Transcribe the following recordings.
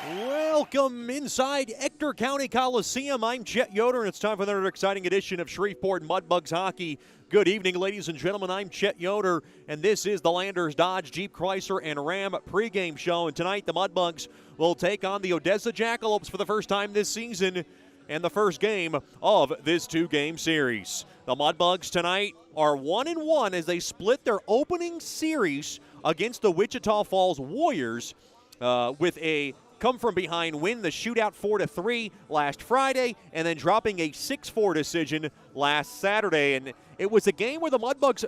Welcome inside Ector County Coliseum. I'm Chet Yoder, and it's time for another exciting edition of Shreveport Mudbugs hockey. Good evening, ladies and gentlemen. I'm Chet Yoder, and this is the Landers Dodge Jeep Chrysler and Ram pregame show. And tonight, the Mudbugs will take on the Odessa Jackalopes for the first time this season and the first game of this two-game series. The Mudbugs tonight are 1-1 as they split their opening series against the Wichita Falls Warriors with a come-from-behind win, the shootout 4-3 last Friday, and then dropping a 6-4 decision last Saturday. And it was a game where the Mudbugs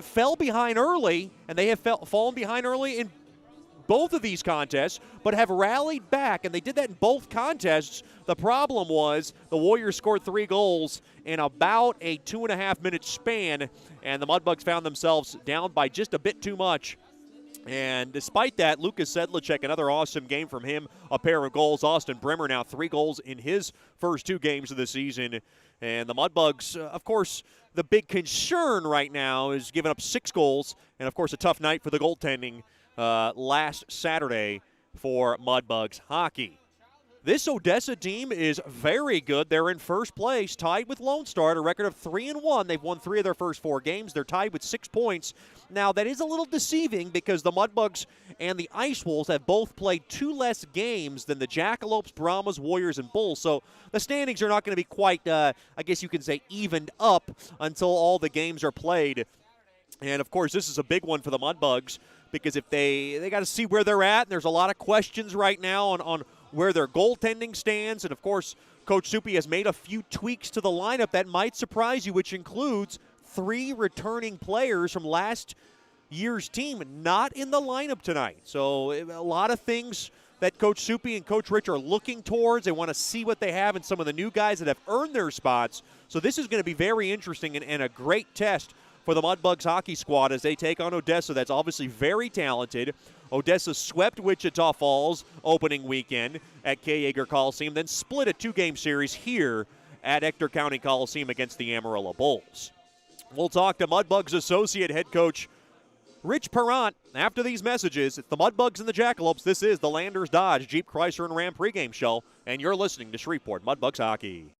fell behind early, and they have fallen behind early in both of these contests, but have rallied back, and they did that in both contests. The problem was the Warriors scored 3 goals in about a 2.5-minute span, and the Mudbugs found themselves down by just a bit too much. And despite that, Lucas Sedlicek, another awesome game from him, a pair of goals. Austin Bremer now 3 goals in his first 2 games of the season. And the Mudbugs, of course, the big concern right now is giving up 6 goals. And, of course, a tough night for the goaltending last Saturday for Mudbugs hockey. This Odessa team is very good. They're in first place, tied with Lone Star at a record of 3-1. They've won 3 of their first 4 games. They're tied with 6 points. Now, that is a little deceiving because the Mudbugs and the Ice Wolves have both played 2 less games than the Jackalopes, Brahmas, Warriors, and Bulls. So the standings are not going to be quite, I guess you can say, evened up until all the games are played. And, of course, this is a big one for the Mudbugs because if they got to see where they're at. And there's a lot of questions right now on where their goaltending stands. And, of course, Coach Soupy has made a few tweaks to the lineup that might surprise you, which includes 3 returning players from last year's team not in the lineup tonight. So a lot of things that Coach Soupy and Coach Rich are looking towards. They want to see what they have in some of the new guys that have earned their spots. So this is going to be very interesting and a great test for the Mudbugs hockey squad as they take on Odessa. That's obviously very talented. Odessa swept Wichita Falls opening weekend at K. Yeager Coliseum, then split a 2-game series here at Ector County Coliseum against the Amarillo Bulls. We'll talk to Mudbugs associate head coach Rich Perrant after these messages. It's the Mudbugs and the Jackalopes. This is the Landers Dodge Jeep Chrysler and Ram pregame show, and you're listening to Shreveport Mudbugs hockey.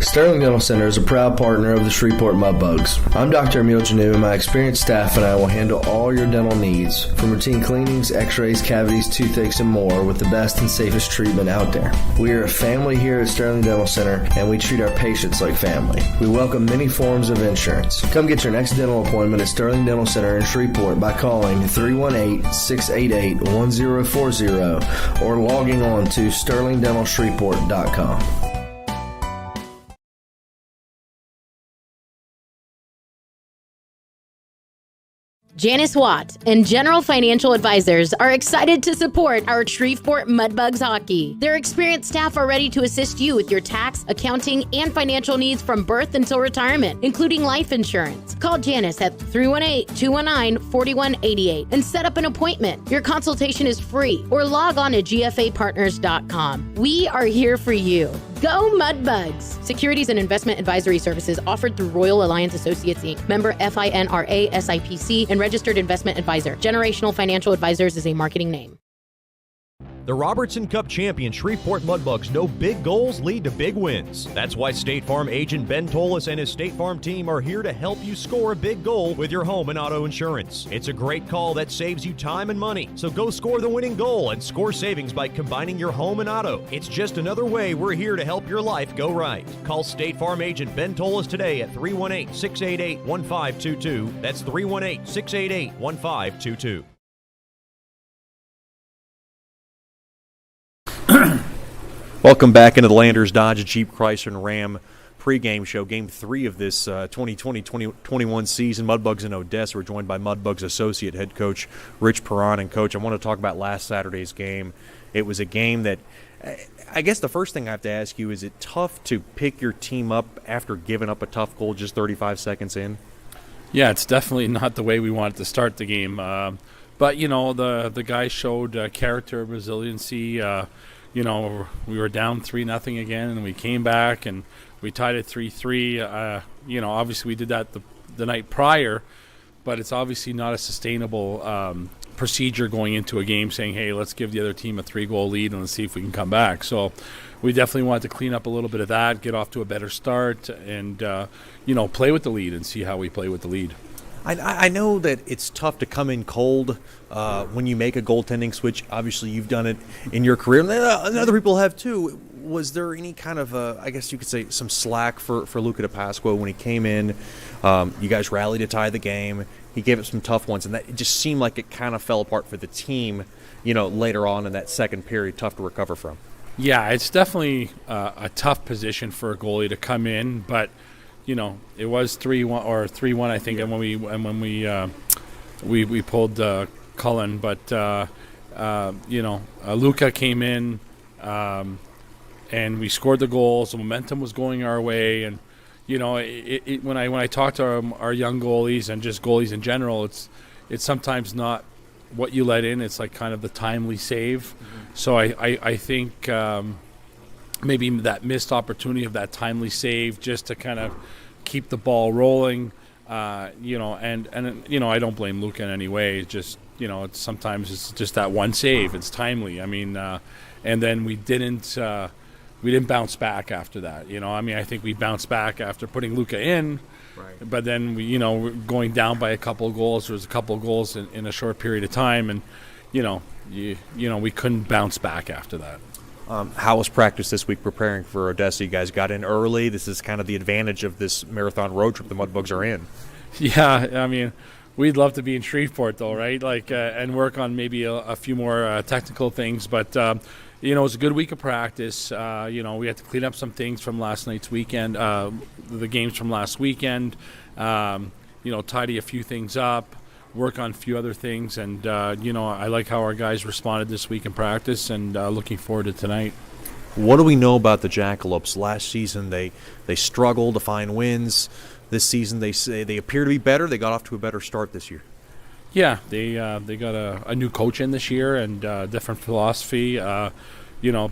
Sterling Dental Center is a proud partner of the Shreveport Mudbugs. I'm Dr. Emil Janu, and my experienced staff and I will handle all your dental needs, from routine cleanings, x-rays, cavities, toothaches, and more, with the best and safest treatment out there. We are a family here at Sterling Dental Center, and we treat our patients like family. We welcome many forms of insurance. Come get your next dental appointment at Sterling Dental Center in Shreveport by calling 318-688-1040 or logging on to sterlingdentalshreveport.com. Janice Watt and General Financial Advisors are excited to support our Shreveport Mudbugs hockey. Their experienced staff are ready to assist you with your tax, accounting, and financial needs from birth until retirement, including life insurance. Call Janice at 318-219-4188 and set up an appointment. Your consultation is free, or log on to gfapartners.com. We are here for you. Go Mudbugs! Securities and investment advisory services offered through Royal Alliance Associates, Inc., member FINRA SIPC, and registered investment advisor. Generational Financial Advisors is a marketing name. The Robertson Cup champion Shreveport Mudbugs know big goals lead to big wins. That's why State Farm agent Ben Tolis and his State Farm team are here to help you score a big goal with your home and auto insurance. It's a great call that saves you time and money. So go score the winning goal and score savings by combining your home and auto. It's just another way we're here to help your life go right. Call State Farm agent Ben Tolis today at 318-688-1522. That's 318-688-1522. Welcome back into the Landers Dodge Jeep Chrysler and Ram pregame show. Game 3 of this 2020-2021 season. Mudbugs in Odessa. We're joined by Mudbugs associate head coach Rich Perrant. And, Coach, I want to talk about last Saturday's game. It was a game that I guess the first thing I have to ask you, is it tough to pick your team up after giving up a tough goal just 35 seconds in? Yeah, it's definitely not the way we wanted to start the game. But, you know, the guys showed character, resiliency. We were down 3-0 again, and we came back and we tied it 3-3. Obviously we did that the night prior, but it's obviously not a sustainable procedure going into a game saying, hey, let's give the other team a 3-goal lead and let's see if we can come back. So we definitely wanted to clean up a little bit of that, get off to a better start, and play with the lead and see how we play with the lead. I know that it's tough to come in cold when you make a goaltending switch. Obviously, you've done it in your career, and other people have too. Was there any kind of, I guess you could say, some slack for Luca DePasqua when he came in? You guys rallied to tie the game. He gave up some tough ones, and it just seemed like it kind of fell apart for the team, later on in that second period, tough to recover from. Yeah, it's definitely a tough position for a goalie to come in, but it was 3-1 or 3-1, I think, and when we pulled Cullen, but Luca came in, and we scored the goals. The momentum was going our way, and when I talk to our young goalies and just goalies in general, it's sometimes not what you let in. It's like kind of the timely save. Mm-hmm. So I think maybe that missed opportunity of that timely save just to kind of keep the ball rolling. I don't blame Luca in any way. It's just sometimes it's just that one save. It's timely. I mean, and then we didn't bounce back after that. I think we bounced back after putting Luca in, right. But then we're going down by a couple of goals. There was a couple of goals in a short period of time, and we couldn't bounce back after that. How was practice this week preparing for Odessa? You guys got in early. This is kind of the advantage of this marathon road trip the Mudbugs are in. Yeah, we'd love to be in Shreveport, though, right? And work on maybe a few more technical things. But, it was a good week of practice. We had to clean up some things from last night's weekend, the games from last weekend, tidy a few things up, work on a few other things. And, I like how our guys responded this week in practice, and looking forward to tonight. What do we know about the Jackalopes? Last season they struggled to find wins. This season they say they appear to be better. They got off to a better start this year. Yeah, they got a new coach in this year and different philosophy.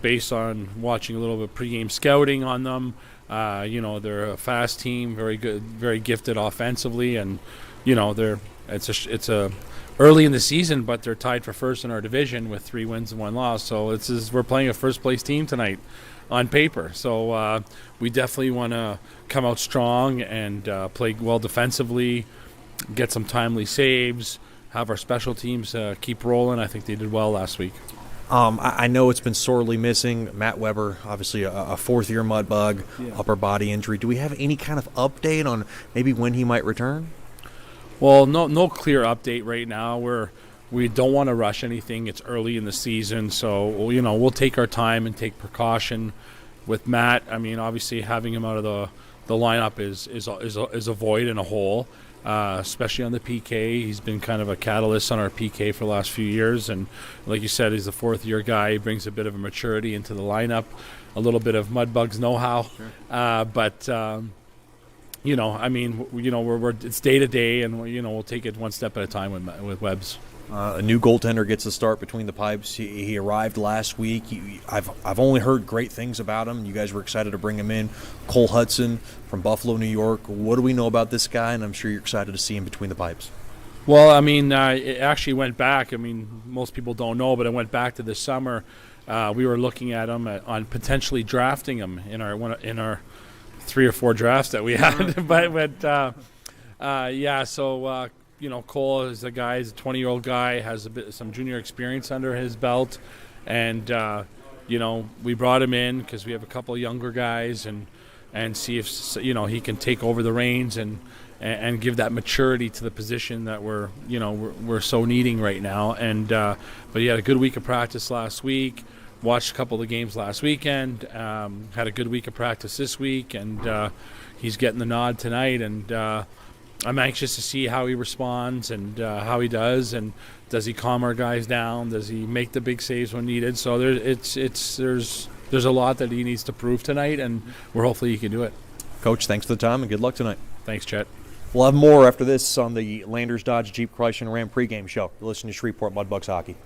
Based on watching a little bit of pregame scouting on them. They're a fast team, very good, very gifted offensively, and it's a early in the season, but they're tied for first in our division with 3 wins and 1 loss. So we're playing a first place team tonight on paper. So we definitely want to come out strong and play well defensively, get some timely saves, have our special teams keep rolling. I think they did well last week. I know it's been sorely missing. Matt Weber, obviously a fourth-year Mudbug, upper body injury. Do we have any kind of update on maybe when he might return? Well, no clear update right now. We don't want to rush anything. It's early in the season, so we'll take our time and take precaution with Matt. Obviously having him out of the lineup is a void and a hole. Especially on the PK. He's been kind of a catalyst on our PK for the last few years, and like you said, he's a fourth-year guy. He brings a bit of a maturity into the lineup, a little bit of Mudbugs know-how. Sure. It's day-to-day, and we'll take it one step at a time with Webbs. A new goaltender gets a start between the pipes. He arrived last week. I've only heard great things about him. You guys were excited to bring him in. Cole Hudson from Buffalo, New York. What do we know about this guy? And I'm sure you're excited to see him between the pipes. Well, it actually went back. Most people don't know, but it went back to this summer. We were looking at him on potentially drafting him in our 3 or 4 drafts that we had. Cole is a guy. He's a 20-year-old guy, has some junior experience under his belt, and we brought him in because we have a couple of younger guys and see if he can take over the reins and give that maturity to the position that we're so needing right now. And but he had a good week of practice last week. Watched a couple of the games last weekend. Had a good week of practice this week, and he's getting the nod tonight. And I'm anxious to see how he responds and how he does, and does he calm our guys down? Does he make the big saves when needed? So there's a lot that he needs to prove tonight, and hopefully he can do it. Coach, thanks for the time and good luck tonight. Thanks, Chet. We'll have more after this on the Landers Dodge Jeep Chrysler and Ram pregame show. You're listening to Shreveport Mudbugs Hockey.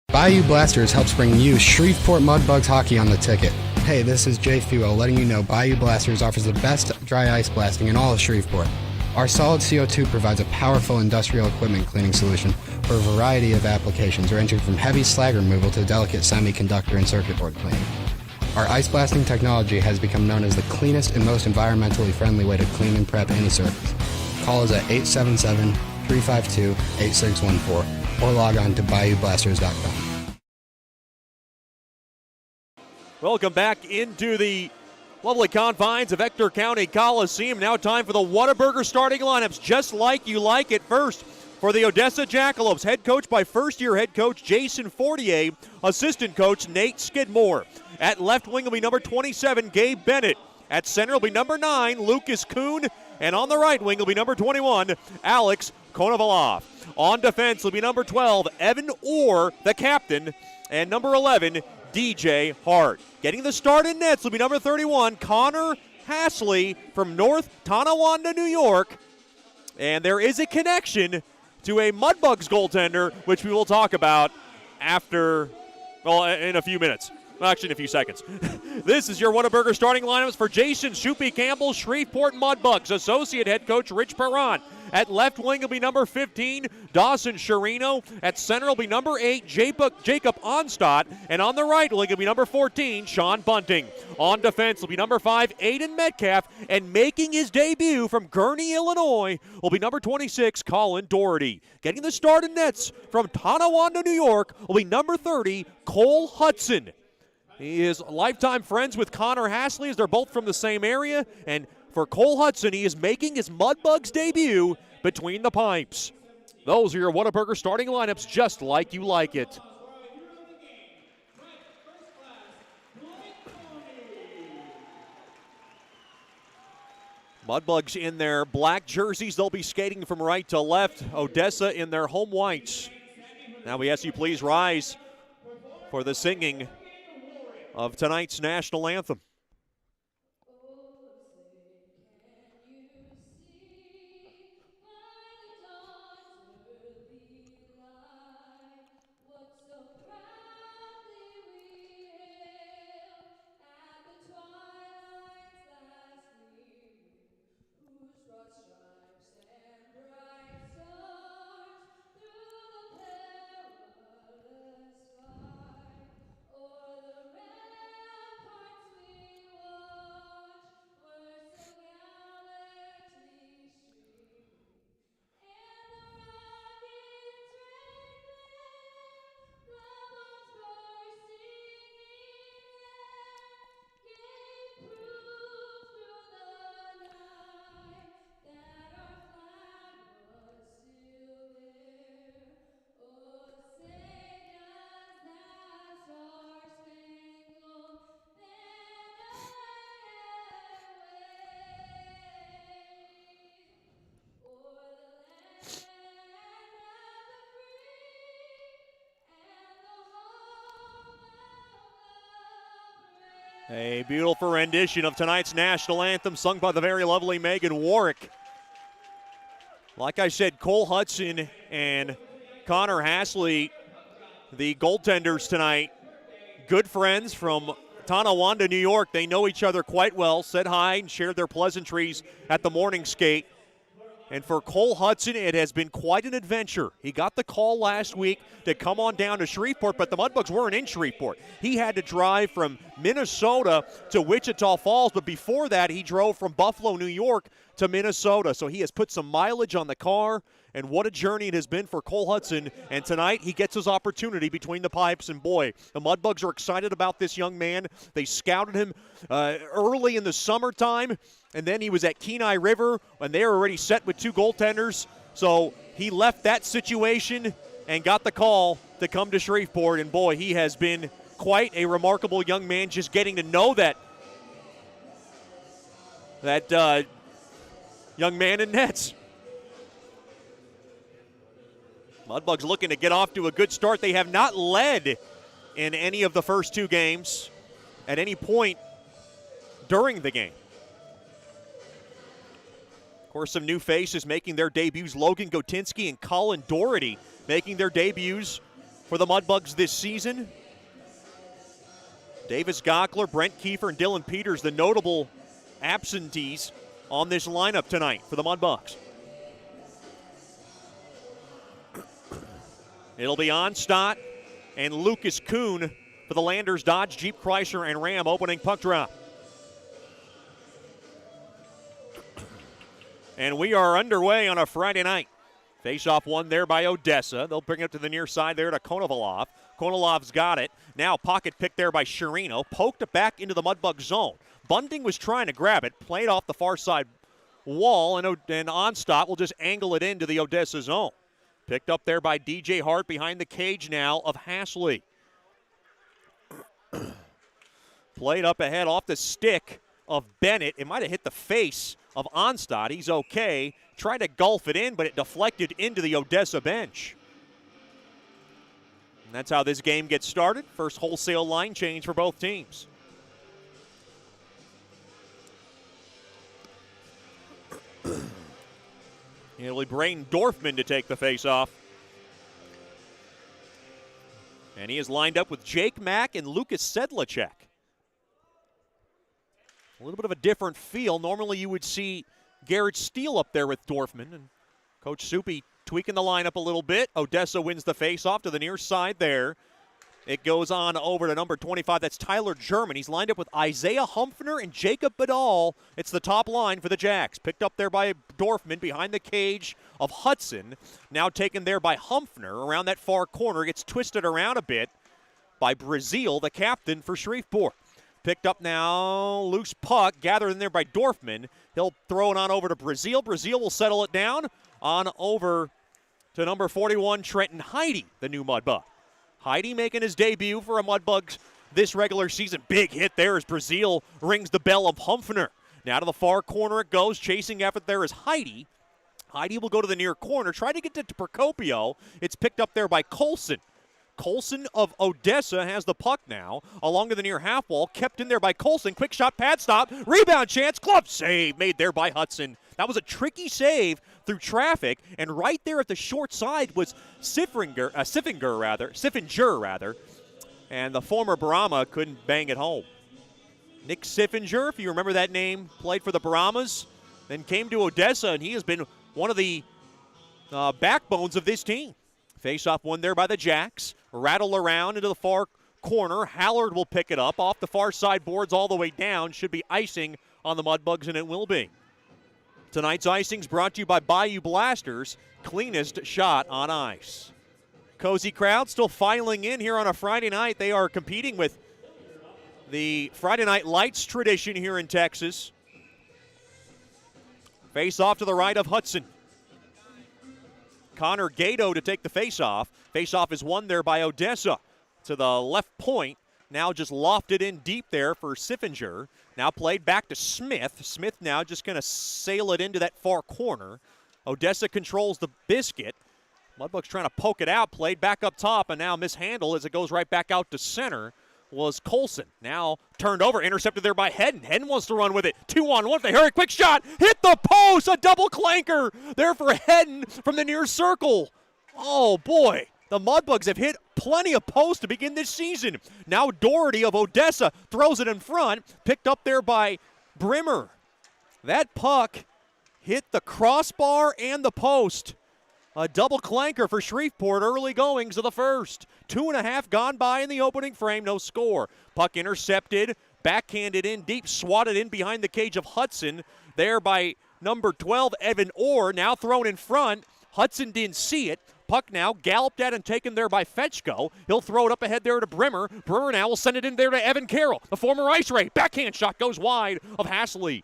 Bayou Blasters helps bring you Shreveport Mudbugs hockey on the ticket. Hey, this is Jay Fuel letting you know Bayou Blasters offers the best dry ice blasting in all of Shreveport. Our solid CO2 provides a powerful industrial equipment cleaning solution for a variety of applications ranging from heavy slag removal to delicate semiconductor and circuit board cleaning. Our ice blasting technology has become known as the cleanest and most environmentally friendly way to clean and prep any surface. Call us at 877-352-8614 or log on to BayouBlasters.com. Welcome back into the lovely confines of Ector County Coliseum. Now time for the Whataburger starting lineups, just like you like it. First, for the Odessa Jackalopes, head coach by first-year head coach Jason Fortier, assistant coach Nate Skidmore. At left wing will be number 27, Gabe Bennett. At center will be number 9, Lucas Kuhn. And on the right wing will be number 21, Alex Konovalov. On defense will be number 12, Evan Orr, the captain. And number 11, DJ Hart. Getting the start in nets will be number 31, Connor Hasley from North Tonawanda, New York. And there is a connection to a Mudbugs goaltender, which we will talk about after, well, in a few minutes. Well, actually, in a few seconds. This is your Whataburger starting lineups for Jason Shoopy Campbell, Shreveport Mudbugs. Associate head coach Rich Perron. At left wing will be number 15, Dawson Sherino. At center will be number 8, Jacob Onstadt. And on the right wing will be number 14, Sean Bunting. On defense will be number 5, Aiden Metcalf. And making his debut from Gurnee, Illinois, will be number 26, Colin Doherty. Getting the start in nets from Tonawanda, New York, will be number 30, Cole Hudson. He is lifetime friends with Connor Hasley as they're both from the same area. And for Cole Hudson, he is making his Mudbugs debut between the pipes. Those are your Whataburger starting lineups, just like you like it. Mudbugs in their black jerseys. They'll be skating from right to left. Odessa in their home whites. Now we ask you please rise for the singing of tonight's national anthem. A beautiful rendition of tonight's national anthem sung by the very lovely Megan Warwick. Like I said, Cole Hudson and Connor Hasley, the goaltenders tonight, good friends from Tonawanda, New York. They know each other quite well, said hi and shared their pleasantries at the morning skate. And for Cole Hudson, it has been quite an adventure. He got the call last week to come on down to Shreveport, but the Mudbugs weren't in Shreveport. He had to drive from Minnesota to Wichita Falls, but before that, he drove from Buffalo, New York to Minnesota. So he has put some mileage on the car, and what a journey it has been for Cole Hudson. And tonight, he gets his opportunity between the pipes, and boy, the Mudbugs are excited about this young man. They scouted him early in the summertime, and then he was at Kenai River, and they were already set with 2 goaltenders. So he left that situation and got the call to come to Shreveport. And boy, he has been quite a remarkable young man, just getting to know that young man in nets. Mudbugs looking to get off to a good start. They have not led in any of the first 2 games at any point during the game. Of course, some new faces making their debuts. Logan Gotinsky and Colin Doherty making their debuts for the Mudbugs this season. Davis Gockler, Brent Kiefer, and Dylan Peters, the notable absentees on this lineup tonight for the Mudbugs. It'll be Onstadt and Lucas Kuhn for the Landers Dodge, Jeep, Chrysler, and Ram opening puck drop. And we are underway on a Friday night. Face-off won there by Odessa. They'll bring it to the near side there to Konovalov. Konovalov's got it. Now pocket pick there by Sherino. Poked it back into the Mudbug zone. Bunting was trying to grab it. Played off the far side wall, and Onstadt will just angle it into the Odessa zone. Picked up there by DJ Hart behind the cage now of Hasley. Played up ahead off the stick of Bennett. It might have hit the face of Onstadt. He's okay. Tried to gulf it in, but it deflected into the Odessa bench. And that's how this game gets started. First wholesale line change for both teams. It'll be Braden Dorfman to take the face-off. And he is lined up with Jake Mack and Lucas Sedlacek. A little bit of a different feel. Normally you would see Garrett Steele up there with Dorfman. And Coach Soupy tweaking the lineup a little bit. Odessa wins the face-off to the near side there. It goes on over to number 25. That's Tyler German. He's lined up with Isaiah Humpfner and Jacob Badal. It's the top line for the Jacks. Picked up there by Dorfman behind the cage of Hudson. Now taken there by Humpfner around that far corner. Gets twisted around a bit by Brazil, the captain for Shreveport. Picked up now, loose puck, gathered in there by Dorfman. He'll throw it on over to Brazil. Brazil will settle it down on over to number 41, Trenton Heidi, the new Mudbug. Heidi making his debut for a Mudbugs this regular season. Big hit there as Brazil rings the bell of Humpfner. Now to the far corner it goes. Chasing after there is Heidi. Heidi will go to the near corner. Try to get to Procopio. It's picked up there by Colson. Colson of Odessa has the puck now. Along to the near half wall. Kept in there by Colson. Quick shot, pad stop. Rebound chance. Glove save made there by Hudson. That was a tricky save through traffic. And right there at the short side was Siffinger. And the former Brahma couldn't bang it home. Nick Siffinger, if you remember that name, played for the Brahmas. Then came to Odessa, and he has been one of the backbones of this team. Face-off won there by the Jacks. Rattle around into the far corner. Hallard will pick it up. Off the far side boards all the way down. Should be icing on the Mudbugs, and it will be. Tonight's icing's brought to you by Bayou Blasters. Cleanest shot on ice. Cozy crowd still filing in here on a Friday night. They are competing with the Friday Night Lights tradition here in Texas. Face-off to the right of Hudson. Connor Gato to take the face-off. Face-off is won there by Odessa. To the left point. Now just lofted in deep there for Siffinger. Now played back to Smith. Smith now just going to sail it into that far corner. Odessa controls the biscuit. Mudbugs trying to poke it out. Played back up top and now mishandled as it goes right back out to center was Colson. Now turned over, intercepted there by Hedden. Hedden wants to run with it. 2-on-1. They hurry, quick shot. Hit the post. A double clanker there for Hedden from the near circle. Oh, boy. The Mudbugs have hit plenty of posts to begin this season. Now Doherty of Odessa throws it in front. Picked up there by Brimmer. That puck hit the crossbar and the post. A double clanker for Shreveport, early goings of the first. 2.5 gone by in the opening frame, no score. Puck intercepted, backhanded in deep, swatted in behind the cage of Hudson. There by number 12, Evan Orr, now thrown in front. Hudson didn't see it. Puck now galloped at and taken there by Fetchko. He'll throw it up ahead there to Brimmer. Brimmer now will send it in there to Evan Carroll, the former Ice Ray. Backhand shot goes wide of Hasley.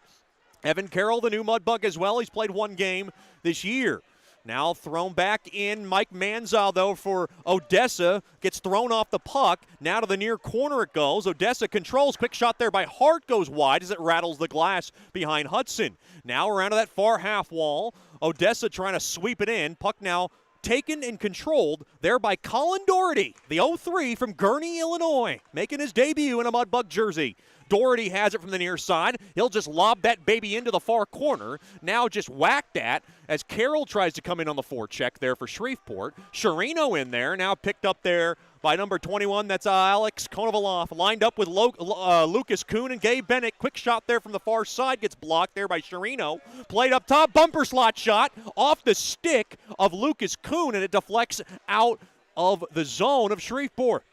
Evan Carroll, the new Mudbug as well. He's played one game this year. Now thrown back in. Mike Manzow, though, for Odessa. Gets thrown off the puck. Now to the near corner it goes. Odessa controls. Quick shot there by Hart goes wide as it rattles the glass behind Hudson. Now around to that far half wall. Odessa trying to sweep it in. Puck now taken and controlled there by Colin Doherty, the 0-3 from Gurnee, Illinois, making his debut in a Mudbug jersey. Doherty has it from the near side. He'll just lob that baby into the far corner. Now just whacked at as Carroll tries to come in on the forecheck there for Shreveport. Sherino in there, now picked up there by number 21. That's Alex Konovalov, lined up with Lucas Kuhn and Gabe Bennett. Quick shot there from the far side, gets blocked there by Sherino. Played up top, bumper slot shot off the stick of Lucas Kuhn, and it deflects out of the zone of Shreveport.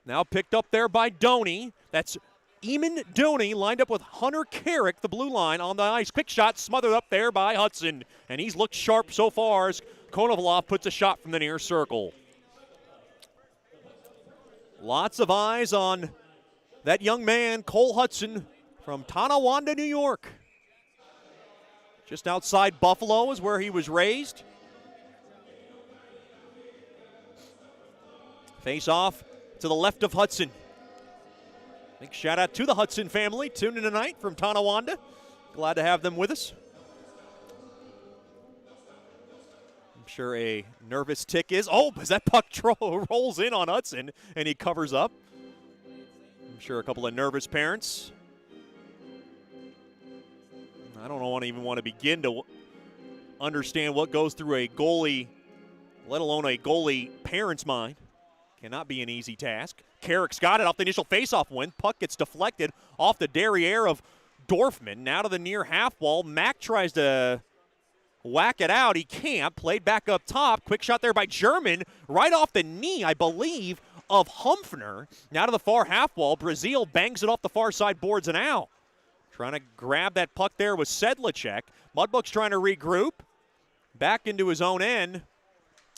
Now picked up there by Doney. That's Eamon Doney lined up with Hunter Carrick, the blue line on the ice. Quick shot smothered up there by Hudson. And he's looked sharp so far as Konovalov puts a shot from the near circle. Lots of eyes on that young man, Cole Hudson, from Tonawanda, New York. Just outside Buffalo is where he was raised. Face off to the left of Hudson. Big shout out to the Hudson family tuned in tonight from Tonawanda. Glad to have them with us. I'm sure a nervous tick is. Oh, as that puck rolls in on Hudson and he covers up. I'm sure a couple of nervous parents. I don't even want to begin to understand what goes through a goalie, let alone a goalie parent's mind. Cannot be an easy task. Carrick's got it off the initial faceoff win. Puck gets deflected off the derriere of Dorfman. Now to the near half wall. Mack tries to whack it out. He can't. Played back up top. Quick shot there by German. Right off the knee, I believe, of Humpfner. Now to the far half wall. Brazil bangs it off the far side boards and out. Trying to grab that puck there was Sedlacek. Mudbugs trying to regroup. Back into his own end.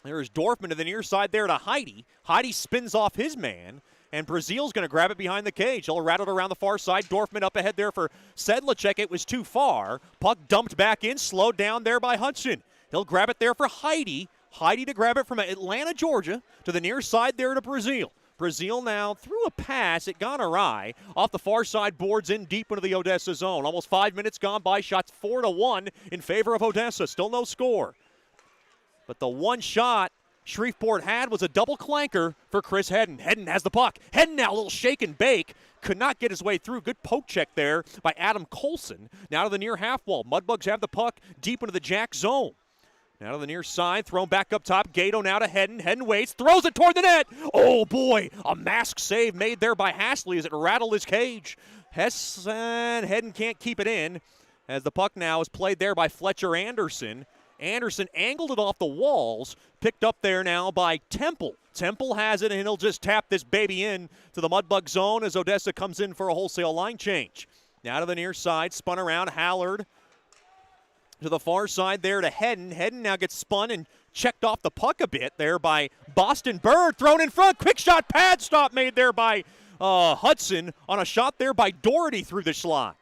There's Dorfman to the near side there to Heidi. Heidi spins off his man, and Brazil's going to grab it behind the cage. He'll rattle it around the far side. Dorfman up ahead there for Sedlacek. It was too far. Puck dumped back in, slowed down there by Hudson. He'll grab it there for Heidi. Heidi to grab it from Atlanta, Georgia, to the near side there to Brazil. Brazil now through a pass. It gone awry. Off the far side boards in deep into the Odessa zone. Almost 5 minutes gone by. Shots 4-1 in favor of Odessa. Still no score. But the one shot Shreveport had was a double clanker for Chris Hedden. Hedden has the puck. Hedden now a little shake and bake. Could not get his way through. Good poke check there by Adam Colson. Now to the near half wall. Mudbugs have the puck deep into the Jack zone. Now to the near side. Thrown back up top. Gato now to Hedden. Hedden waits. Throws it toward the net. Oh, boy. A mask save made there by Hasley as it rattled his cage. Hedden can't keep it in as the puck now is played there by Fletcher Anderson. Anderson angled it off the walls, picked up there now by Temple. Temple has it, and he'll just tap this baby in to the Mudbug zone as Odessa comes in for a wholesale line change. Now to the near side, spun around, Hallard to the far side there to Hedden. Hedden now gets spun and checked off the puck a bit there by Boston Bird, thrown in front. Quick shot, pad stop made there by Hudson on a shot there by Doherty through the slot.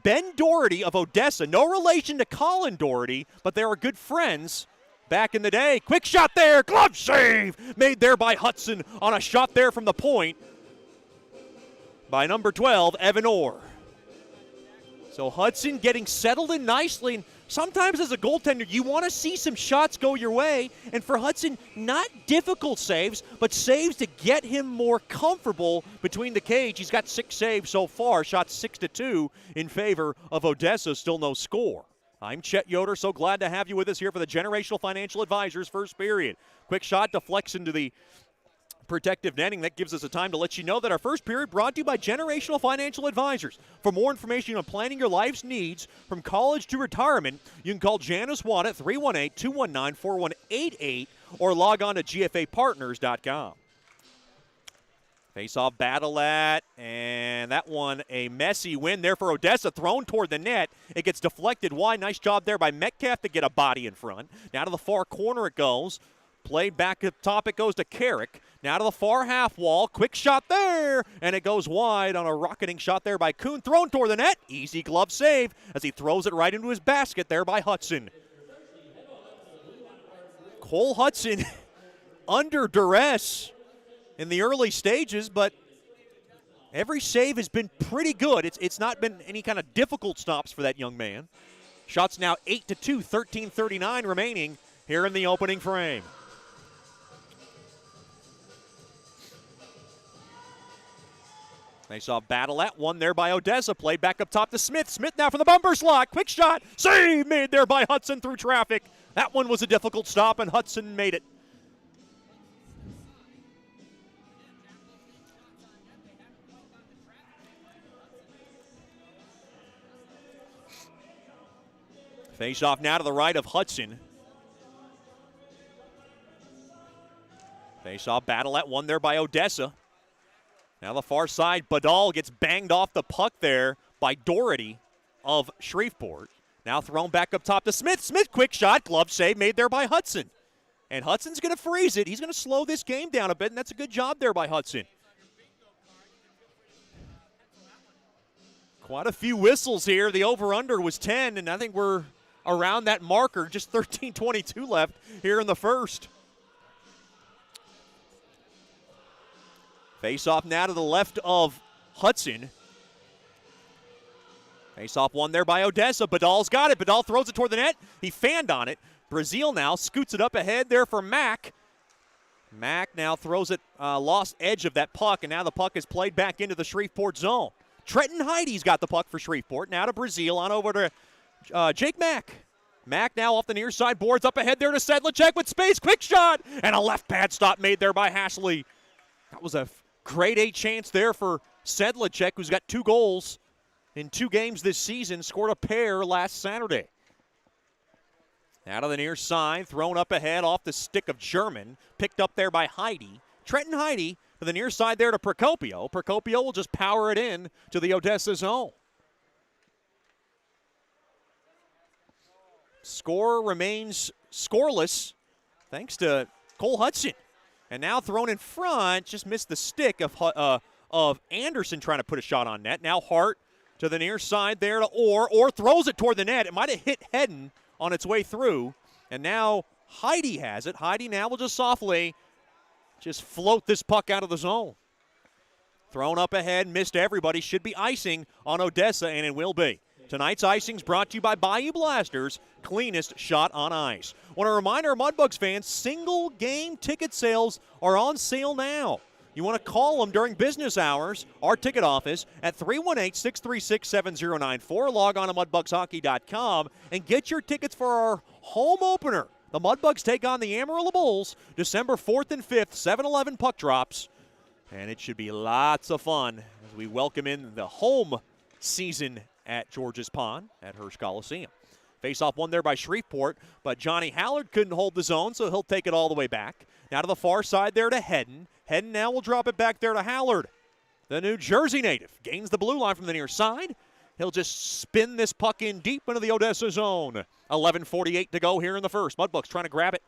Ben Doherty of Odessa, no relation to Colin Doherty, but they were good friends back in the day. Quick shot there, glove save made there by Hudson on a shot there from the point by number 12, Evan Orr. So Hudson getting settled in nicely. And sometimes as a goaltender, you want to see some shots go your way. And for Hudson, not difficult saves, but saves to get him more comfortable between the cage. He's got 6 saves so far, shot 6-2 in favor of Odessa. Still no score. I'm Chet Yoder, so glad to have you with us here for the Generational Financial Advisors first period. Quick shot deflects into the protective netting. That gives us a time to let you know that our first period brought to you by Generational Financial Advisors. For more information on planning your life's needs from college to retirement, you can call Janice Watt at 318-219-4188 or log on to gfapartners.com. Face-off battle and that one a messy win there for Odessa, thrown toward the net. It gets deflected wide. Nice job there by Metcalf to get a body in front. Now to the far corner it goes. Played back up top, it goes to Carrick. Now to the far half wall. Quick shot there, and it goes wide on a rocketing shot there by Kuhn. Thrown toward the net. Easy glove save as he throws it right into his basket there by Hudson. Cole Hudson under duress in the early stages, but every save has been pretty good. It's not been any kind of difficult stops for that young man. Shots now 8-2, 13:39 remaining here in the opening frame. Face-off battle at one there by Odessa. Played back up top to Smith. Smith now from the bumper slot. Quick shot. Save made there by Hudson through traffic. That one was a difficult stop, and Hudson made it. Face-off now to the right of Hudson. Face-off battle at one there by Odessa. Now the far side, Badal gets banged off the puck there by Doherty of Shreveport. Now thrown back up top to Smith. Smith, quick shot, glove save made there by Hudson. And Hudson's going to freeze it. He's going to slow this game down a bit, and that's a good job there by Hudson. Quite a few whistles here. The over-under was 10, and I think we're around that marker. Just 13:22 left here in the first. Face-off now to the left of Hudson. Face-off one there by Odessa. Badal's got it. Badal throws it toward the net. He fanned on it. Brazil now scoots it up ahead there for Mack. Mack now throws it, lost edge of that puck, and now the puck is played back into the Shreveport zone. Trenton Heidi's got the puck for Shreveport. Now to Brazil, on over to Jake Mack. Mack now off the near side boards, up ahead there to Sedlacek with space. Quick shot, and a left pad stop made there by Hashley. That was a grade A chance there for Sedlacek, who's got 2 goals in 2 games this season, scored a pair last Saturday. Out of the near side, thrown up ahead off the stick of German, picked up there by Heidi. Trenton Heidi to the near side there to Procopio. Procopio will just power it in to the Odessa zone. Score remains scoreless thanks to Cole Hudson. And now thrown in front, just missed the stick of Anderson trying to put a shot on net. Now Hart to the near side there to Orr throws it toward the net. It might have hit Hedden on its way through. And now Heidi has it. Heidi now will just softly just float this puck out of the zone. Thrown up ahead, missed everybody. Should be icing on Odessa, and it will be. Tonight's icing's brought to you by Bayou Blasters, cleanest shot on ice. Want to remind our Mudbugs fans, single game ticket sales are on sale now. You want to call them during business hours, our ticket office, at 318-636-7094. Log on to mudbugshockey.com and get your tickets for our home opener. The Mudbugs take on the Amarillo Bulls December 4th and 5th, 7-Eleven puck drops. And it should be lots of fun as we welcome in the home season at George's Pond at Hirsch Coliseum. Face-off one there by Shreveport, but Johnny Hallard couldn't hold the zone, so he'll take it all the way back. Now to the far side there to Hedden. Hedden now will drop it back there to Hallard. The New Jersey native gains the blue line from the near side. He'll just spin this puck in deep into the Odessa zone. 11:48 to go here in the first. Mudbugs trying to grab it.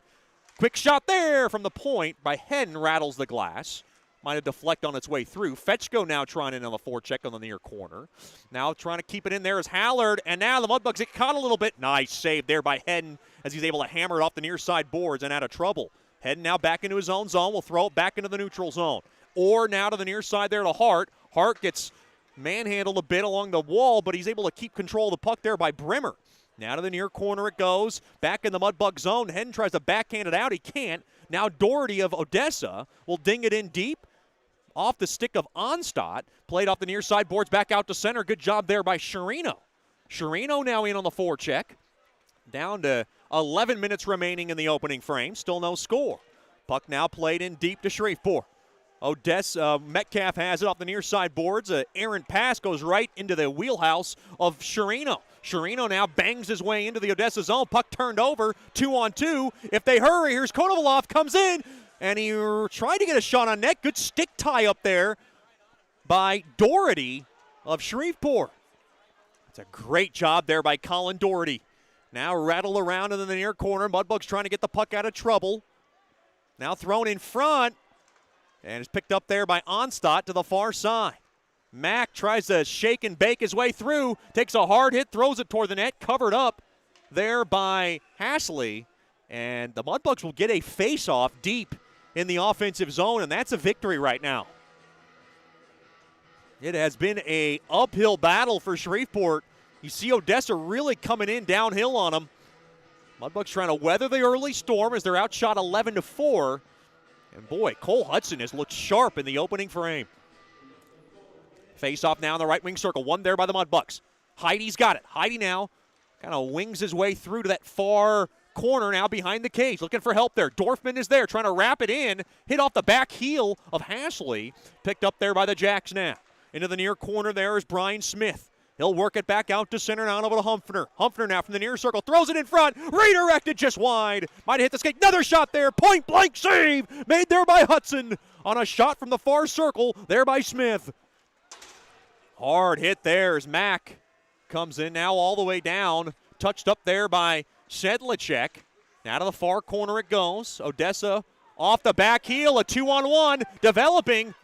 Quick shot there from the point by Hedden, rattles the glass. Might have deflected on its way through. Fetchko now trying in on the forecheck on the near corner. Now trying to keep it in there is Hallard, and now the Mudbugs get caught a little bit. Nice save there by Hedden as he's able to hammer it off the near side boards and out of trouble. Hedden now back into his own zone. Will throw it back into the neutral zone. Or now to the near side there to Hart. Hart gets manhandled a bit along the wall, but he's able to keep control of the puck there by Brimmer. Now to the near corner it goes. Back in the Mudbug zone. Hedden tries to backhand it out. He can't. Now Doherty of Odessa will ding it in deep. Off the stick of Onstadt. Played off the near side boards back out to center. Good job there by Sherino. Sherino now in on the forecheck. Down to 11 minutes remaining in the opening frame. Still no score. Puck now played in deep to Shreveport. Odessa, Metcalf has it off the near side boards. An errant pass goes right into the wheelhouse of Sherino. Sherino now bangs his way into the Odessa zone. Puck turned over, 2-on-2. If they hurry, here's Konovalov, comes in, and he tried to get a shot on net. Good stick tie up there by Doherty of Shreveport. It's a great job there by Colin Doherty. Now rattled around in the near corner. Mudbugs trying to get the puck out of trouble. Now thrown in front. And it's picked up there by Onstadt to the far side. Mack tries to shake and bake his way through. Takes a hard hit, throws it toward the net. Covered up there by Hashley. And the Mudbugs will get a face-off deep in the offensive zone. And that's a victory right now. It has been a uphill battle for Shreveport. You see Odessa really coming in downhill on them. Mudbugs trying to weather the early storm as they're outshot 11-4. And boy, Cole Hudson has looked sharp in the opening frame. Face-off now in the right wing circle. One there by the Mudbugs. Heidi's got it. Heidi now kind of wings his way through to that far corner now behind the cage. Looking for help there. Dorfman is there trying to wrap it in. Hit off the back heel of Hashley. Picked up there by the Jacks now. Into the near corner there is Brian Smith. He'll work it back out to center, now over to Humphrey. Humphrey now from the near circle, throws it in front, redirected just wide. Might have hit the skate, another shot there, point blank save, made there by Hudson on a shot from the far circle, there by Smith. Hard hit there as Mack comes in now all the way down, touched up there by Sedlicek. Now to the far corner it goes. Odessa off the back heel, a 2-on-1 developing.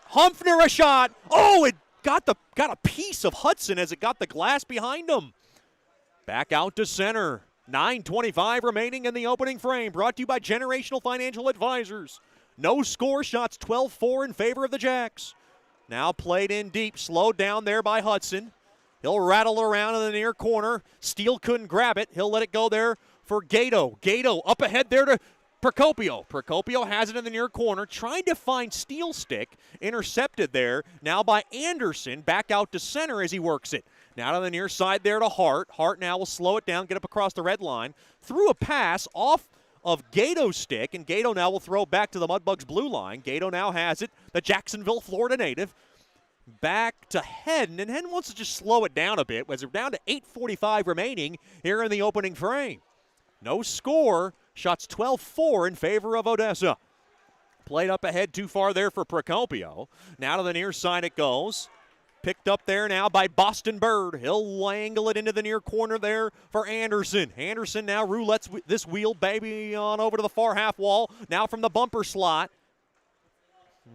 Humphrey a shot. Oh, it got a piece of Hudson as it got the glass behind him. Back out to center. 9:25 remaining in the opening frame. Brought to you by Generational Financial Advisors. No score, shots 12-4 in favor of the Jacks. Now played in deep, slowed down there by Hudson. He'll rattle around in the near corner. Steele couldn't grab it. He'll let it go there for Gato. Gato up ahead there to Procopio. Procopio has it in the near corner, trying to find Steele stick. Intercepted there now by Anderson. Back out to center as he works it. Now to the near side there to Hart. Hart now will slow it down, get up across the red line. Threw a pass off of Gato's stick, and Gato now will throw back to the Mudbugs blue line. Gato now has it, the Jacksonville, Florida native. Back to Hedden, and Hedden wants to just slow it down a bit as we're down to 8:45 remaining here in the opening frame. No score, shots 12-4 in favor of Odessa. Played up ahead too far there for Procopio. Now to the near side it goes. Picked up there now by Boston Bird. He'll angle it into the near corner there for Anderson. Anderson now roulettes this wheel baby on over to the far half wall. Now from the bumper slot.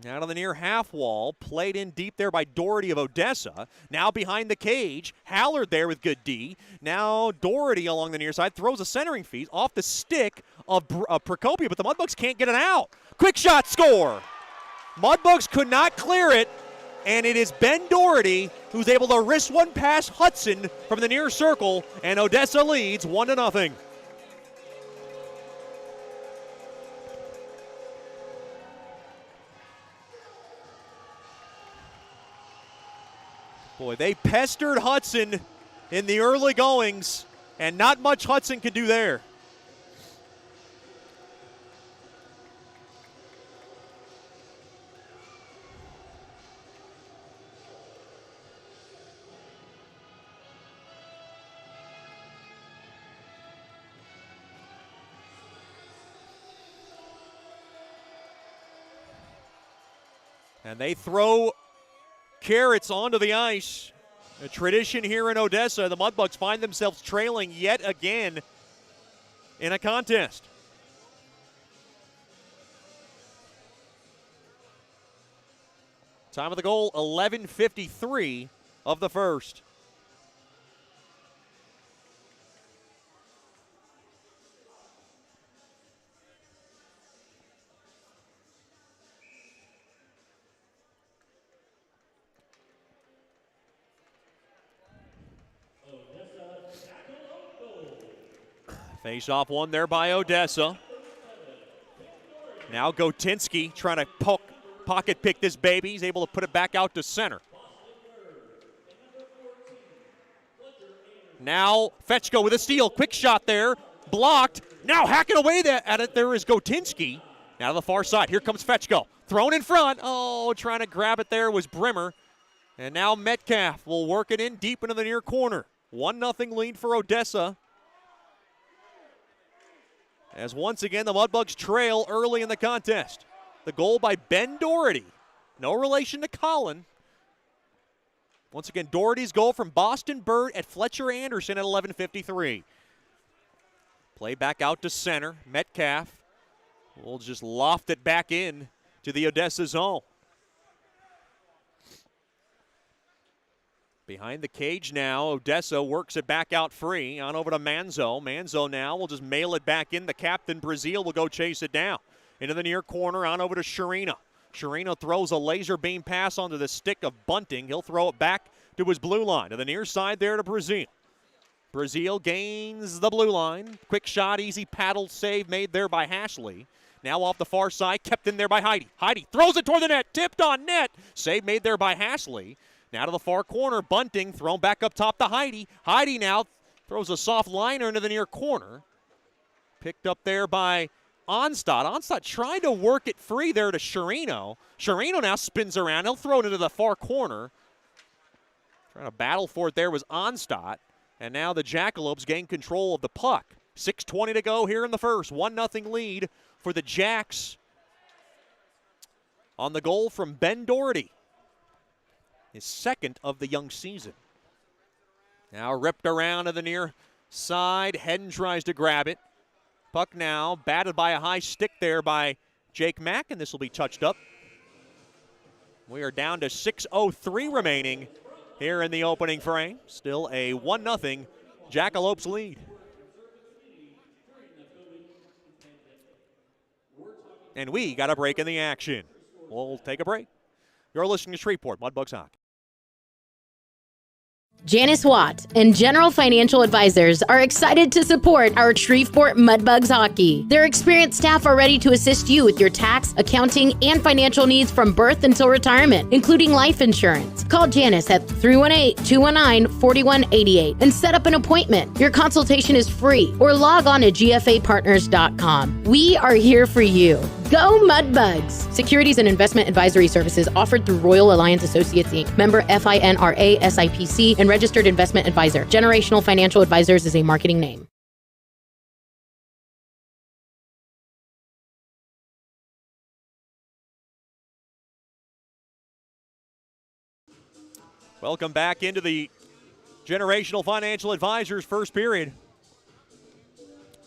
Now to the near half wall. Played in deep there by Doherty of Odessa. Now behind the cage. Hallard there with good D. Now Doherty along the near side throws a centering feed off the stick of Procopio, but the Mudbugs can't get it out. Quick shot, score. Mudbugs could not clear it. And it is Ben Doherty who's able to wrist one past Hudson from the near circle, and Odessa leads 1-0. Boy, they pestered Hudson in the early goings, and not much Hudson could do there. And they throw carrots onto the ice. A tradition here in Odessa. The Mudbugs find themselves trailing yet again in a contest. Time of the goal, 11:53 of the first. Face-off one there by Odessa. Now Gotinski trying to pocket pick this baby. He's able to put it back out to center. Now Fetchko with a steal. Quick shot there. Blocked. Now hacking away at it. There is Gotinski. Now to the far side. Here comes Fetchko. Thrown in front. Oh, trying to grab it there was Brimmer. And now Metcalf will work it in deep into the near corner. 1-0 lead for Odessa. As once again, the Mudbugs trail early in the contest. The goal by Ben Doherty. No relation to Colin. Once again, Doherty's goal from Boston Bird at Fletcher Anderson at 11:53. Play back out to center. Metcalf will just loft it back in to the Odessa zone. Behind the cage now, Odessa works it back out free. On over to Manzo. Manzo now will just mail it back in. The captain, Brazil, will go chase it down. Into the near corner, on over to Sharino. Sharino throws a laser beam pass onto the stick of Bunting. He'll throw it back to his blue line. To the near side there to Brazil. Brazil gains the blue line. Quick shot, easy paddle save made there by Hashley. Now off the far side, kept in there by Heidi. Heidi throws it toward the net, tipped on net. Save made there by Hashley. Now to the far corner, Bunting thrown back up top to Heidi. Heidi now throws a soft liner into the near corner. Picked up there by Onstad. Onstad trying to work it free there to Sharino. Sharino now spins around. He'll throw it into the far corner. Trying to battle for it there was Onstadt. And now the Jackalopes gain control of the puck. 6:20 to go here in the first. 1-0 lead for the Jacks. On the goal from Ben Doherty. His second of the young season. Now ripped around to the near side. Hedden tries to grab it. Puck now batted by a high stick there by Jake Mack, and this will be touched up. We are down to 6:03 remaining here in the opening frame. Still a 1-0 Jackalopes lead. And we got a break in the action. We'll take a break. You're listening to Shreveport Mudbugs Hockey. Janice Watt and General Financial Advisors are excited to support our Shreveport Mudbugs hockey. Their experienced staff are ready to assist you with your tax, accounting, and financial needs from birth until retirement, including life insurance. Call Janice at 318-219-4188 and set up an appointment. Your consultation is free, or log on to gfapartners.com. We are here for you. Go Mudbugs! Securities and investment advisory services offered through Royal Alliance Associates, Inc., member FINRA SIPC, and registered investment advisor. Generational Financial Advisors is a marketing name. Welcome back into the Generational Financial Advisors first period.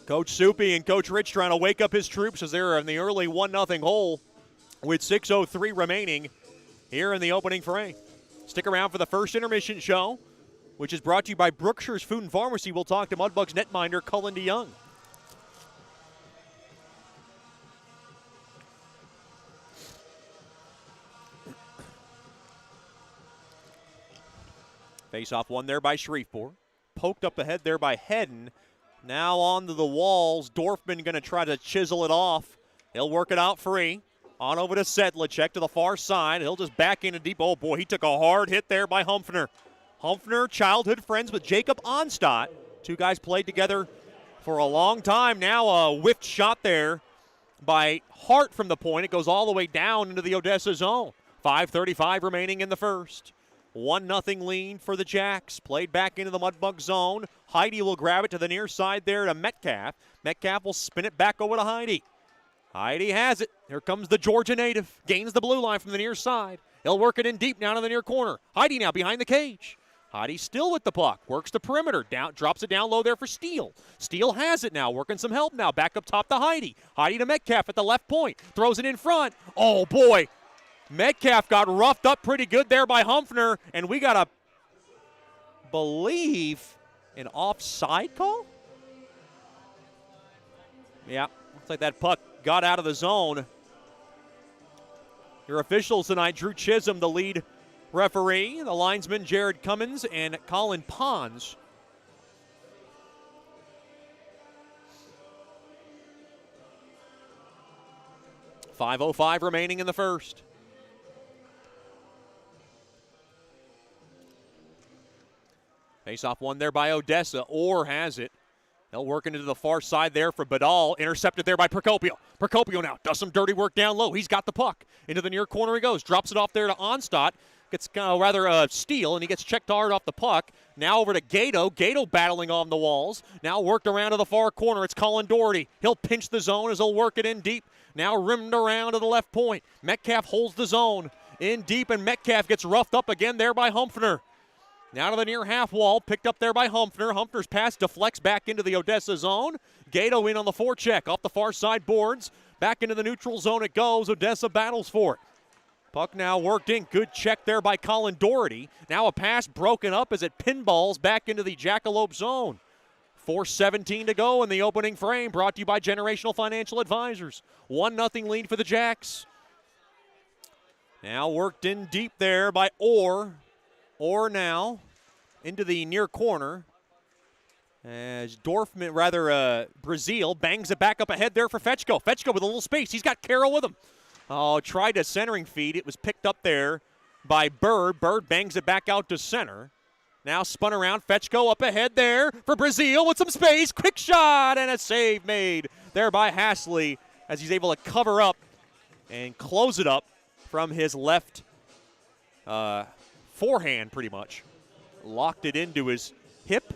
Coach Soupy and Coach Rich trying to wake up his troops as they're in the early 1-0 hole with 6:03 remaining here in the opening frame. Stick around for the first intermission show, which is brought to you by Brookshire's Food and Pharmacy. We'll talk to Mudbugs netminder Cullen DeYoung. Face-off won there by Shreveport. Poked up ahead there by Hedden. Now onto the walls. Dorfman going to try to chisel it off. He'll work it out free. On over to Sedlicek to the far side. He'll just back into deep. Oh, boy, he took a hard hit there by Humpfner. Humpfner, childhood friends with Jacob Onstadt. Two guys played together for a long time. Now a whiffed shot there by Hart from the point. It goes all the way down into the Odessa zone. 5:35 remaining in the first. 1-0 lead for the Jacks. Played back into the Mudbug zone. Heidi will grab it to the near side there to Metcalf. Metcalf will spin it back over to Heidi. Heidi has it. Here comes the Georgia native. Gains the blue line from the near side. He'll work it in deep down in the near corner. Heidi now behind the cage. Heidi still with the puck. Works the perimeter. Down, drops it down low there for Steele. Steele has it now. Working some help now. Back up top to Heidi. Heidi to Metcalf at the left point. Throws it in front. Oh, boy. Metcalf got roughed up pretty good there by Humpfner, and we got believe an offside call? Yeah, looks like that puck got out of the zone. Your officials tonight, Drew Chisholm, the lead referee, the linesman Jared Cummins, and Colin Pons. .505 remaining in the first. Face-off won there by Odessa. Orr has it. They'll work into the far side there for Badal. Intercepted there by Procopio. Procopio now does some dirty work down low. He's got the puck. Into the near corner he goes. Drops it off there to Onstadt. Gets steal, and he gets checked hard off the puck. Now over to Gato. Gato battling on the walls. Now worked around to the far corner. It's Colin Doherty. He'll pinch the zone as he'll work it in deep. Now rimmed around to the left point. Metcalf holds the zone in deep, and Metcalf gets roughed up again there by Humpfner. Now to the near half wall, picked up there by Humpfner. Humpfner's pass deflects back into the Odessa zone. Gato in on the forecheck, off the far side boards. Back into the neutral zone it goes. Odessa battles for it. Puck now worked in. Good check there by Colin Doherty. Now a pass broken up as it pinballs back into the Jackalope zone. 4:17 to go in the opening frame, brought to you by Generational Financial Advisors. 1-0 lead for the Jacks. Now worked in deep there by Orr. Orr now into the near corner as Brazil bangs it back up ahead there for Fetchko. Fetchko with a little space. He's got Carroll with him. Oh, tried a centering feed. It was picked up there by Bird. Bird bangs it back out to center. Now spun around. Fetchko up ahead there for Brazil with some space. Quick shot and a save made there by Hasley as he's able to cover up and close it up from his left forehand pretty much. locked it into his hip,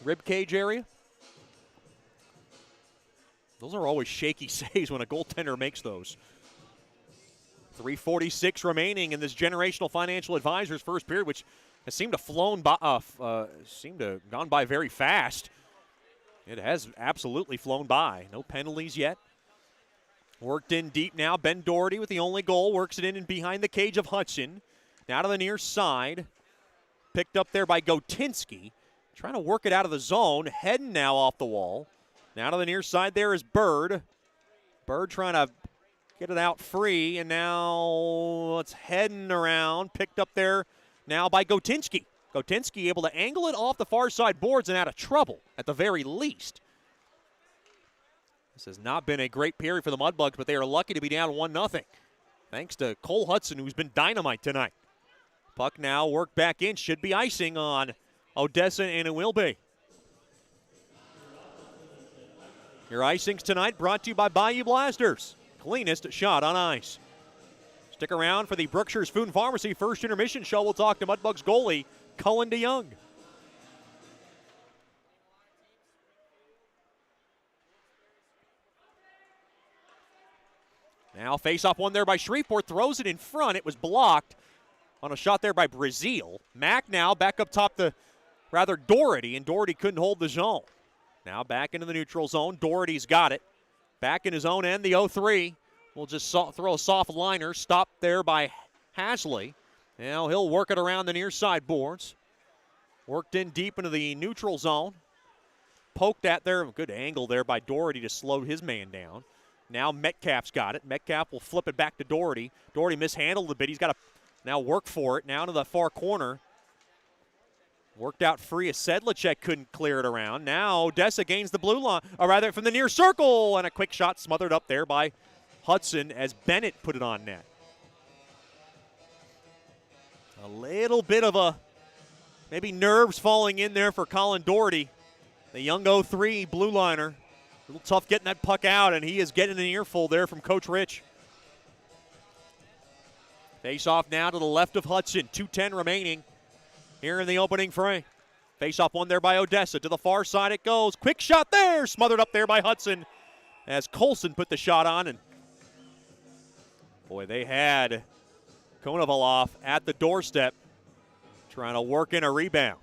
rib cage area. Those are always shaky saves when a goaltender makes those. 3:46 remaining in this Generational Financial Advisors first period, which has seemed to have gone by very fast. It has absolutely flown by. No penalties yet. Worked in deep now. Ben Doherty with the only goal. Works it in and behind the cage of Hudson. Now to the near side. Picked up there by Gotinski. Trying to work it out of the zone. Heading now off the wall. Now to the near side there is Bird. Bird trying to get it out free. And now it's heading around. Picked up there now by Gotinski. Gotinski able to angle it off the far side boards and out of trouble at the very least. This has not been a great period for the Mudbugs, but they are lucky to be down 1-0. Thanks to Cole Hudson, who's been dynamite tonight. Puck now worked back in. Should be icing on Odessa, and it will be. Your icings tonight brought to you by Bayou Blasters. Cleanest shot on ice. Stick around for the Brookshire's Food and Pharmacy first intermission show. We'll talk to Mudbugs goalie Colin DeYoung. Now face-off one there by Shreveport. Throws it in front. It was blocked on a shot there by Brazil. Mack now back up top to Doherty, and Doherty couldn't hold the zone. Now back into the neutral zone. Doherty's got it. Back in his own end, the 0-3. We'll just throw a soft liner. Stopped there by Hasley. Now he'll work it around the near side boards. Worked in deep into the neutral zone. Poked at there. Good angle there by Doherty to slow his man down. Now Metcalf's got it. Metcalf will flip it back to Doherty. Doherty mishandled a bit. He's got to now work for it. Now to the far corner. Worked out free as Sedlicek couldn't clear it around. Now Odessa gains the blue line, or rather from the near circle, and a quick shot smothered up there by Hudson as Bennett put it on net. A little bit of maybe nerves falling in there for Colin Doherty, the young 0-3 blue liner. A little tough getting that puck out, and he is getting an earful there from Coach Rich. Face off now to the left of Hudson. 2:10 remaining here in the opening frame. Face off one there by Odessa. To the far side it goes. Quick shot there. Smothered up there by Hudson as Colson put the shot on. And boy, they had Konovalov at the doorstep trying to work in a rebound.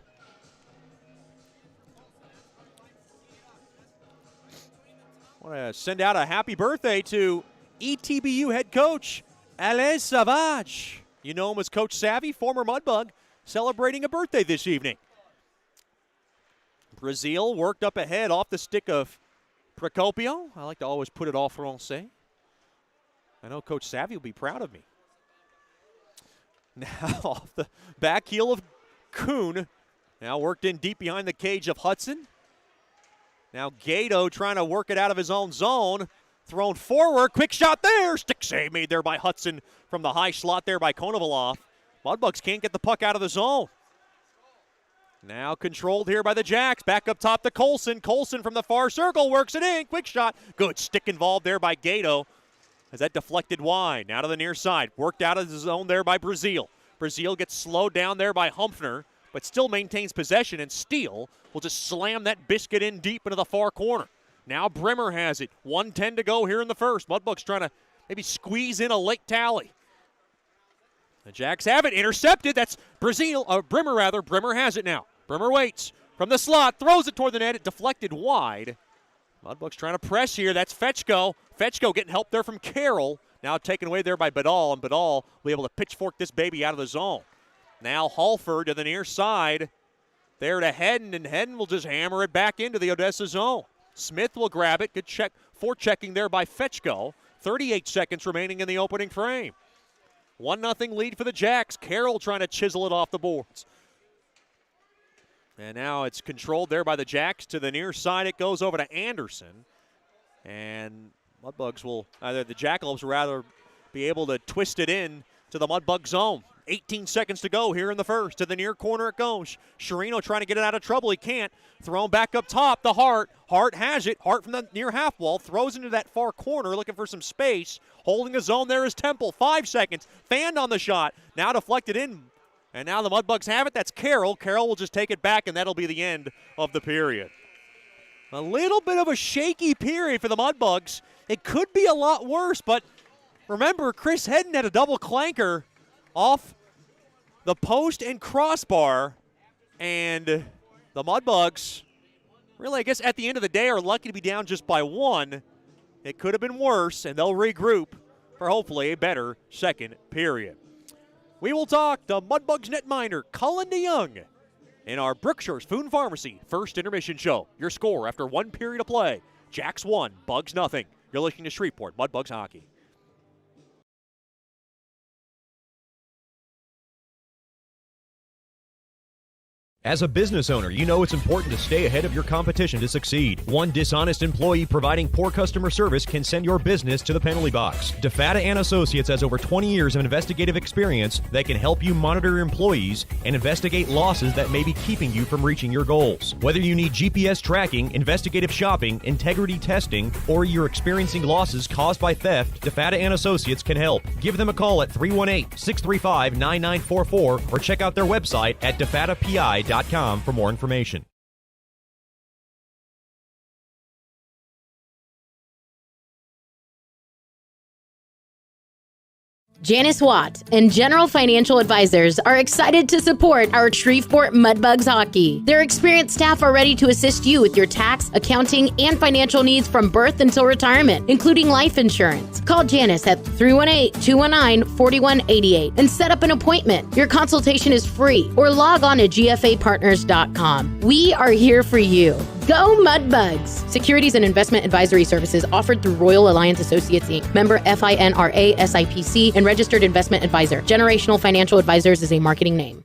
I want to send out a happy birthday to ETBU head coach Alain Savage. You know him as Coach Savvy, former Mudbug, celebrating a birthday this evening. Brazil worked up ahead off the stick of Procopio. I like to always put it all Francais. I know Coach Savvy will be proud of me. Now off the back heel of Kuhn. Now worked in deep behind the cage of Hudson. Now Gato trying to work it out of his own zone. Thrown forward. Quick shot there. Stick save made there by Hudson from the high slot there by Konovalov. Mudbugs can't get the puck out of the zone. Now controlled here by the Jacks. Back up top to Colson. Colson from the far circle works it in. Quick shot. Good stick involved there by Gato as that deflected wide. Now to the near side. Worked out of the zone there by Brazil. Brazil gets slowed down there by Humphrey, but still maintains possession, and Steele will just slam that biscuit in deep into the far corner. Now Brimmer has it. 1:10 to go here in the first. Mudbugs trying to maybe squeeze in a late tally. The Jacks have it. Intercepted. That's Brimmer rather. Brimmer has it now. Brimmer waits from the slot. Throws it toward the net. It deflected wide. Mudbugs trying to press here. That's Fetchko. Fetchko getting help there from Carroll. Now taken away there by Badal, and Badal will be able to pitchfork this baby out of the zone. Now Halford to the near side. There to Hedden, and Hedden will just hammer it back into the Odessa zone. Smith will grab it. Good check, forechecking there by Fetchko. 38 seconds remaining in the opening frame. 1-0 lead for the Jacks. Carroll trying to chisel it off the boards. And now it's controlled there by the Jacks. To the near side it goes over to Anderson. And Mudbugs will, either the Jackalopes will rather be able to twist it in to the Mudbug zone. 18 seconds to go here in the first. To the near corner it goes. Sherino trying to get it out of trouble. He can't. Thrown back up top to Hart. Hart has it. Hart from the near half wall. Throws into that far corner looking for some space. Holding a zone there is Temple. 5 seconds. Fanned on the shot. Now deflected in And now the Mudbugs have it. That's Carroll. Carroll will just take it back, and that'll be the end of the period. A little bit of a shaky period for the Mudbugs. It could be a lot worse, but remember, Chris Hedden had a double clanker off the post and crossbar, and the Mudbugs, really, I guess at the end of the day, are lucky to be down just by one. It could have been worse, and they'll regroup for hopefully a better second period. We will talk to Mudbugs netminder Colin DeYoung in our Brookshire's Food Pharmacy first intermission show. Your score after one period of play: Jacks 1, Bugs nothing. You're listening to Shreveport Mudbugs hockey. As a business owner, you know it's important to stay ahead of your competition to succeed. One dishonest employee providing poor customer service can send your business to the penalty box. DeFata and Associates has over 20 years of investigative experience that can help you monitor your employees and investigate losses that may be keeping you from reaching your goals. Whether you need GPS tracking, investigative shopping, integrity testing, or you're experiencing losses caused by theft, DeFata and Associates can help. Give them a call at 318-635-9944 or check out their website at defatapi.com for more information. Janice Watt and General Financial Advisors are excited to support our Shreveport Mudbugs hockey. Their experienced staff are ready to assist you with your tax, accounting, and financial needs from birth until retirement, including life insurance. Call Janice at 318-219-4188 and set up an appointment. Your consultation is free, or log on to gfapartners.com. We are here for you. Go Mudbugs! Securities and investment advisory services offered through Royal Alliance Associates, Inc., member FINRA SIPC, and registered investment advisor. Generational Financial Advisors is a marketing name.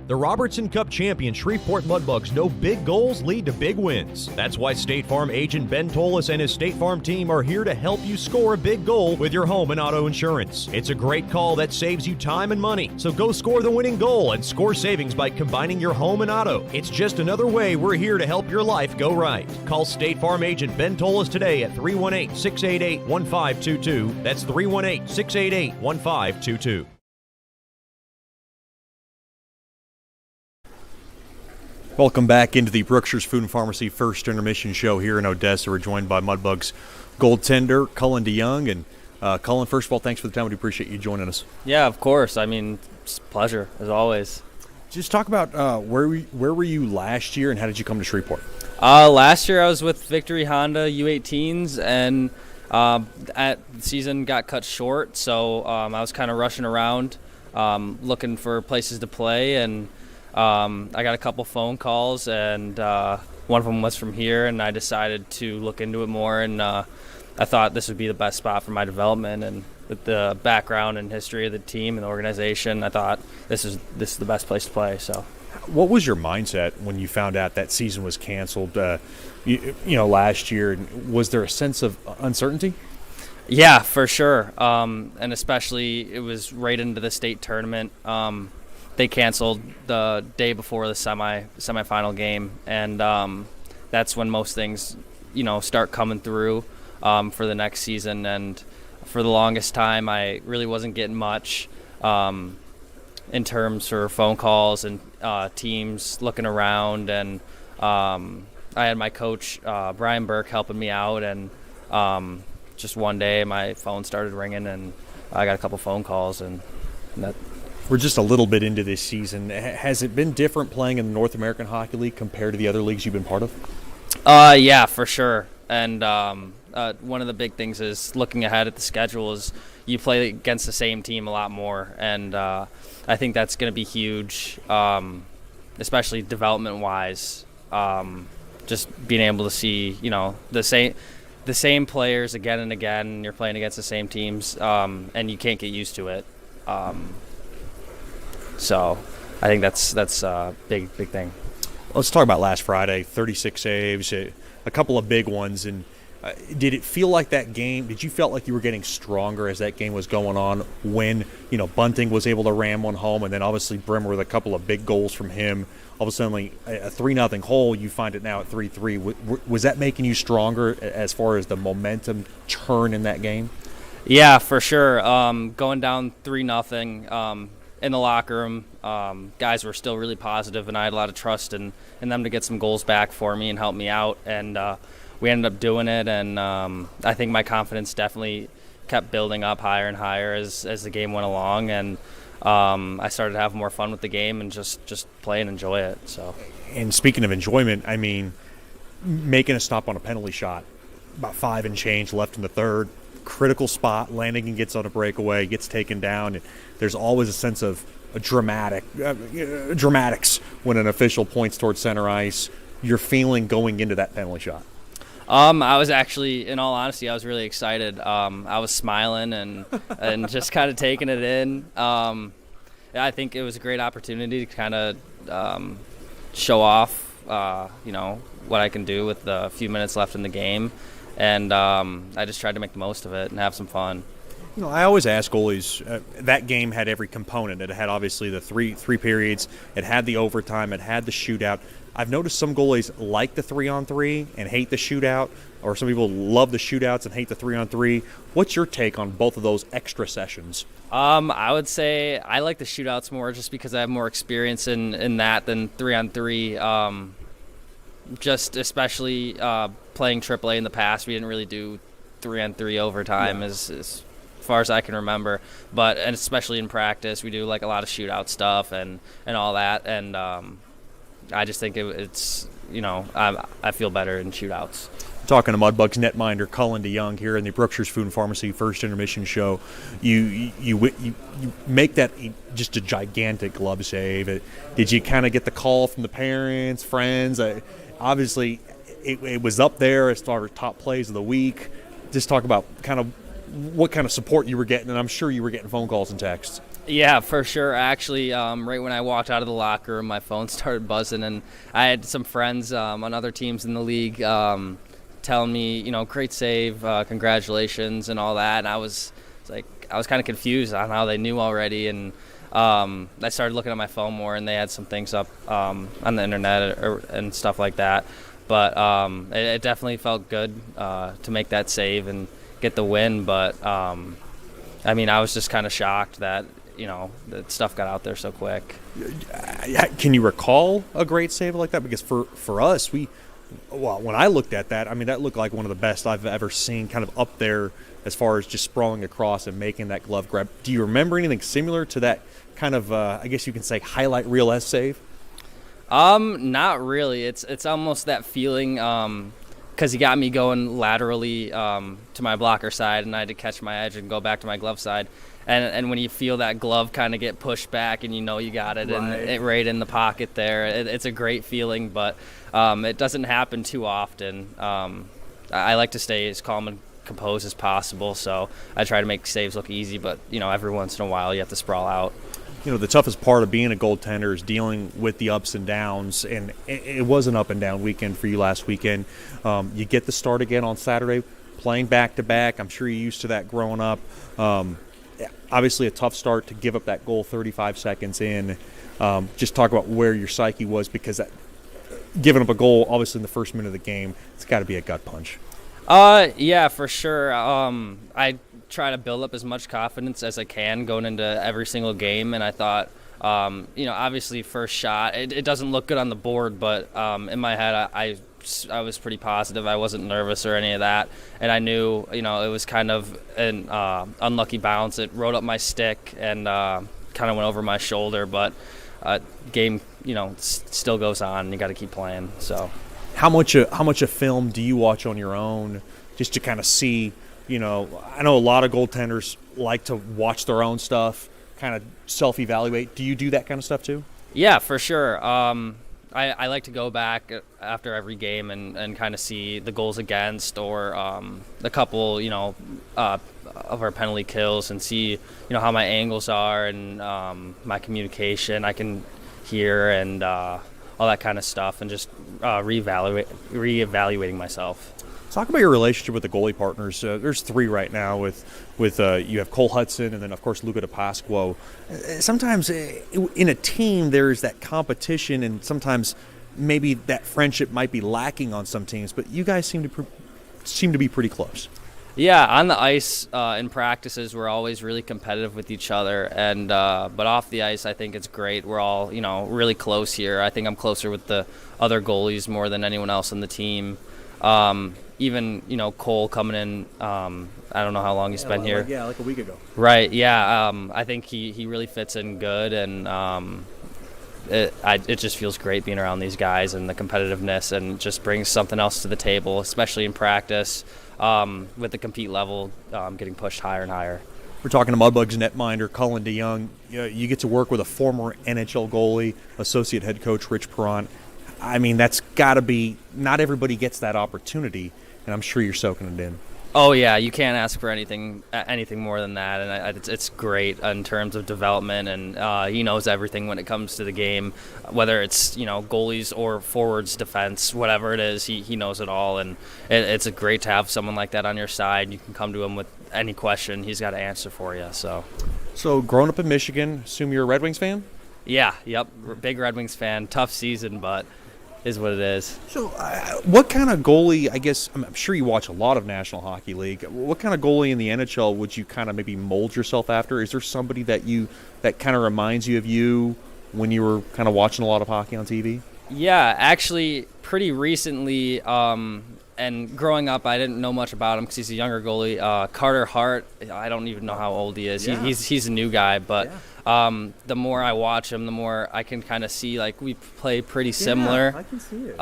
The Robertson Cup champion Shreveport Mudbugs know big goals lead to big wins. That's why State Farm agent Ben Tolis and his State Farm team are here to help you score a big goal with your home and auto insurance. It's a great call that saves you time and money. So go score the winning goal and score savings by combining your home and auto. It's just another way we're here to help your life go right. Call State Farm agent Ben Tolis today at 318-688-1522. That's 318-688-1522. Welcome back into the Brookshire's Food and Pharmacy first intermission show here in Odessa. We're joined by Mudbugs goaltender Colin DeYoung. And Colin, first of all, thanks for the time. We appreciate you joining us. Yeah, of course. I mean, it's a pleasure, as always. Just talk about where were you last year and how did you come to Shreveport? Last year I was with Victory Honda U18s, and the season got cut short, so I was kind of rushing around looking for places to play, and I got a couple phone calls, and one of them was from here, and I decided to look into it more, and I thought this would be the best spot for my development, and with the background and history of the team and the organization, I thought this is the best place to play. So, what was your mindset when you found out that season was canceled? Last year, was there a sense of uncertainty? Yeah, for sure, and especially it was right into the state tournament. They canceled the day before the semifinal game, and that's when most things, start coming through for the next season. And for the longest time, I really wasn't getting much in terms for phone calls and teams looking around. And I had my coach Brian Burke helping me out, and just one day my phone started ringing, and I got a couple phone calls, and that. We're just a little bit into this season. Has it been different playing in the North American Hockey League compared to the other leagues you've been part of? Yeah, for sure. And one of the big things is looking ahead at the schedule is you play against the same team a lot more. And I think that's going to be huge, especially development-wise. Just being able to see, the same players again and again, and you're playing against the same teams, and you can't get used to it. So I think that's a big thing. Let's talk about last Friday, 36 saves, a couple of big ones. And did it feel like that game, did you feel like you were getting stronger as that game was going on when, Bunting was able to ram one home, and then obviously Brimmer with a couple of big goals from him? All of a sudden, a 3-0 hole, you find it now at 3-3. Was that making you stronger as far as the momentum turn in that game? Yeah, for sure. Going down 3-0 in the locker room, guys were still really positive, and I had a lot of trust in them to get some goals back for me and help me out. And we ended up doing it, and I think my confidence definitely kept building up higher and higher as the game went along. And I started to have more fun with the game and just play and enjoy it. So. And speaking of enjoyment, I mean, making a stop on a penalty shot, about 5 and change left in the third, critical spot, Lanigan gets on a breakaway, gets taken down. And there's always a sense of dramatics when an official points towards center ice. Your feeling going into that penalty shot? I was actually, in all honesty, I was really excited. I was smiling and just kind of taking it in. I think it was a great opportunity to kind of show off, what I can do with the few minutes left in the game. And I just tried to make the most of it and have some fun. You know, I always ask goalies, that game had every component. It had obviously the three periods. It had the overtime. It had the shootout. I've noticed some goalies like the 3-on-3 and hate the shootout, or some people love the shootouts and hate the 3-on-3. What's your take on both of those extra sessions? I would say I like the shootouts more just because I have more experience in that than 3-on-3. Just especially playing AAA in the past, we didn't really do 3-on-3 overtime as far as I can remember. And especially in practice, we do like a lot of shootout stuff and all that. And I just think it's I feel better in shootouts. Talking to Mudbugs netminder Colin Doherty here in the Brookshire's Food and Pharmacy First Intermission Show, you make that just a gigantic glove save. Did you kind of get the call from the parents, friends? Obviously, it was up there as far as top plays of the week. Just talk about kind of what kind of support you were getting, and I'm sure you were getting phone calls and texts. Yeah, for sure. Actually, right when I walked out of the locker room, my phone started buzzing, and I had some friends on other teams in the league telling me, great save, congratulations, and all that. And I was kind of confused on how they knew already, and I started looking at my phone more, and they had some things up on the internet and stuff like that. But it definitely felt good to make that save and get the win. But I was just kind of shocked that that stuff got out there so quick. Can you recall a great save like that? Because for us, when I looked at that, that looked like one of the best I've ever seen, kind of up there as far as just sprawling across and making that glove grab. Do you remember anything similar to that kind of, I guess you can say, highlight reel save? Not really. It's almost that feeling because he got me going laterally to my blocker side, and I had to catch my edge and go back to my glove side. And when you feel that glove kind of get pushed back and you got it right. and it right in the pocket there, it's a great feeling, but it doesn't happen too often. I like to stay as calm and composed as possible, so I try to make saves look easy, but every once in a while you have to sprawl out. The toughest part of being a goaltender is dealing with the ups and downs, and it was an up and down weekend for you last weekend. You get the start again on Saturday, playing back-to-back. I'm sure you're used to that growing up. Obviously a tough start to give up that goal 35 seconds in. Just talk about where your psyche was, because giving up a goal, obviously in the first minute of the game, it's got to be a gut punch. Yeah, for sure. I try to build up as much confidence as I can going into every single game, and I thought, obviously first shot, it doesn't look good on the board, but in my head I was pretty positive. I wasn't nervous or any of that, and I knew it was kind of an unlucky bounce. It rode up my stick and kind of went over my shoulder, but game still goes on, and you got to keep playing. So how much of film do you watch on your own just to kind of see? I know a lot of goaltenders like to watch their own stuff, kind of self-evaluate. Do you do that kind of stuff too? Yeah, for sure. I like to go back after every game and kind of see the goals against or a couple, of our penalty kills and see, how my angles are and my communication I can hear and all that kind of stuff, and just reevaluating myself. Talk about your relationship with the goalie partners. There's 3 right now with you have Cole Hudson and then, of course, Luca DePasquo. Sometimes in a team there's that competition, and sometimes maybe that friendship might be lacking on some teams, but you guys seem to be pretty close. Yeah, on the ice in practices, we're always really competitive with each other, and but off the ice, I think it's great. We're all really close here. I think I'm closer with the other goalies more than anyone else on the team. Even Cole coming in. I don't know how long he's been here. Like a week ago. Right. Yeah. I think he really fits in good, and it just feels great being around these guys and the competitiveness, and just brings something else to the table, especially in practice. With the compete level getting pushed higher and higher. We're talking to Mudbugs netminder Colin DeYoung. You get to work with a former NHL goalie, associate head coach Rich Perrant. I mean, that's got to be – not everybody gets that opportunity, and I'm sure you're soaking it in. Oh, yeah, you can't ask for anything more than that, and it's great in terms of development, and he knows everything when it comes to the game, whether it's goalies or forwards, defense, whatever it is, he knows it all, and it's great to have someone like that on your side. You can come to him with any question, he's got an answer for you. So growing up in Michigan, assume you're a Red Wings fan? Yeah, yep, big Red Wings fan. Tough season, but is what it is. So what kind of goalie, I guess, I'm sure you watch a lot of National Hockey League, what kind of goalie in the NHL would you kind of maybe mold yourself after? Is there somebody that kind of reminds you of you when you were kind of watching a lot of hockey on TV? Yeah, actually pretty recently, and growing up I didn't know much about him because he's a younger goalie. Carter Hart, I don't even know how old he is. Yeah. He's a new guy, but yeah. The more I watch him, the more I can kind of see, like, we play pretty similar. Yeah, I can see it.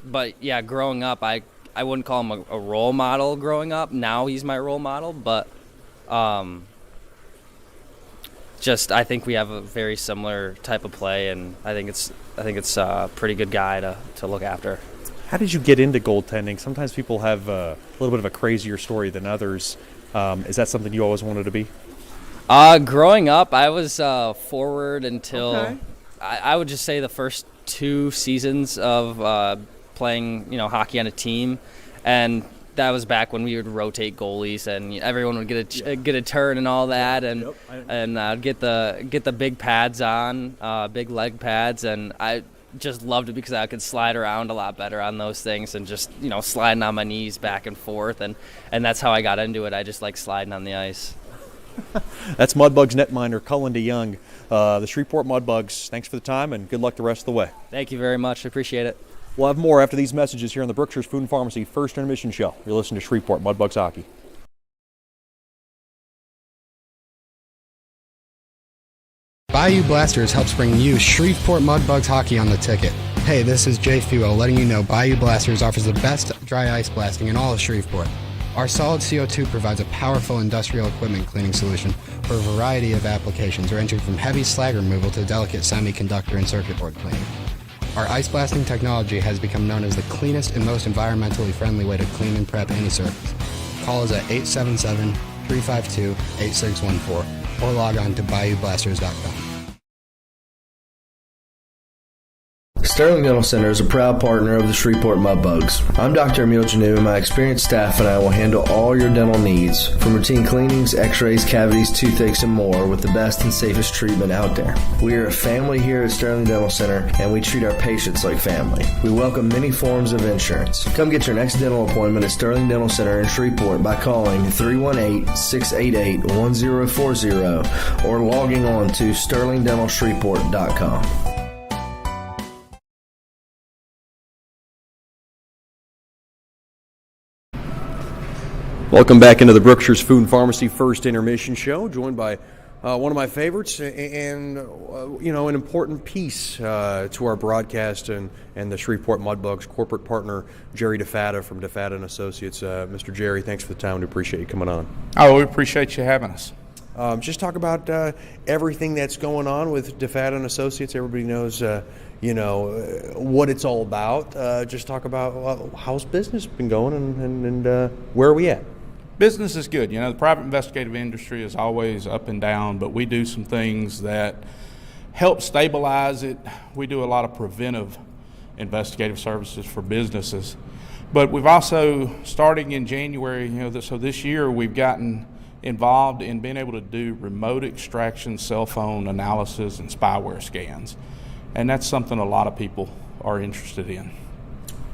But yeah, growing up, I wouldn't call him a role model growing up. Now he's my role model, but just I think we have a very similar type of play, and I think it's a pretty good guy to look after. How did you get into goaltending? Sometimes people have a little bit of a crazier story than others. Is that something you always wanted to be? Growing up, I was forward until I would just say the first 2 seasons of playing hockey on a team, and that was back when we would rotate goalies and everyone would get a turn and all that, and I'd get the big pads on, big leg pads, and I just loved it because I could slide around a lot better on those things, and just sliding on my knees back and forth, and that's how I got into it. I just like sliding on the ice. That's Mudbugs netminder Colin DeYoung, the Shreveport Mudbugs. Thanks for the time, and good luck the rest of the way. Thank you very much. I appreciate it. We'll have more after these messages here on the Brookshire's Food and Pharmacy First Intermission Show. You're listening to Shreveport Mudbugs Hockey. Bayou Blasters helps bring you Shreveport Mudbugs hockey on the ticket. Hey, this is Jay Fuel letting you know Bayou Blasters offers the best dry ice blasting in all of Shreveport. Our solid CO2 provides a powerful industrial equipment cleaning solution for a variety of applications ranging from heavy slag removal to delicate semiconductor and circuit board cleaning. Our ice blasting technology has become known as the cleanest and most environmentally friendly way to clean and prep any surface. Call us at 877-352-8614 or log on to bayoublasters.com. Sterling Dental Center is a proud partner of the Shreveport Mudbugs. I'm Dr. Emil Janu, and my experienced staff and I will handle all your dental needs, from routine cleanings, x-rays, cavities, toothaches, and more, with the best and safest treatment out there. We are a family here at Sterling Dental Center, and we treat our patients like family. We welcome many forms of insurance. Come get your next dental appointment at Sterling Dental Center in Shreveport by calling 318-688-1040 or logging on to sterlingdentalshreveport.com. Welcome back into the Brookshire's Food and Pharmacy First Intermission Show, joined by one of my favorites and an important piece to our broadcast and the Shreveport Mudbugs corporate partner, Jerry DeFatta from DeFatta & Associates. Mr. Jerry, thanks for the time. We appreciate you coming on. Oh, we appreciate you having us. Just talk about everything that's going on with DeFatta & Associates. Everybody knows what it's all about. Just talk about how's business been going and where are we at? Business is good. The private investigative industry is always up and down, but we do some things that help stabilize it. We do a lot of preventive investigative services for businesses. But we've also, starting in January, so this year we've gotten involved in being able to do remote extraction, cell phone analysis, and spyware scans. And that's something a lot of people are interested in.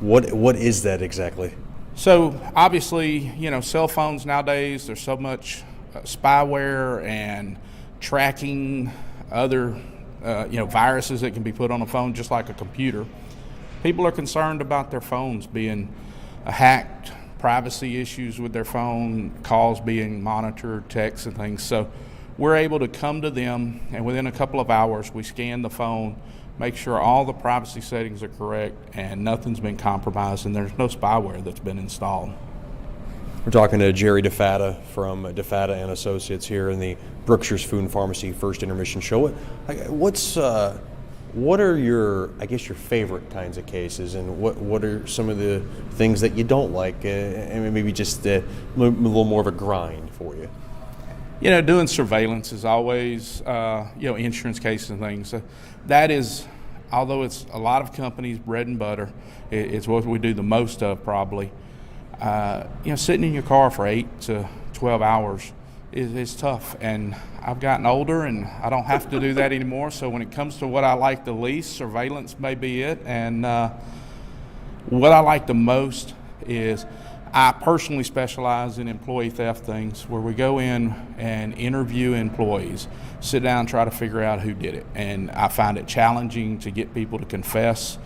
What is that exactly? So obviously, you know, cell phones nowadays, there's so much spyware and tracking other, viruses that can be put on a phone just like a computer. People are concerned about their phones being hacked, privacy issues with their phone, calls being monitored, texts and things. So we're able to come to them, and within a couple of hours, we scan the phone, make sure all the privacy settings are correct and nothing's been compromised and there's no spyware that's been installed. We're talking to Jerry DeFatta from DeFatta and Associates here in the Brookshire's Food and Pharmacy First Intermission Show. What are your favorite kinds of cases, and what are some of the things that you don't like, and maybe just a little more of a grind for you? You know, doing surveillance is always, insurance cases and things. That is, although it's a lot of companies' bread and butter, it's what we do the most of probably. Sitting in your car for 8 to 12 hours is tough, and I've gotten older and I don't have to do that anymore. So when it comes to what I like the least, surveillance may be it. And what I like the most is I personally specialize in employee theft things, where we go in and interview employees, sit down, try to figure out who did it. And I find it challenging to get people to confess.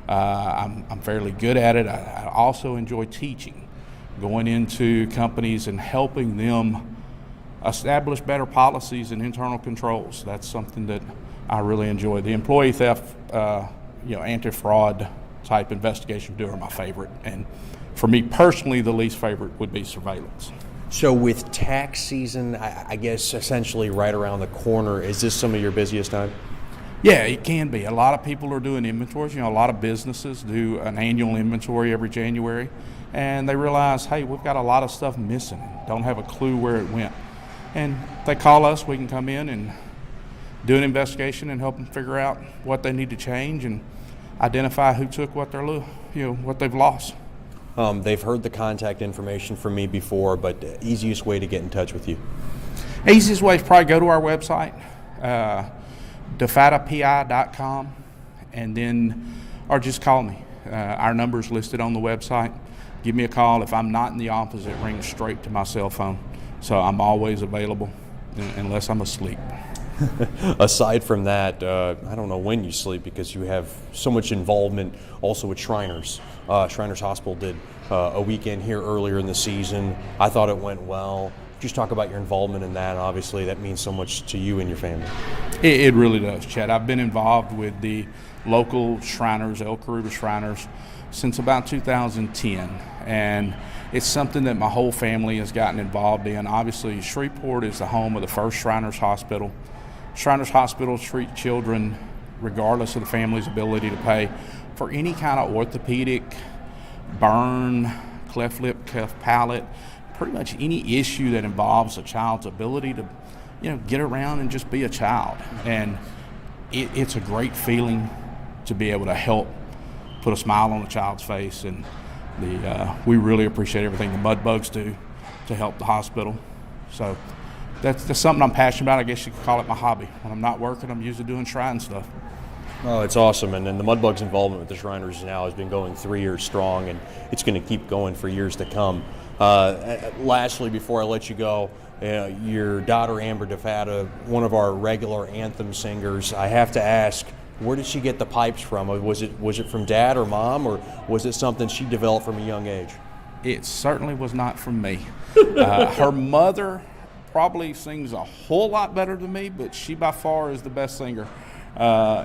I'm fairly good at it. I also enjoy teaching, going into companies and helping them establish better policies and internal controls. That's something that I really enjoy. The employee theft, anti-fraud type investigation are my favorite. And for me personally, the least favorite would be surveillance. So with tax season, I guess essentially right around the corner, is this some of your busiest time? Yeah, it can be. A lot of people are doing inventories. A lot of businesses do an annual inventory every January, and they realize, hey, we've got a lot of stuff missing, don't have a clue where it went. And they call us, we can come in and do an investigation and help them figure out what they need to change and identify who took what what they've lost. They've heard the contact information from me before, but the easiest way to get in touch with you? Easiest way is probably go to our website, DeFattaPI.com, and then, or just call me. Our number's listed on the website. Give me a call. If I'm not in the office, it rings straight to my cell phone. So I'm always available unless I'm asleep. Aside from that, I don't know when you sleep because you have so much involvement also with Shriners. Shriners Hospital did a weekend here earlier in the season. I thought it went well. Just talk about your involvement in that. Obviously, that means so much to you and your family. It really does, Chad. I've been involved with the local Shriners, El Caruba Shriners, since about 2010. And it's something that my whole family has gotten involved in. Obviously, Shreveport is the home of the first Shriners Hospital. Shriners Hospital treat children, regardless of the family's ability to pay, for any kind of orthopedic, burn, cleft lip, cleft palate, pretty much any issue that involves a child's ability to, get around and just be a child. And it's a great feeling to be able to help put a smile on a child's face. And we really appreciate everything the Mudbugs do to help the hospital. So that's something I'm passionate about. I guess you could call it my hobby. When I'm not working, I'm usually doing shrine stuff. Oh, it's awesome. And then the Mudbugs' involvement with the Shriners now has been going 3 years strong, and it's going to keep going for years to come. Lastly, before I let you go, your daughter Amber DeFatta, one of our regular Anthem singers, I have to ask, where did she get the pipes from? Was it from dad or mom, or was it something she developed from a young age? It certainly was not from me. Her mother probably sings a whole lot better than me, but she by far is the best singer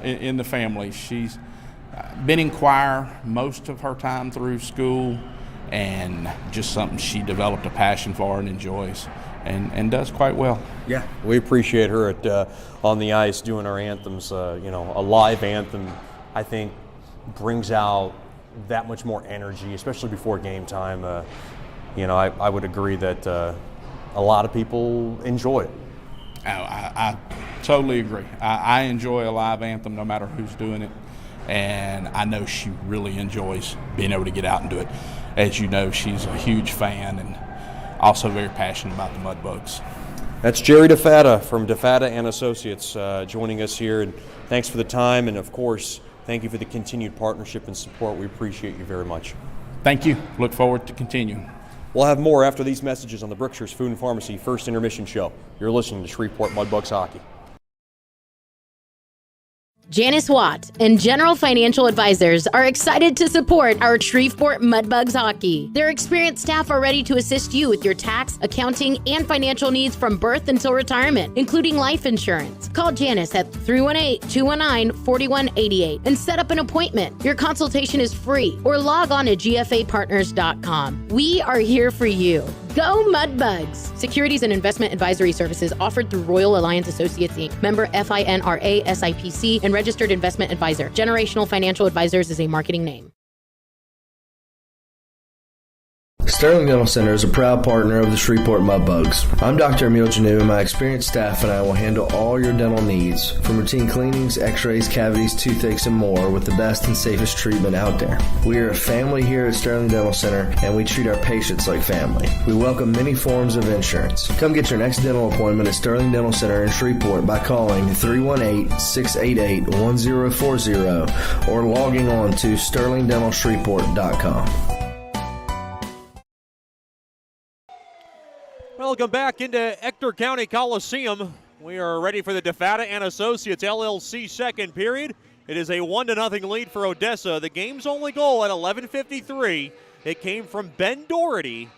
in the family. She's been in choir most of her time through school, and just something she developed a passion for and enjoys, and does quite well. Yeah, we appreciate her on the ice doing our anthems. A live anthem, I think, brings out that much more energy, especially before game time. I would agree that a lot of people enjoy it. I totally agree. I enjoy a live anthem no matter who's doing it, and I know she really enjoys being able to get out and do it. As you know, she's a huge fan and also very passionate about the Mudbugs. That's Jerry DeFatta from DeFatta and Associates joining us here, and thanks for the time, and of course, thank you for the continued partnership and support. We appreciate you very much. Thank you. Look forward to continuing. We'll have more after these messages on the Brookshire's Food and Pharmacy First Intermission Show. You're listening to Shreveport Mudbugs Hockey. Janice Watt and General Financial Advisors are excited to support our Shreveport Mudbugs hockey. Their experienced staff are ready to assist you with your tax, accounting, and financial needs from birth until retirement, including life insurance. Call Janice at 318-219-4188 and set up an appointment. Your consultation is free, or log on to gfapartners.com. We are here for you. Go Mudbugs! Securities and investment advisory services offered through Royal Alliance Associates, Inc., member FINRA SIPC, and registered investment advisor. Generational Financial Advisors is a marketing name. Sterling Dental Center is a proud partner of the Shreveport Mudbugs. I'm Dr. Emil Janu, and my experienced staff and I will handle all your dental needs, from routine cleanings, x-rays, cavities, toothaches, and more, with the best and safest treatment out there. We are a family here at Sterling Dental Center, and we treat our patients like family. We welcome many forms of insurance. Come get your next dental appointment at Sterling Dental Center in Shreveport by calling 318-688-1040 or logging on to sterlingdentalshreveport.com. Welcome back into Ector County Coliseum. We are ready for the DeFata and Associates LLC second period. It is a 1-0 lead for Odessa. The game's only goal at 11:53. It came from Ben Doherty.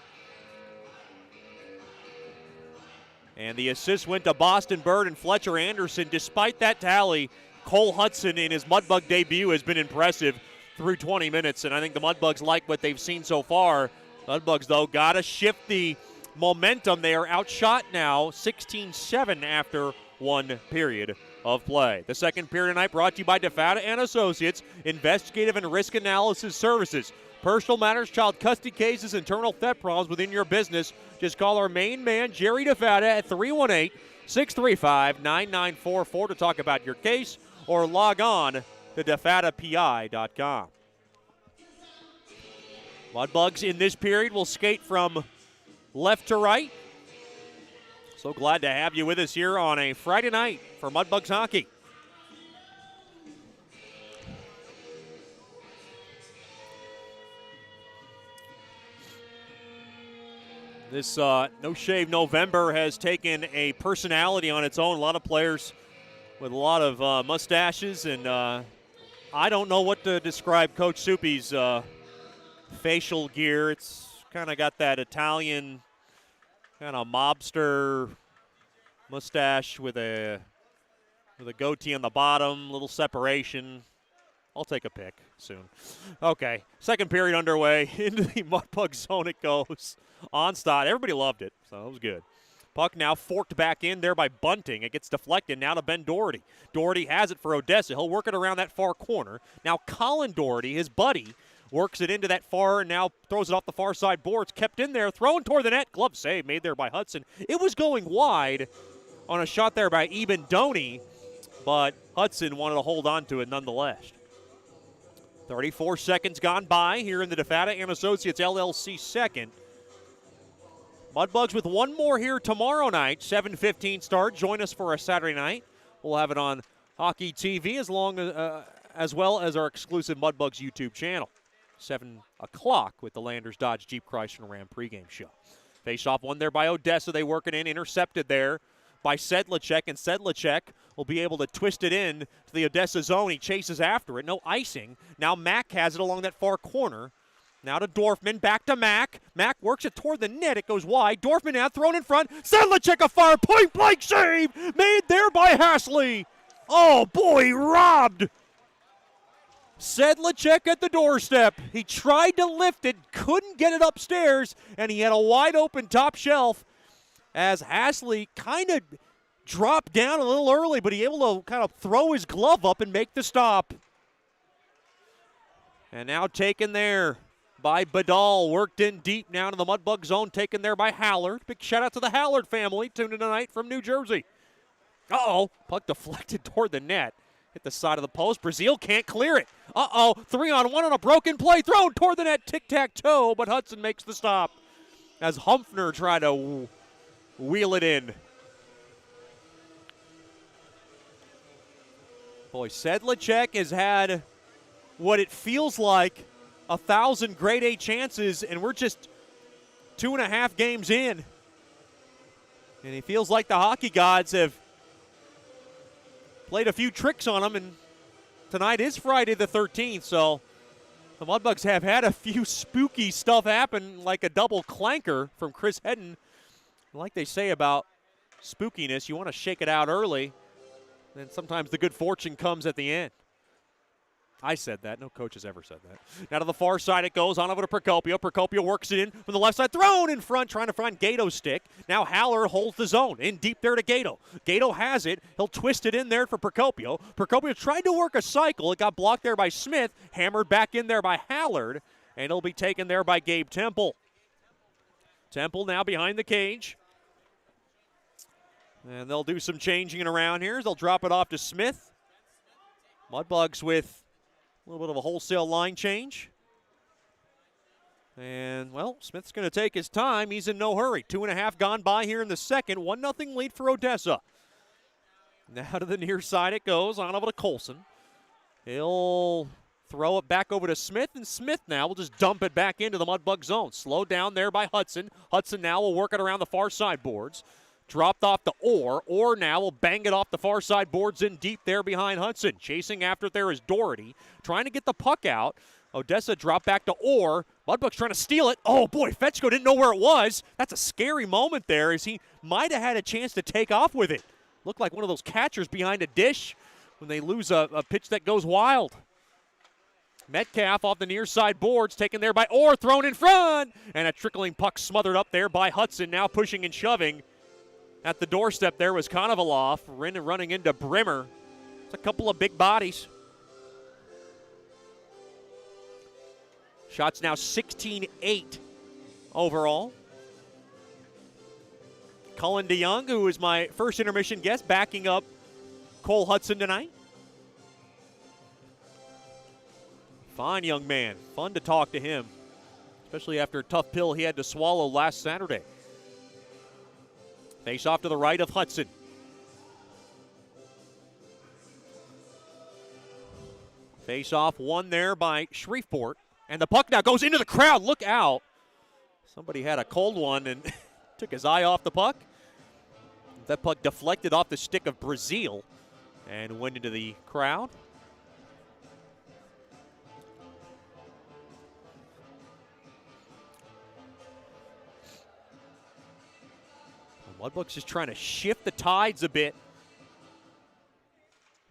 And the assist went to Boston Bird and Fletcher Anderson. Despite that tally, Cole Hudson in his Mudbug debut has been impressive through 20 minutes, and I think the Mudbugs like what they've seen so far. Mudbugs, though, got to shift the momentum. They are outshot now 16-7 after one period of play. The second period tonight brought to you by DeFata and Associates, investigative and risk analysis services. Personal matters, child custody cases, internal theft problems within your business. Just call our main man, Jerry DeFata, at 318-635-9944 to talk about your case, or log on to defatapi.com. Mudbugs in this period will skate from left to right. So glad to have you with us here on a Friday night for Mudbugs hockey. This No Shave November has taken a personality on its own. A lot of players with a lot of mustaches, and I don't know what to describe Coach Soupy's facial gear. It's kind of got that Italian kind of mobster mustache with a goatee on the bottom, little separation. I'll take a pic soon. Okay, second period underway. Into the Mudbug zone it goes. Onstad, everybody loved it, so it was good. Puck now forked back in there by Bunting. It gets deflected now to Ben Doherty. Doherty has it for Odessa. He'll work it around that far corner. Now Colin Doherty, his buddy, works it into that far and now throws it off the far side boards. Kept in there, thrown toward the net. Glove save made there by Hudson. It was going wide on a shot there by Eben Doney, but Hudson wanted to hold on to it nonetheless. 34 seconds gone by here in the DeFata and Associates LLC second. Mudbugs with one more here tomorrow night, 7:15 start. Join us for a Saturday night. We'll have it on Hockey TV as well as our exclusive Mudbugs YouTube channel. 7 o'clock with the Landers Dodge Jeep Chrysler Ram pregame show. Face-off one there by Odessa. They work it in, intercepted there by Sedlacek, and Sedlacek will be able to twist it in to the Odessa zone. He chases after it. No icing. Now Mack has it along that far corner. Now to Dorfman, back to Mack. Mack works it toward the net. It goes wide. Dorfman now thrown in front. Sedlacek a fire point-blank save made there by Hasley. Oh, boy, robbed. Sedlacek at the doorstep. He tried to lift it, couldn't get it upstairs, and he had a wide open top shelf as Hasley kind of dropped down a little early, but he able to kind of throw his glove up and make the stop. And now taken there by Badal, worked in deep now to the Mudbug zone, taken there by Hallard. Big shout out to the Hallard family, tuned in tonight from New Jersey. Uh-oh, puck deflected toward the net. Hit the side of the post. Brazil can't clear it. Uh-oh, 3-on-1 on a broken play. Thrown toward the net. Tic-tac-toe, but Hudson makes the stop as Humphrey tried to wheel it in. Boy, Sedlacek has had what it feels like 1,000 grade A chances, and we're just 2.5 games in. And it feels like the hockey gods have played a few tricks on them, and tonight is Friday the 13th, so the Mudbugs have had a few spooky stuff happen, like a double clanker from Chris Hedden. Like they say about spookiness, you want to shake it out early, and sometimes the good fortune comes at the end. I said that. No coach has ever said that. Now to the far side it goes, on over to Procopio. Procopio works it in from the left side, thrown in front, trying to find Gato's stick. Now Haller holds the zone, in deep there to Gato. Gato has it. He'll twist it in there for Procopio. Procopio tried to work a cycle. It got blocked there by Smith, hammered back in there by Hallard, and it'll be taken there by Gabe Temple. Temple now behind the cage. And they'll do some changing around here. They'll drop it off to Smith. Mudbugs with a little bit of a wholesale line change. And, well, Smith's going to take his time. He's in no hurry. 2.5 gone by here in the second. 1-0 lead for Odessa. Now to the near side it goes. On over to Colson. He'll throw it back over to Smith, and Smith now will just dump it back into the Mudbug zone. Slowed down there by Hudson. Hudson now will work it around the far side boards. Dropped off to Orr. Orr now will bang it off the far side boards in deep there behind Hudson. Chasing after it there is Doherty. Trying to get the puck out. Odessa dropped back to Orr. Mudbugs trying to steal it. Oh, boy, Fetchko didn't know where it was. That's a scary moment there, as he might have had a chance to take off with it. Looked like one of those catchers behind a dish when they lose a pitch that goes wild. Metcalf off the near side boards, taken there by Orr, thrown in front. And a trickling puck smothered up there by Hudson, now pushing and shoving. At the doorstep there was Konovalov, running into Brimmer. It's a couple of big bodies. Shots now 16-8 overall. Colin DeYoung, who is my first intermission guest, backing up Cole Hudson tonight. Fine young man. Fun to talk to him, especially after a tough pill he had to swallow last Saturday. Face off to the right of Hudson. Face off won there by Shreveport. And the puck now goes into the crowd. Look out. Somebody had a cold one and took his eye off the puck. That puck deflected off the stick of Brazil and went into the crowd. Mudbugs just trying to shift the tides a bit.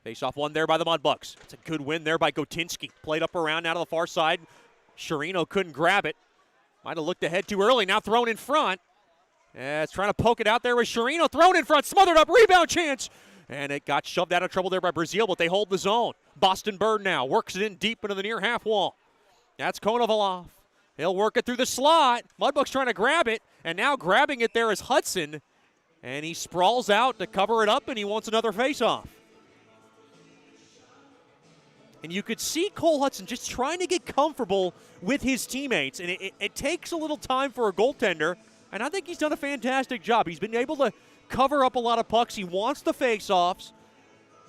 Face-off one there by the Mudbugs. It's a good win there by Gotinski. Played up around now to the far side. Sherino couldn't grab it. Might have looked ahead too early. Now thrown in front. It's trying to poke it out there with Sherino. Thrown in front. Smothered up. Rebound chance. And it got shoved out of trouble there by Brazil, but they hold the zone. Boston Bird now works it in deep into the near half wall. That's Konovalov. He'll work it through the slot. Mudbugs trying to grab it. And now grabbing it there is Hudson. And he sprawls out to cover it up, and he wants another face-off. And you could see Cole Hudson just trying to get comfortable with his teammates. And it takes a little time for a goaltender, and I think he's done a fantastic job. He's been able to cover up a lot of pucks. He wants the face-offs.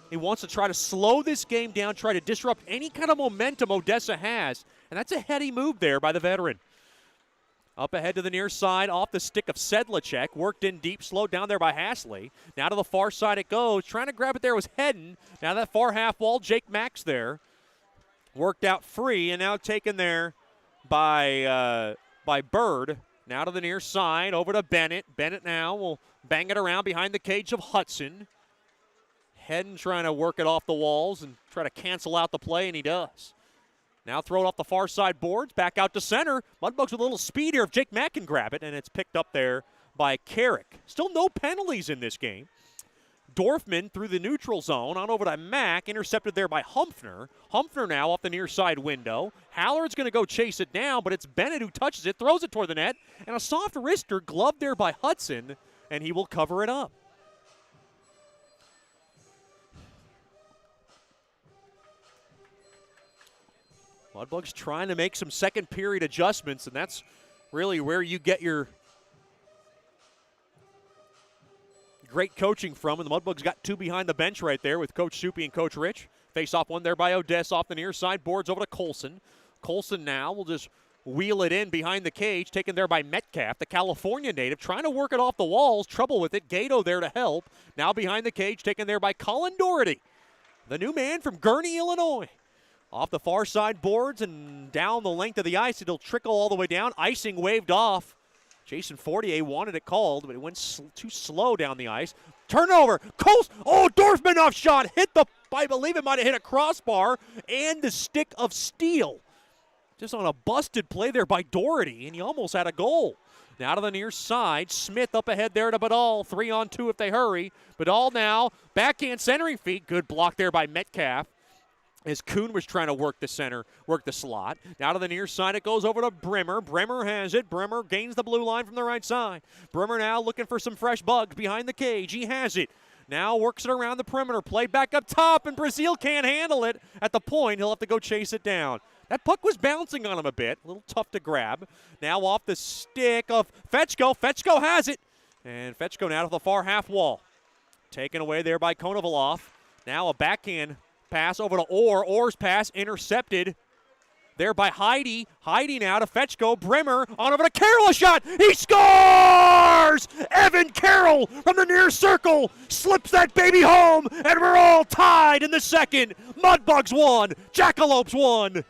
He wants to try to slow this game down, try to disrupt any kind of momentum Odessa has. And that's a heady move there by the veteran. Up ahead to the near side, off the stick of Sedlacek. Worked in deep, slowed down there by Hasley. Now to the far side it goes. Trying to grab it there was Hedden. Now that far half wall, Jake Max there. Worked out free, and now taken there by Bird. Now to the near side, over to Bennett. Bennett now will bang it around behind the cage of Hudson. Hedden trying to work it off the walls and try to cancel out the play, and he does. Now throw it off the far side boards, back out to center. Mudbugs with a little speed here if Jake Mack can grab it, and it's picked up there by Carrick. Still no penalties in this game. Dorfman through the neutral zone, on over to Mack, intercepted there by Humphrey. Humphrey now off the near side window. Hallard's going to go chase it down, but it's Bennett who touches it, throws it toward the net, and a soft wrister gloved there by Hudson, and he will cover it up. Mudbugs trying to make some second period adjustments, and that's really where you get your great coaching from. And the Mudbugs got two behind the bench right there with Coach Soupy and Coach Rich. Face off one there by Odessa off the near side. Boards over to Colson. Colson now will just wheel it in behind the cage, taken there by Metcalf, the California native, trying to work it off the walls. Trouble with it. Gato there to help. Now behind the cage, taken there by Colin Doherty, the new man from Gurnee, Illinois. Off the far side boards and down the length of the ice. It'll trickle all the way down. Icing waved off. Jason Fortier wanted it called, but it went too slow down the ice. Turnover. Colson. Oh, Dorfmanoff shot. Hit the, I believe it might have hit a crossbar and the stick of steel. Just on a busted play there by Doherty, and he almost had a goal. Now to the near side. Smith up ahead there to Badal. 3-on-2 if they hurry. Badal now. Backhand centering feet. Good block there by Metcalf, as Kuhn was trying to work the center, work the slot. Now to the near side, it goes over to Bremer. Bremer has it. Bremer gains the blue line from the right side. Bremer now looking for some fresh bugs behind the cage. He has it. Now works it around the perimeter. Play back up top, and Brazil can't handle it. At the point, he'll have to go chase it down. That puck was bouncing on him a bit. A little tough to grab. Now off the stick of Fetchko. Fetchko has it. And Fetchko now to the far half wall. Taken away there by Konovalov. Now a backhand pass over to Orr. Orr's pass intercepted there by Heidi. Heidi now to Fetchko. Bremer on over to Carroll. A shot. He scores! Evan Carroll from the near circle slips that baby home, and we're all tied in the second. Mudbugs won. Jackalopes won.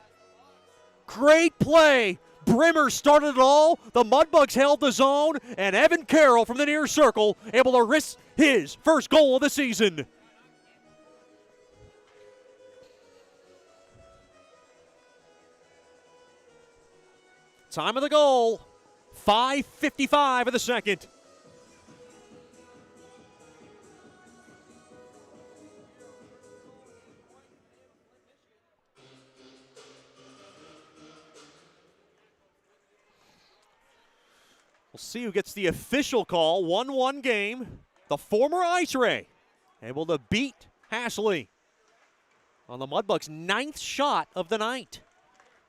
Great play. Bremer started it all. The Mudbugs held the zone, and Evan Carroll from the near circle able to risk his first goal of the season. Time of the goal, 5:55 of the second. We'll see who gets the official call. 1-1 game. The former Ice Ray able to beat Hasley on the Mudbugs' 9th shot of the night.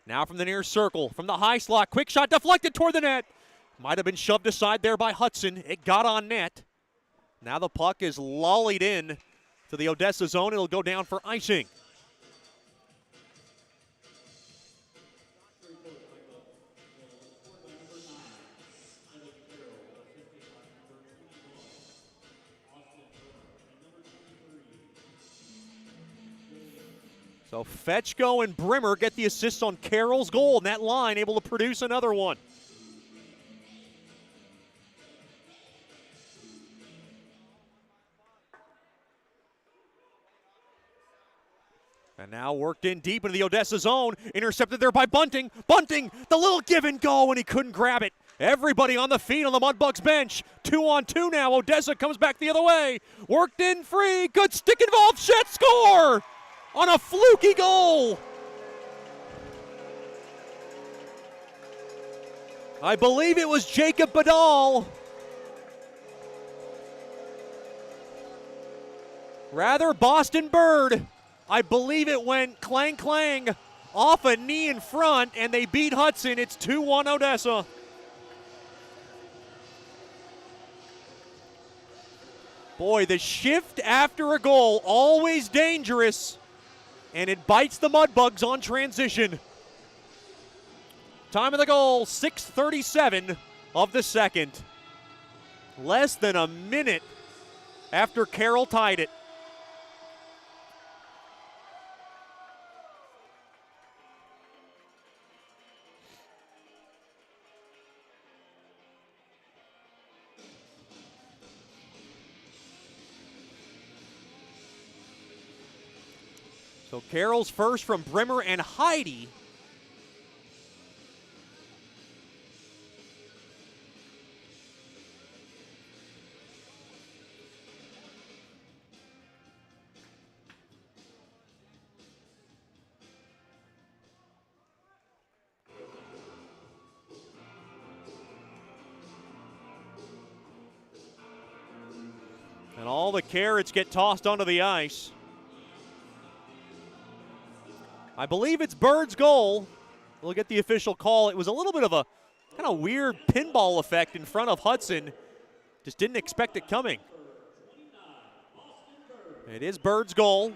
Now from the near circle, from the high slot, quick shot deflected toward the net. Might have been shoved aside there by Hudson. It got on net. Now the puck is lollied in to the Odessa zone. It'll go down for icing. So Fetchko and Bremer get the assists on Carroll's goal, and that line able to produce another one. And now worked in deep into the Odessa zone, intercepted there by Bunting. Bunting, the little give and go, and he couldn't grab it. Everybody on the feet on the Mudbugs bench. 2-on-2 now. Odessa comes back the other way. Worked in free. Good stick involved. Shet score on a fluky goal. I believe it was Jacob Badal. Rather, Boston Bird. I believe it went clang clang off a knee in front, and they beat Hudson. It's 2-1 Odessa. Boy, the shift after a goal, always dangerous, and it bites the Mudbugs on transition. Time of the goal, 6:37 of the second. Less than a minute after Carroll tied it. So Carroll's first from Bremer and Heidi. And all the carrots get tossed onto the ice. I believe it's Bird's goal. We'll get the official call. It was a little bit of a kind of weird pinball effect in front of Hudson. Just didn't expect it coming. It is Bird's goal.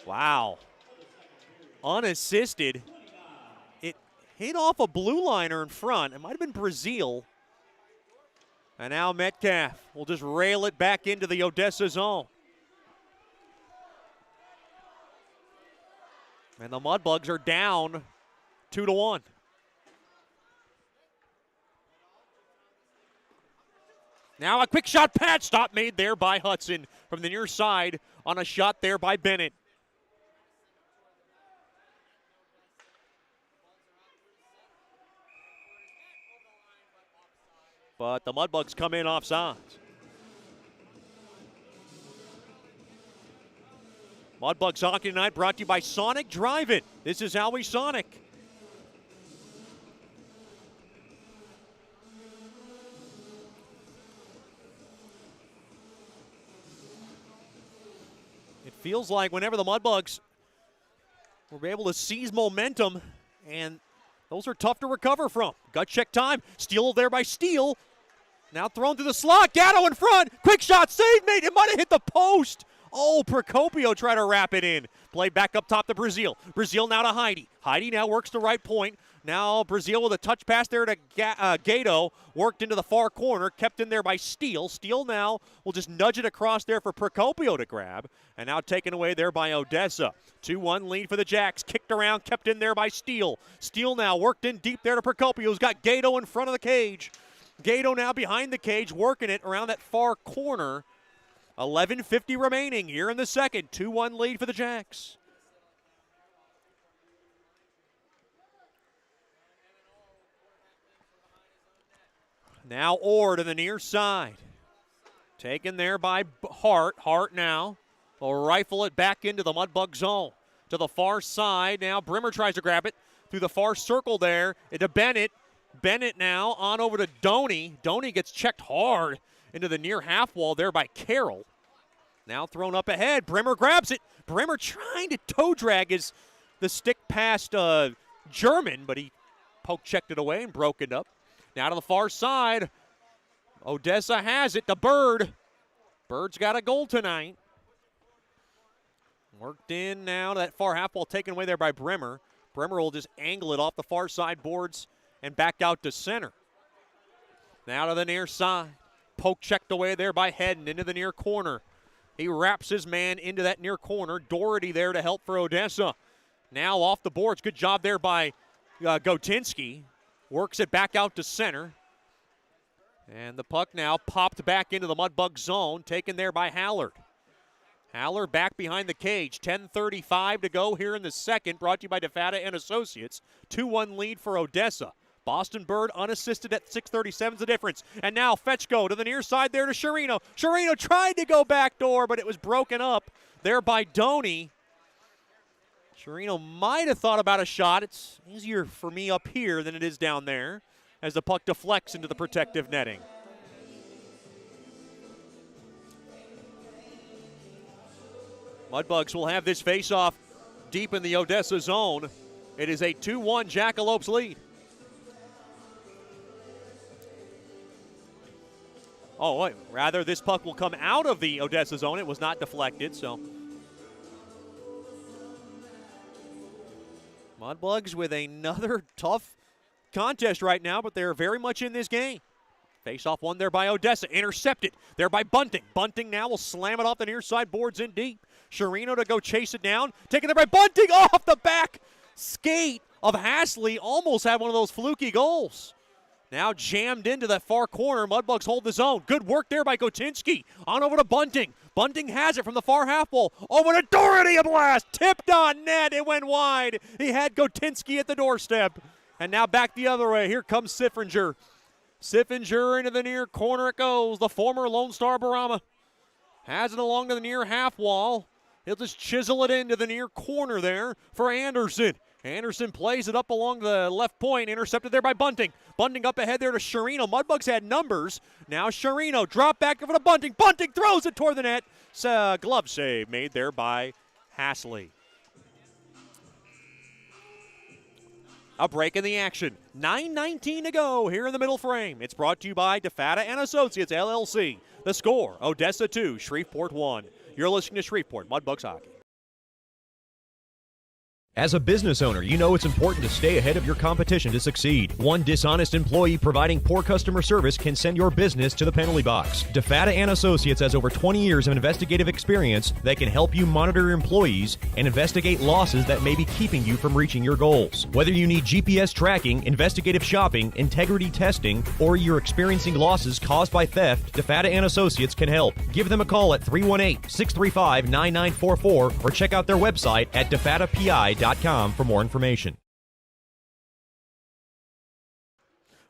Wow. Unassisted. hit off a blue liner in front. It might have been Brazil. And now Metcalf will just rail it back into the Odessa zone. And the Mudbugs are down 2-1. Now a quick shot patch stop made there by Hudson from the near side on a shot there by Bennett. But the Mudbugs come in offsides. Mudbugs Hockey Tonight brought to you by Sonic Drive-In. This is Howie Sonic. It feels like whenever the Mudbugs were able to seize momentum, and those are tough to recover from. Gut check time. Steal there by Steele. Now thrown to the slot. Gatto in front. Quick shot. Save made. It might have hit the post. Oh, Procopio tried to wrap it in. Played back up top to Brazil. Brazil now to Heidi. Heidi now works the right point. Now Brazil with a touch pass there to Gato. Worked into the far corner. Kept in there by Steele. Steele now will just nudge it across there for Procopio to grab. And now taken away there by Odessa. 2-1 lead for the Jacks. Kicked around. Kept in there by Steele. Steele now worked in deep there to Procopio, who's got Gato in front of the cage. Gato now behind the cage, working it around that far corner. 11:50 remaining here in the second. 2-1 lead for the Jacks. Now Ord to the near side. Taken there by Hart. Hart now will rifle it back into the Mudbug zone. To the far side. Now Brimmer tries to grab it through the far circle there. To Bennett. Bennett now on over to Doney. Doney gets checked hard into the near half wall there by Carroll. Now thrown up ahead. Brimmer grabs it. Brimmer trying to toe drag the stick past German, but he poke checked it away and broke it up. Now to the far side. Odessa has it to Bird. Bird's got a goal tonight. Worked in now to that far half wall, taken away there by Brimmer. Brimmer will just angle it off the far side boards and back out to center. Now to the near side. Poke checked away there by Hedden into the near corner. He wraps his man into that near corner. Doherty there to help for Odessa. Now off the boards. Good job there by Gotinski. Works it back out to center. And the puck now popped back into the Mudbug zone, taken there by Hallard. Hallard back behind the cage. 10:35 to go here in the second. Brought to you by DeFata and Associates. 2-1 lead for Odessa. Boston Bird unassisted at 6:37 is the difference. And now Fetchko to the near side there to Sherino. Sherino tried to go backdoor, but it was broken up there by Doney. Sherino might have thought about a shot. It's easier for me up here than it is down there as the puck deflects into the protective netting. Mudbugs will have this face-off deep in the Odessa zone. It is a 2-1 Jackalopes lead. Oh, wait, rather this puck will come out of the Odessa zone. It was not deflected, so. Mudbugs with another tough contest right now, but they're very much in this game. Face-off one there by Odessa. Intercepted there by Bunting. Bunting now will slam it off the near side boards in deep. Sherino to go chase it down. Taken there by Bunting off the back skate of Hasley. Almost had one of those fluky goals. Now jammed into that far corner. Mudbugs hold the zone. Good work there by Gotinski. On over to Bunting. Bunting has it from the far half wall. Over to Doherty, a blast. Tipped on net. It went wide. He had Gotinski at the doorstep. And now back the other way. Here comes Siffinger. Siffinger into the near corner it goes. The former Lone Star Barama has it along to the near half wall. He'll just chisel it into the near corner there for Anderson. Anderson plays it up along the left point, intercepted there by Bunting. Bunting up ahead there to Sherino. Mudbugs had numbers. Now Sherino, drop back over to Bunting. Bunting throws it toward the net. Glove save made there by Hasley. A break in the action. 9:19 to go here in the middle frame. It's brought to you by DeFata and Associates, LLC. The score, Odessa 2, Shreveport 1. You're listening to Shreveport Mudbugs Hockey. As a business owner, you know it's important to stay ahead of your competition to succeed. One dishonest employee providing poor customer service can send your business to the penalty box. DeFatta and Associates has over 20 years of investigative experience that can help you monitor your employees and investigate losses that may be keeping you from reaching your goals. Whether you need GPS tracking, investigative shopping, integrity testing, or you're experiencing losses caused by theft, DeFatta and Associates can help. Give them a call at 318-635-9944 or check out their website at defattapi.com for more information.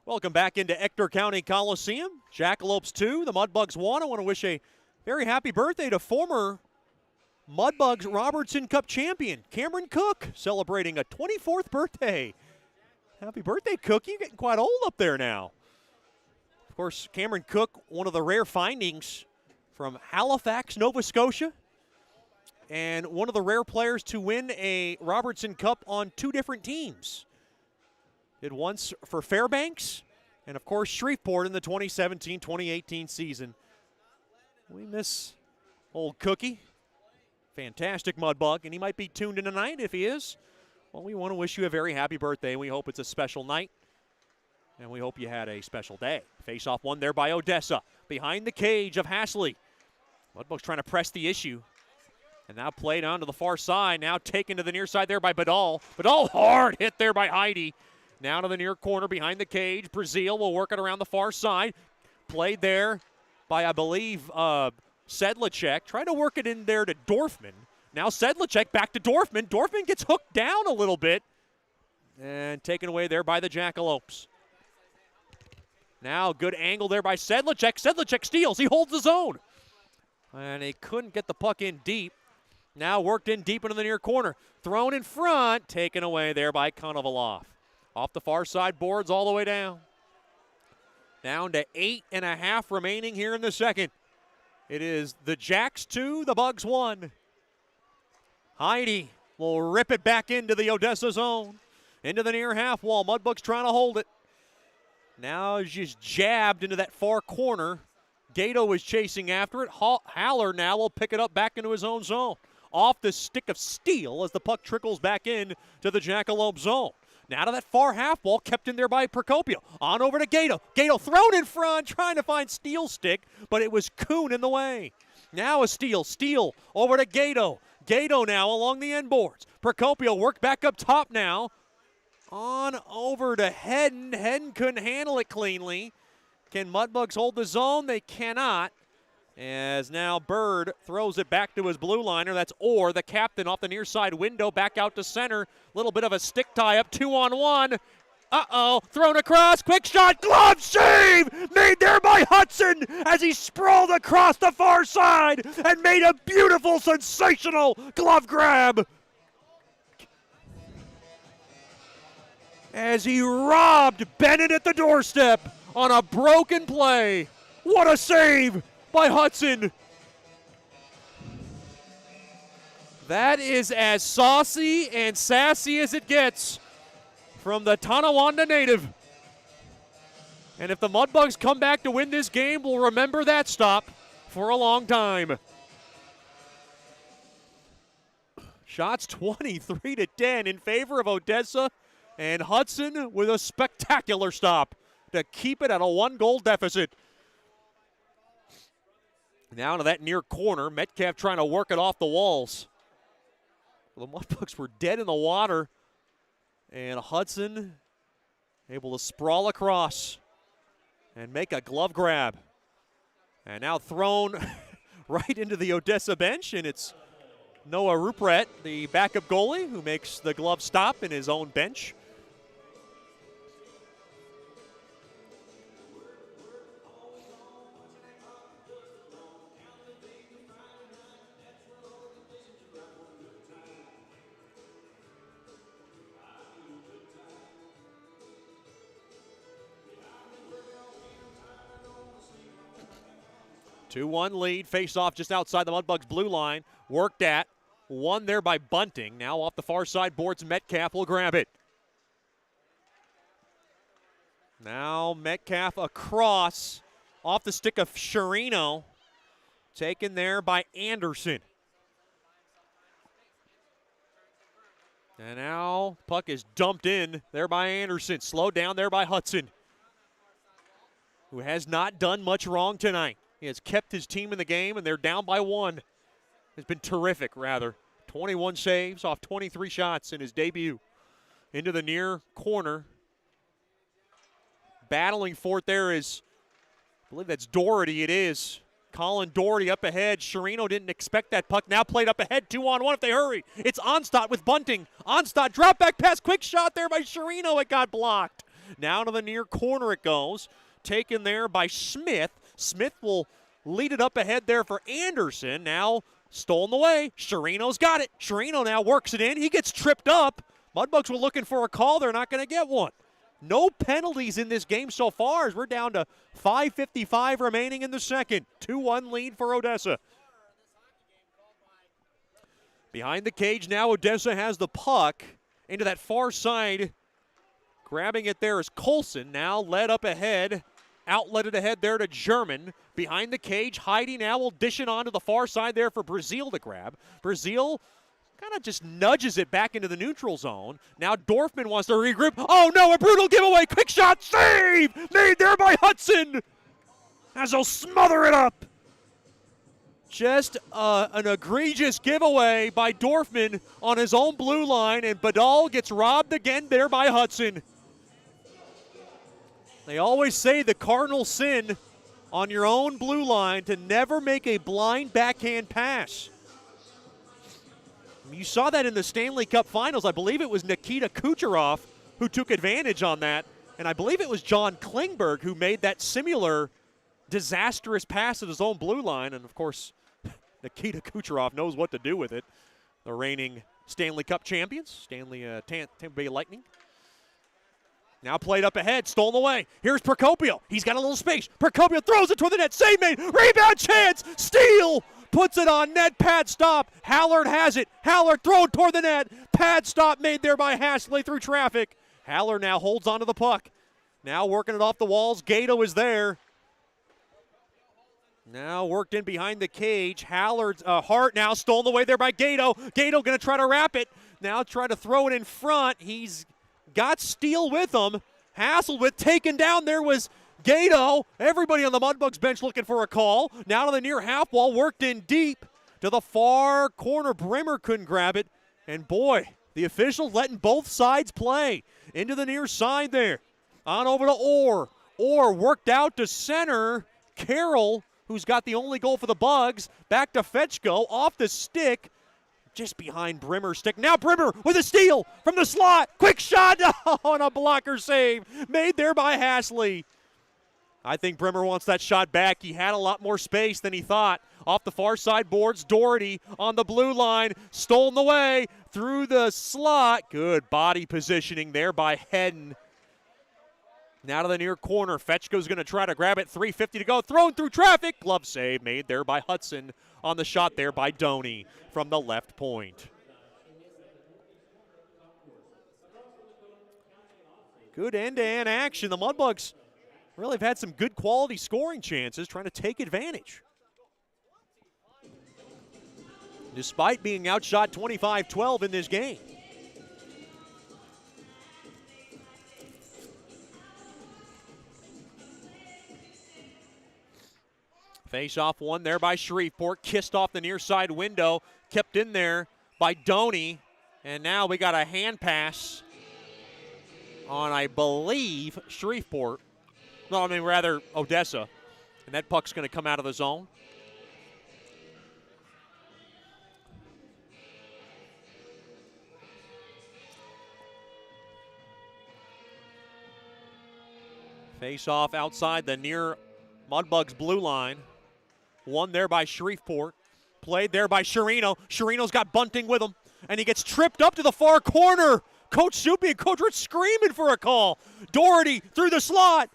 Welcome back into Ector County Coliseum. Jackalopes 2, the Mudbugs 1. I want to wish a very happy birthday to former Mudbugs Robertson Cup champion Cameron Cook, celebrating a 24th birthday. Happy birthday, Cook. You're getting quite old up there now. Of course, Cameron Cook, one of the rare findings from Halifax, Nova Scotia, and one of the rare players to win a Robertson Cup on 2 different teams. Did once for Fairbanks and, of course, Shreveport in the 2017-2018 season. We miss old Cookie. Fantastic Mudbug, and he might be tuned in tonight. If he is, well, we want to wish you a very happy birthday. We hope it's a special night, and we hope you had a special day. Face-off won there by Odessa. Behind the cage of Hasley. Mudbugs trying to press the issue. And now played on to the far side. Now taken to the near side there by Badal. Badal hard hit there by Heidi. Now to the near corner behind the cage. Brazil will work it around the far side. Played there by, I believe, Sedlacek. Trying to work it in there to Dorfman. Now Sedlacek back to Dorfman. Dorfman gets hooked down a little bit. And taken away there by the Jackalopes. Now good angle there by Sedlacek. Sedlacek steals. He holds his own. And he couldn't get the puck in deep. Now worked in deep into the near corner. Thrown in front. Taken away there by Konovalov. Off the far side boards all the way down. Down to 8.5 remaining here in the second. It is the Jacks 2, the Bugs 1. Heidi will rip it back into the Odessa zone. Into the near half wall. Mudbugs trying to hold it. Now just jabbed into that far corner. Gato is chasing after it. Haller now will pick it up back into his own zone. Off the stick of steel as the puck trickles back in to the Jackalope zone. Now to that far half wall, kept in there by Procopio. On over to Gato. Gato thrown in front, trying to find Steel stick, but it was Kuhn in the way. Now a steal. Steal over to Gato. Gato now along the end boards. Procopio worked back up top now. On over to Hedden. Hedden couldn't handle it cleanly. Can Mudbugs hold the zone? They cannot. As now Bird throws it back to his blue liner. That's Orr, the captain, off the near side window, back out to center. Little bit of a stick tie up, 2-on-1. Uh-oh, thrown across, quick shot, glove save! Made there by Hudson as he sprawled across the far side and made a beautiful, sensational glove grab. As he robbed Bennett at the doorstep on a broken play. What a save by Hudson. That is as saucy and sassy as it gets from the Tonawanda native. And if the Mudbugs come back to win this game, we'll remember that stop for a long time. Shots 23-10 in favor of Odessa, and Hudson with a spectacular stop to keep it at a 1-goal deficit. Now to that near corner. Metcalf trying to work it off the walls. The Mudbugs were dead in the water. And Hudson able to sprawl across and make a glove grab. And now thrown right into the Odessa bench. And it's Noah Rupret, the backup goalie, who makes the glove stop in his own bench. Two-1 lead, face-off just outside the Mudbugs' blue line. Worked at, won there by Bunting. Now off the far side boards, Metcalf will grab it. Now Metcalf across, off the stick of Sherino. Taken there by Anderson. And now puck is dumped in there by Anderson. Slowed down there by Hudson, who has not done much wrong tonight. He has kept his team in the game, and they're down by 1. It's been terrific, rather. 21 saves off 23 shots in his debut. Into the near corner. Battling for it there is, I believe that's Doherty. It is. Colin Doherty up ahead. Sherino didn't expect that puck. Now played up ahead, 2-on-1 if they hurry. It's Onstadt with bunting. Onstadt, drop back pass, quick shot there by Sherino. It got blocked. Now to the near corner it goes. Taken there by Smith. Smith will lead it up ahead there for Anderson. Now stolen away. Sherino's got it. Sherino now works it in. He gets tripped up. Mudbugs were looking for a call. They're not going to get one. No penalties in this game so far as we're down to 5:55 remaining in the second. 2-1 lead for Odessa. Behind the cage now, Odessa has the puck into that far side. Grabbing it there is Colson, now led up ahead. Outletted ahead there to German. Behind the cage, Heidi now will dish it on to the far side there for Brazil to grab. Brazil kind of just nudges it back into the neutral zone. Now Dorfman wants to regroup. Oh no, a brutal giveaway. Quick shot, save! Made there by Hudson as he'll smother it up. Just an egregious giveaway by Dorfman on his own blue line, and Badal gets robbed again there by Hudson. They always say the cardinal sin on your own blue line to never make a blind backhand pass. You saw that in the Stanley Cup Finals. I believe it was Nikita Kucherov who took advantage on that, and I believe it was John Klingberg who made that similar disastrous pass at his own blue line, and of course, Nikita Kucherov knows what to do with it. The reigning Stanley Cup champions, Tampa Bay Lightning. Now played up ahead, stolen away. Here's Procopio. He's got a little space. Procopio throws it toward the net. Save made. Rebound chance. Steal. Puts it on net. Pad stop. Hallard has it. Hallard thrown toward the net. Pad stop made there by Hasley through traffic. Hallard now holds onto the puck. Now working it off the walls. Gato is there. Now worked in behind the cage. Hallard's Hart now stolen away there by Gato. Gato going to try to wrap it. Now try to throw it in front. He's got Steele with him. Hasselwood taken down. There was Gato. Everybody on the Mudbugs bench looking for a call. Now to the near half wall. Worked in deep to the far corner. Brimmer couldn't grab it. And boy, the officials letting both sides play. Into the near side there. On over to Orr. Orr worked out to center. Carroll, who's got the only goal for the Bugs. Back to Fetchko. Off the stick. Just behind Brimmer's stick. Now Brimmer with a steal from the slot. Quick shot. Oh, and a blocker save. Made there by Hasley. I think Brimmer wants that shot back. He had a lot more space than he thought. Off the far side boards, Doherty on the blue line. Stolen away through the slot. Good body positioning there by Hedden. Now to the near corner. Fetchko's going to try to grab it. 3:50 to go. Thrown through traffic. Glove save made there by Hudson on the shot there by Doney from the left point. Good end-to-end action. The Mudbugs really have had some good quality scoring chances trying to take advantage. Despite being outshot 25-12 in this game. Face-off one there by Shreveport. Kissed off the near side window. Kept in there by Doney. And now we got a hand pass on, I believe, Shreveport. No, I mean, rather, Odessa. And that puck's going to come out of the zone. Face-off outside the near Mudbugs blue line. Won there by Shreveport. Played there by Sherino. Sherino's got Bunting with him. And he gets tripped up to the far corner. Coach Soupy and Coach Rich screaming for a call. Doherty through the slot.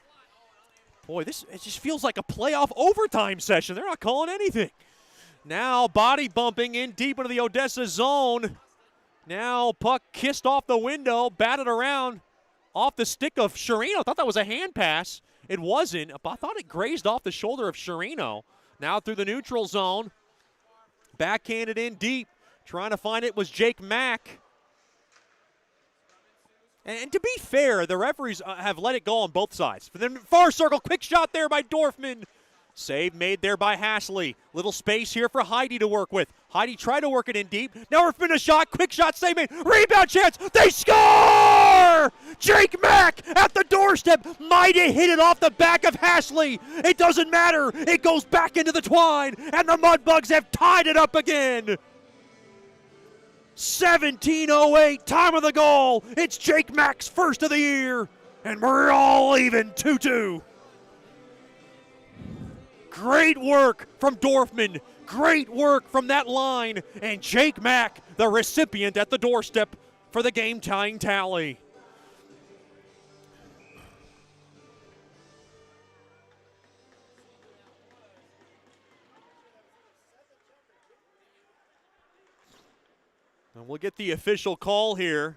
Boy, it just feels like a playoff overtime session. They're not calling anything. Now body bumping in deep into the Odessa zone. Now puck kissed off the window, batted around off the stick of Sherino. I thought that was a hand pass. It wasn't, but I thought it grazed off the shoulder of Sherino. Now through the neutral zone. Backhanded in deep. Trying to find it was Jake Mack. And to be fair, the referees have let it go on both sides. For the far circle, quick shot there by Dorfman. Save made there by Hashley. Little space here for Heidi to work with. Heidi tried to work it in deep. Now we're finna shot. Quick shot, save made. Rebound chance. They score! Jake Mack at the doorstep. Might have hit it off the back of Hashley. It doesn't matter. It goes back into the twine. And the Mudbugs have tied it up again. 17:08, time of the goal. It's Jake Mack's first of the year. And we're all even 2-2. Great work from Dorfman. Great work from that line. And Jake Mack, the recipient at the doorstep for the game-tying tally. And we'll get the official call here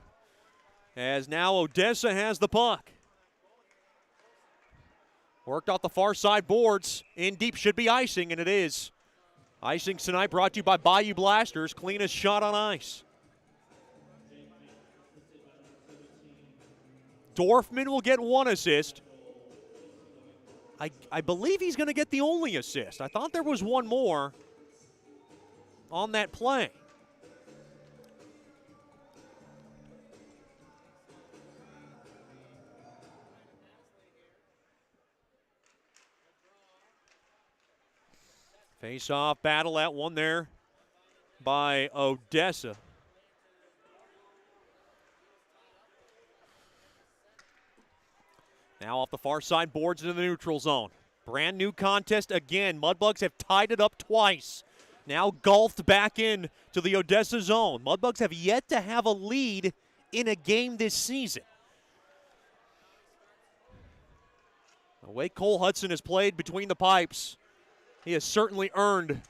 as now Odessa has the puck. Worked off the far side boards. In deep should be icing, and it is. Icing tonight brought to you by Bayou Blasters, cleanest shot on ice. Dorfman will get one assist. I believe he's going to get the only assist. I thought there was one more on that play. Face-off battle, at one there by Odessa. Now off the far side boards into the neutral zone. Brand new contest again. Mudbugs have tied it up twice. Now golfed back in to the Odessa zone. Mudbugs have yet to have a lead in a game this season. The way Cole Hudson has played between the pipes, he has certainly earned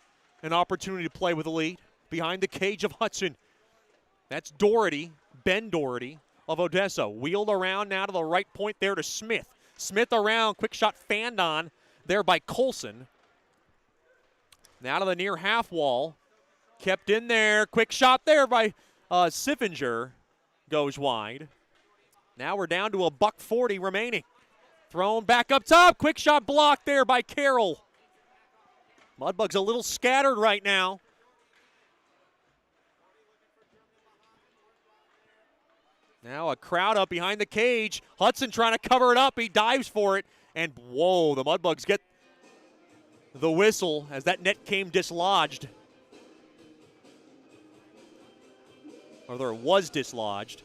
an opportunity to play with a lead. Behind the cage of Hudson, that's Doherty, Ben Doherty of Odessa. Wheeled around now to the right point there to Smith. Smith around, quick shot fanned on there by Colson. Now to the near half wall. Kept in there, quick shot there by Siffinger. Goes wide. Now we're down to $1:40 remaining. Thrown back up top, quick shot blocked there by Carroll. Mudbugs a little scattered right now. Now a crowd up behind the cage. Hudson trying to cover it up. He dives for it. And whoa, the Mudbugs get the whistle as that net came dislodged. Or there was dislodged.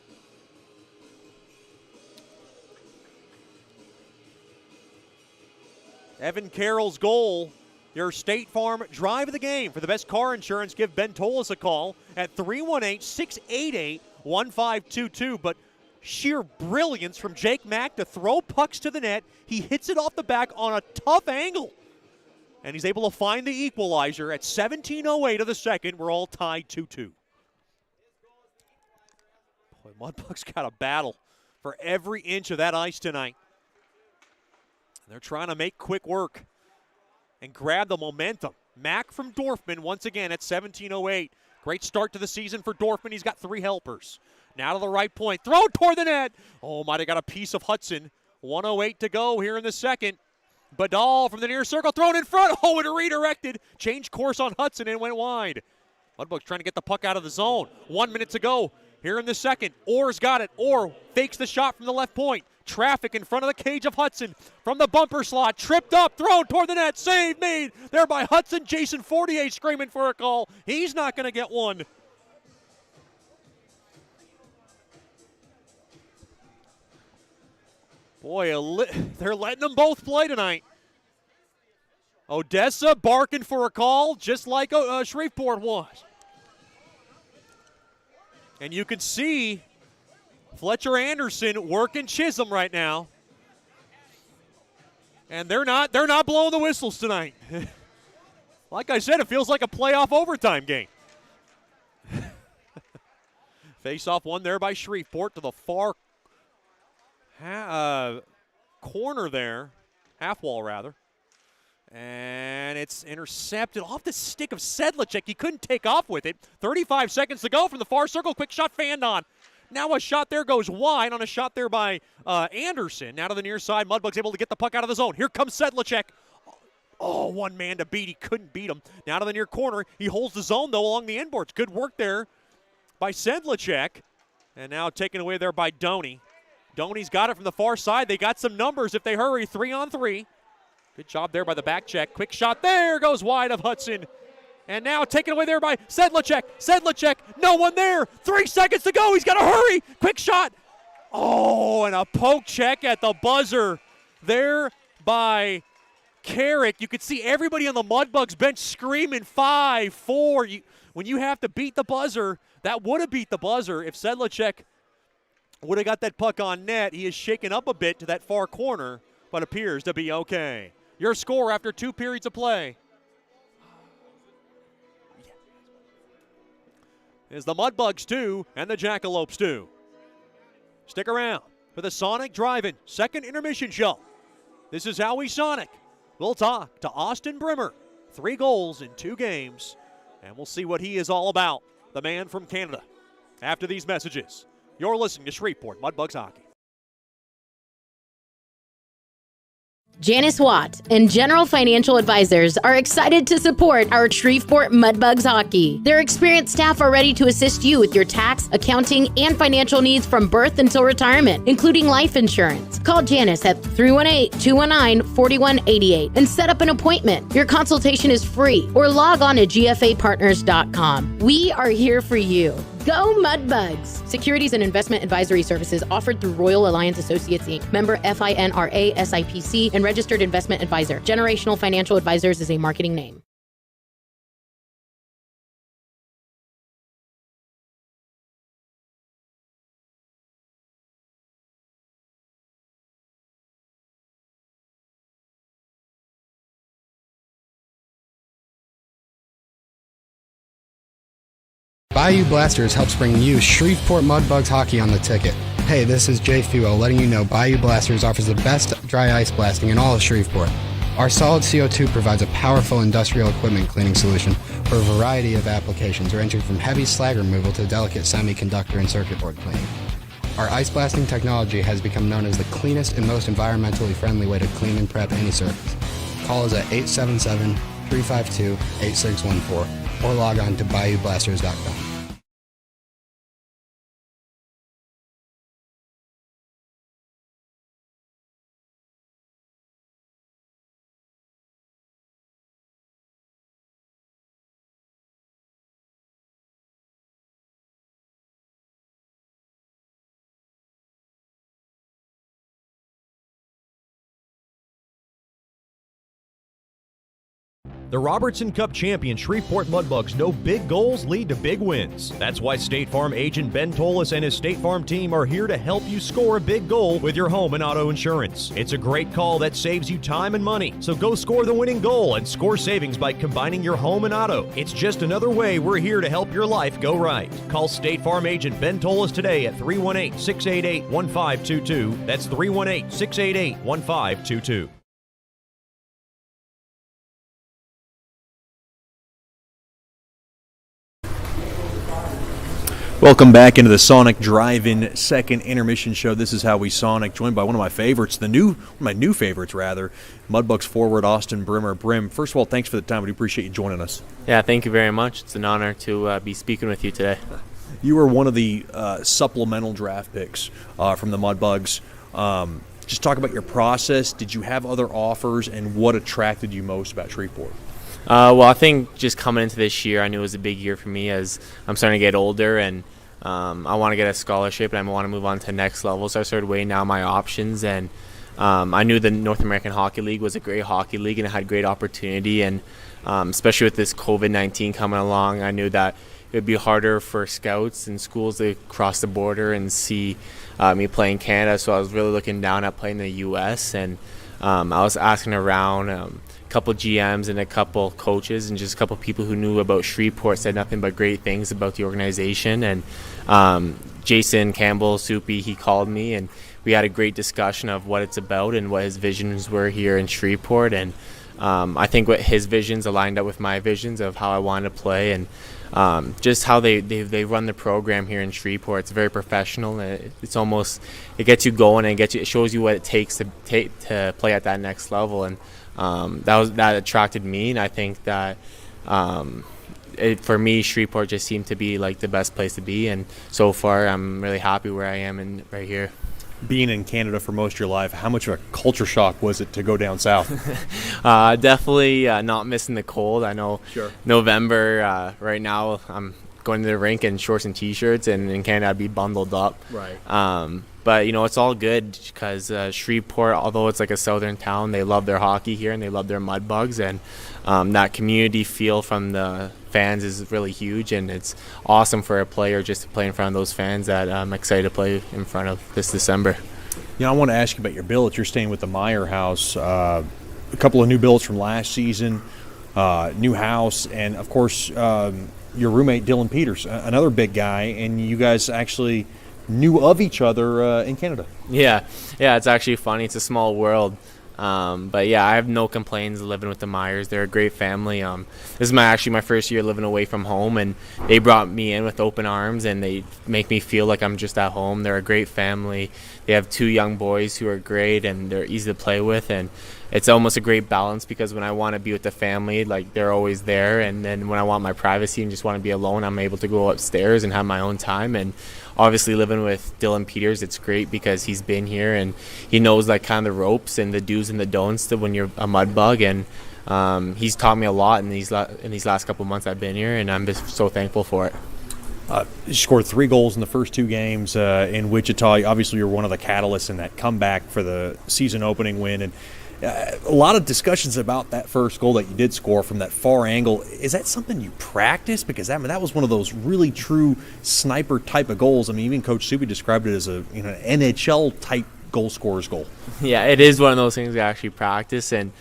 Evan Carroll's goal. Your State Farm drive of the game. For the best car insurance, give Ben Tolis a call at 318-688-1522. But sheer brilliance from Jake Mack to throw pucks to the net. He hits it off the back on a tough angle. And he's able to find the equalizer at 17:08 of the second. We're all tied 2-2. Boy, Mudbugs got a battle for every inch of that ice tonight. They're trying to make quick work and grab the momentum. Mack from Dorfman once again at 17:08. Great start to the season for Dorfman. He's got 3 helpers. Now to the right point. Throw toward the net. Oh, might have got a piece of Hudson. 1:08 to go here in the second. Badal from the near circle. Thrown in front. Oh, it redirected. Changed course on Hudson and went wide. Mudbugs trying to get the puck out of the zone. 1 minute to go here in the second. Orr's got it. Orr fakes the shot from the left point. Traffic in front of the cage of Hudson from the bumper slot. Tripped up, thrown toward the net. Save made there by Hudson. Jason Fortier screaming for a call. He's not going to get one. Boy, they're letting them both play tonight. Odessa barking for a call just like Shreveport was. And you can see Fletcher Anderson working Chisholm right now. And they're not blowing the whistles tonight. Like I said, it feels like a playoff overtime game. Face-off one there by Shreveport to the far corner there, half wall rather. And it's intercepted off the stick of Sedlacek. He couldn't take off with it. 35 seconds to go from the far circle. Quick shot fanned on. Now a shot there goes wide on a shot there by Anderson. Now to the near side. Mudbugs able to get the puck out of the zone. Here comes Sedlacek. Oh, one man to beat. He couldn't beat him. Now to the near corner. He holds the zone, though, along the inboards. Good work there by Sedlacek. And now taken away there by Doney. Doney's got it from the far side. They got some numbers if they hurry. 3-on-3. Good job there by the back check. Quick shot there. Goes wide of Hudson. And now taken away there by Sedlacek. Sedlacek, no one there. 3 seconds to go. He's got to hurry. Quick shot. Oh, and a poke check at the buzzer there by Carrick. You could see everybody on the Mudbugs bench screaming 5-4. When you have to beat the buzzer, that would have beat the buzzer if Sedlacek would have got that puck on net. He is shaken up a bit to that far corner, but appears to be okay. Your score after 2 periods of play is the Mudbugs 2 and the Jackalopes 2. Stick around for the Sonic Drive-In second intermission show. This is Howie Sonic. We'll talk to Austin Brimmer. 3 goals in 2 games, and we'll see what he is all about, the man from Canada. After these messages, you're listening to Shreveport Mudbugs Hockey. Janice Watt and General Financial Advisors are excited to support our Shreveport Mudbugs hockey. Their experienced staff are ready to assist you with your tax, accounting, and financial needs from birth until retirement, including life insurance. Call Janice at 318-219-4188 and set up an appointment. Your consultation is free, or log on to gfapartners.com. We are here for you. Go Mudbugs! Securities and investment advisory services offered through Royal Alliance Associates, Inc., member FINRA SIPC, and registered investment advisor. Generational Financial Advisors is a marketing name. Bayou Blasters helps bring you Shreveport Mudbugs hockey on the ticket. Hey, this is Jay Fuo letting you know Bayou Blasters offers the best dry ice blasting in all of Shreveport. Our solid CO2 provides a powerful industrial equipment cleaning solution for a variety of applications ranging from heavy slag removal to delicate semiconductor and circuit board cleaning. Our ice blasting technology has become known as the cleanest and most environmentally friendly way to clean and prep any surface. Call us at 877-352-8614 or log on to BayouBlasters.com. The Robertson Cup champion Shreveport Mudbugs know big goals lead to big wins. That's why State Farm agent Ben Tolis and his State Farm team are here to help you score a big goal with your home and auto insurance. It's a great call that saves you time and money. So go score the winning goal and score savings by combining your home and auto. It's just another way we're here to help your life go right. Call State Farm agent Ben Tolis today at 318-688-1522. That's 318-688-1522. Welcome back into the Sonic Drive-In second intermission show. This is Howie Sonic, joined by one of my favorites, one of my new favorites, rather, Mudbugs forward Austin Brimmer. Brim, first of all, thanks for the time. We appreciate you joining us. Yeah, thank you very much. It's an honor to be speaking with you today. You were one of the supplemental draft picks from the Mudbugs. Just talk about your process. Did you have other offers, and what attracted you most about Shreveport? Well, I think just coming into this year, I knew it was a big year for me as I'm starting to get older, and I want to get a scholarship, and I want to move on to the next level. So I started weighing out my options, and I knew the North American Hockey League was a great hockey league, and it had great opportunity. And especially with this COVID-19 coming along, I knew that it would be harder for scouts and schools to cross the border and see me play in Canada. So I was really looking down at playing in the U.S., and I was asking around. A couple GMs and a couple coaches and just a couple people who knew about Shreveport said nothing but great things about the organization. And Jason Campbell, Soupy, he called me, and we had a great discussion of what it's about and what his visions were here in Shreveport. And I think what his visions aligned up with my visions of how I wanted to play, and just how they run the program here in Shreveport. It's very professional. It's almost, it gets you going, and it shows you what it takes to play at that next level, and that attracted me. And I think that for me, Shreveport just seemed to be like the best place to be, and so far I'm really happy where I am right here. Being in Canada for most of your life, how much of a culture shock was it to go down south? Definitely not missing the cold. I know November right now I'm going to the rink in shorts and t-shirts, and in Canada I'd be bundled up. Right. But, it's all good because Shreveport, although it's like a southern town, they love their hockey here and they love their Mudbugs, and that community feel from the fans is really huge, and it's awesome for a player just to play in front of those fans that I'm excited to play in front of this December. I want to ask you about your billets. You're staying with the Meyer house. A couple of new billets from last season, new house, and, of course, your roommate Dylan Peters, another big guy, and you guys actually knew of each other in Canada. Yeah, it's actually funny. It's a small world. But yeah, I have no complaints living with the Myers. They're a great family. This is actually my first year living away from home, and they brought me in with open arms, and they make me feel like I'm just at home. They're a great family. They have 2 young boys who are great, and they're easy to play with, and it's almost a great balance because when I want to be with the family, like, they're always there, and then when I want my privacy and just want to be alone, I'm able to go upstairs and have my own time. And obviously living with Dylan Peters, it's great because he's been here and he knows like kind of the ropes and the do's and the don'ts to when you're a Mudbug, and he's taught me a lot in these last couple months I've been here, and I'm just so thankful for it. You scored 3 goals in the first 2 games in Wichita. Obviously, you're one of the catalysts in that comeback for the season opening win, and a lot of discussions about that first goal that you did score from that far angle. Is that something you practice? Because that was one of those really true sniper type of goals. I mean, even Coach Subi described it as a NHL type goal scorer's goal. Yeah, it is one of those things we actually practice, and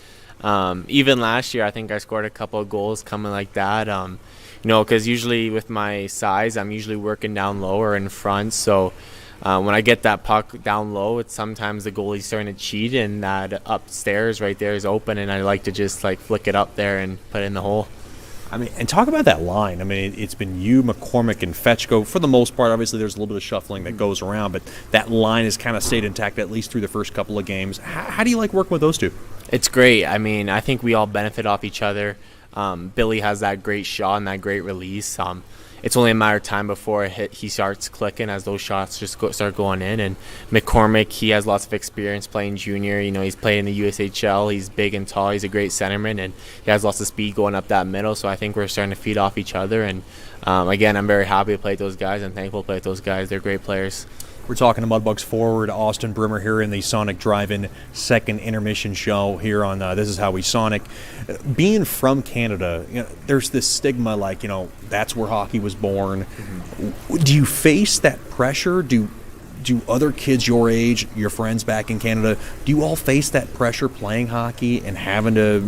even last year I think I scored a couple of goals coming like that. Because usually with my size, I'm usually working down low or in front, so when I get that puck down low, it's sometimes the goalie's starting to cheat, and that upstairs right there is open, and I like to just like flick it up there and put it in the hole. I mean, and talk about that line. I mean, it's been you, McCormick, and Fetchko for the most part. Obviously, there's a little bit of shuffling that goes around, but that line has kind of stayed intact at least through the first couple of games. How do you like working with those two? It's great. I mean, I think we all benefit off each other. Billy has that great shot and that great release. It's only a matter of time before he starts clicking as those shots just start going in. And McCormick, he has lots of experience playing junior. He's played in the USHL. He's big and tall. He's a great centerman, and he has lots of speed going up that middle. So I think we're starting to feed off each other. And again, I'm very happy to play with those guys and thankful to play with those guys. They're great players. We're talking to Mudbugs forward Austin Brimmer here in the Sonic Drive-In second intermission show here on This Is How We Sonic. Being from Canada, there's this stigma like, that's where hockey was born. Mm-hmm. Do you face that pressure? Do other kids your age, your friends back in Canada, do you all face that pressure playing hockey and having to,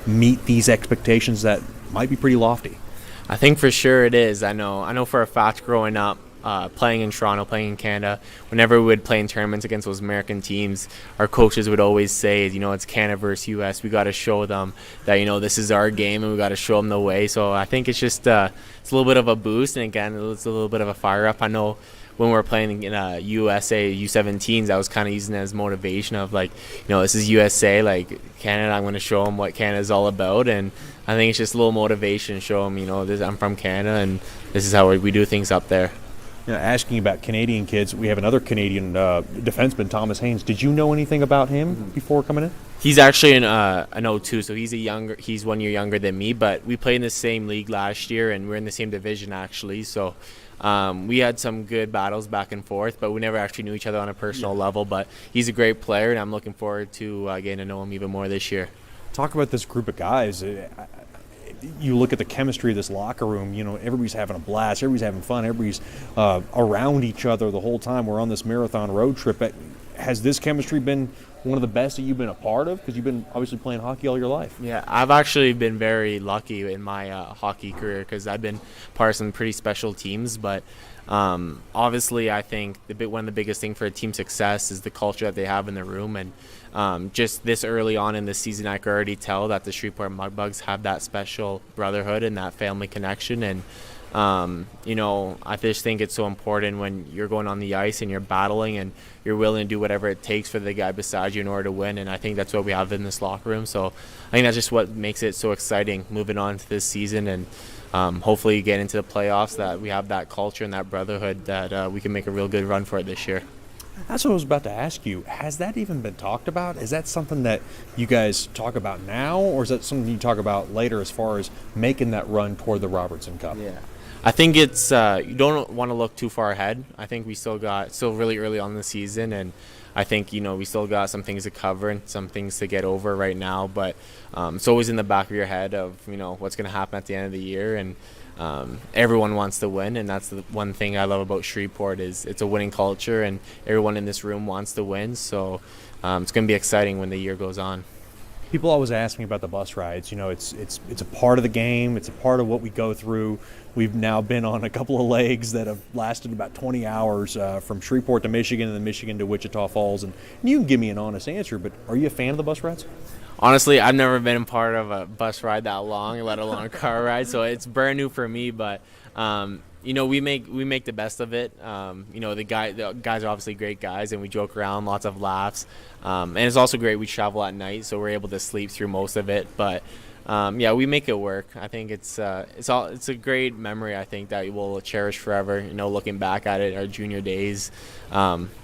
meet these expectations that might be pretty lofty? I think for sure it is. I know for a fact growing up, playing in Toronto, playing in Canada, whenever we would play in tournaments against those American teams, our coaches would always say, it's Canada versus U.S. We got to show them that, this is our game, and we got to show them the way. So I think it's just it's a little bit of a boost, and again, it's a little bit of a fire up. I know when we were playing in USA U17s, I was kind of using it as motivation of this is USA, like Canada, I'm going to show them what Canada's all about. And I think it's just a little motivation to show them, I'm from Canada, and this is how we do things up there. Asking about Canadian kids, we have another Canadian defenseman, Thomas Haynes. Did you know anything about him before coming in? He's actually an 02, so he's 1 year younger than me, but we played in the same league last year, and we're in the same division actually. So we had some good battles back and forth, but we never actually knew each other on a personal level. But he's a great player, and I'm looking forward to getting to know him even more this year. Talk about this group of guys. You look at the chemistry of this locker room, everybody's having a blast, everybody's having fun, everybody's around each other the whole time. We're on this marathon road trip. Has this chemistry been one of the best that you've been a part of? Because you've been obviously playing hockey all your life. Yeah, I've actually been very lucky in my hockey career because I've been part of some pretty special teams. But obviously I think one of the biggest things for a team success is the culture that they have in the room. And just this early on in the season, I could already tell that the Shreveport Mudbugs have that special brotherhood and that family connection. And I just think it's so important when you're going on the ice and you're battling and you're willing to do whatever it takes for the guy beside you in order to win. And I think that's what we have in this locker room. So I think that's just what makes it so exciting moving on to this season. And hopefully get into the playoffs, that we have that culture and that brotherhood, that we can make a real good run for it this year. That's what I was about to ask you. Has that even been talked about? Is that something that you guys talk about now, or is that something you talk about later as far as making that run toward the Robertson Cup? Yeah. I think it's you don't want to look too far ahead. I think we still really early on in the season, and I think we still got some things to cover and some things to get over right now. But it's always in the back of your head of what's going to happen at the end of the year, and everyone wants to win, and that's the one thing I love about Shreveport is it's a winning culture, and everyone in this room wants to win. So it's going to be exciting when the year goes on. People always ask me about the bus rides. It's a part of the game. It's a part of what we go through. We've now been on a couple of legs that have lasted about 20 hours from Shreveport to Michigan and then Michigan to Wichita Falls. And you can give me an honest answer, but are you a fan of the bus rides? Honestly, I've never been a part of a bus ride that long, let alone a car ride. So it's brand new for me, but we make the best of it. The guys are obviously great guys, and we joke around, lots of laughs. And it's also great we travel at night, so we're able to sleep through most of it. But we make it work. I think it's a great memory. I think that we'll cherish forever. Looking back at it, our junior days,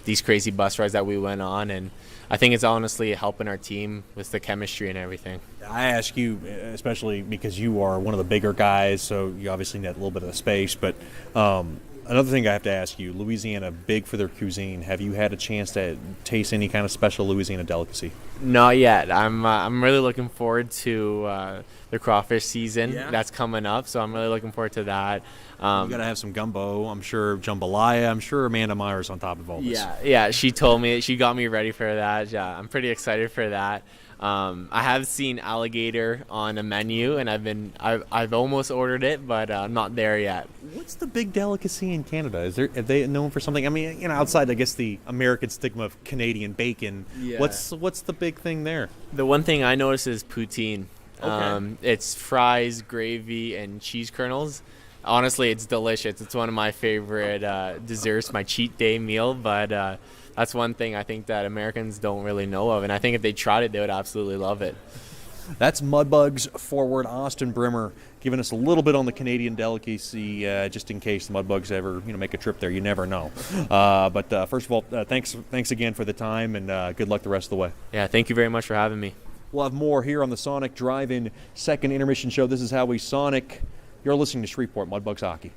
these crazy bus rides that we went on, and I think it's honestly helping our team with the chemistry and everything. I ask you, especially because you are one of the bigger guys, so you obviously need a little bit of space. But another thing I have to ask you, Louisiana, big for their cuisine. Have you had a chance to taste any kind of special Louisiana delicacy? Not yet. I'm really looking forward to the crawfish season that's coming up, so I'm really looking forward to that. You got to have some gumbo, I'm sure, jambalaya. I'm sure Amanda Meyer's on top of all this. Yeah, she told me, she got me ready for that. Yeah, I'm pretty excited for that. I have seen alligator on a menu, and I've almost ordered it, but I'm not there yet. What's the big delicacy in Canada? Are they known for something? I mean, outside, I guess, the American stigma of Canadian bacon. Yeah. What's the big thing there? The one thing I noticed is poutine. Okay. It's fries, gravy, and cheese kernels. Honestly, it's delicious. It's one of my favorite desserts, my cheat day meal, but that's one thing I think that Americans don't really know of, and I think if they tried it, they would absolutely love it. That's Mudbugs forward Austin Brimmer giving us a little bit on the Canadian delicacy, just in case the Mudbugs ever make a trip there. You never know. But first of all, thanks again for the time, and good luck the rest of the way. Yeah, thank you very much for having me. We'll have more here on the Sonic Drive-In second intermission show. This is How We Sonic. You're listening to Shreveport Mudbugs Hockey.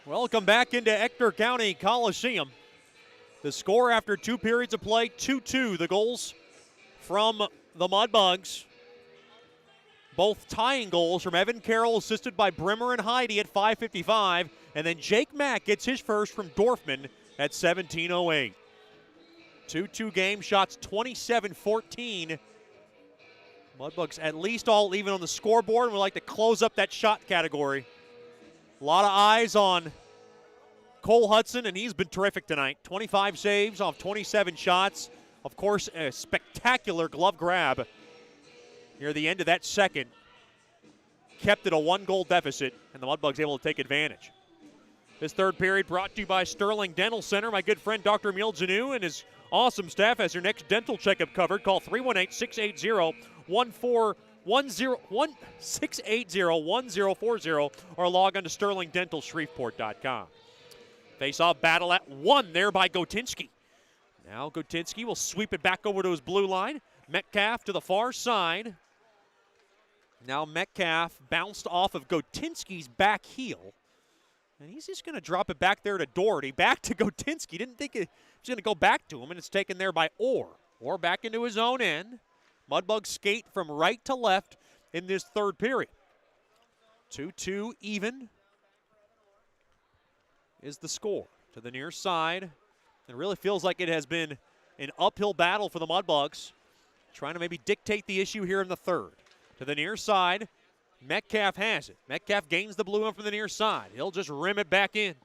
Welcome back into Ector County Coliseum. The score after 2 periods of play, 2-2. The goals from the Mudbugs. Both tying goals from Evan Carroll, assisted by Brimmer and Heidi at 5:55. And then Jake Mack gets his first from Dorfman at 17:08. 2-2 game, shots 27-14. Mudbugs at least all even on the scoreboard, and we like to close up that shot category. A lot of eyes on Cole Hudson, and he's been terrific tonight. 25 saves off 27 shots. Of course, a spectacular glove grab near the end of that second. Kept it a 1-goal deficit, and the Mudbugs able to take advantage. This third period brought to you by Sterling Dental Center. My good friend Dr. Emil Janu and his awesome staff has your next dental checkup covered. Call 318-680-1040 or log on to sterlingdentalshreveport.com. Face-off battle at 1 there by Gotinski. Now Gotinski will sweep it back over to his blue line. Metcalf to the far side. Now Metcalf bounced off of Gotinski's back heel. And he's just going to drop it back there to Doherty. Back to Gotinski. Didn't think it was going to go back to him, and it's taken there by Orr. Orr back into his own end. Mudbugs skate from right to left in this third period. 2-2 even is the score. To the near side. It really feels like it has been an uphill battle for the Mudbugs, trying to maybe dictate the issue here in the third. To the near side, Metcalf has it. Metcalf gains the blue one from the near side. He'll just rim it back in.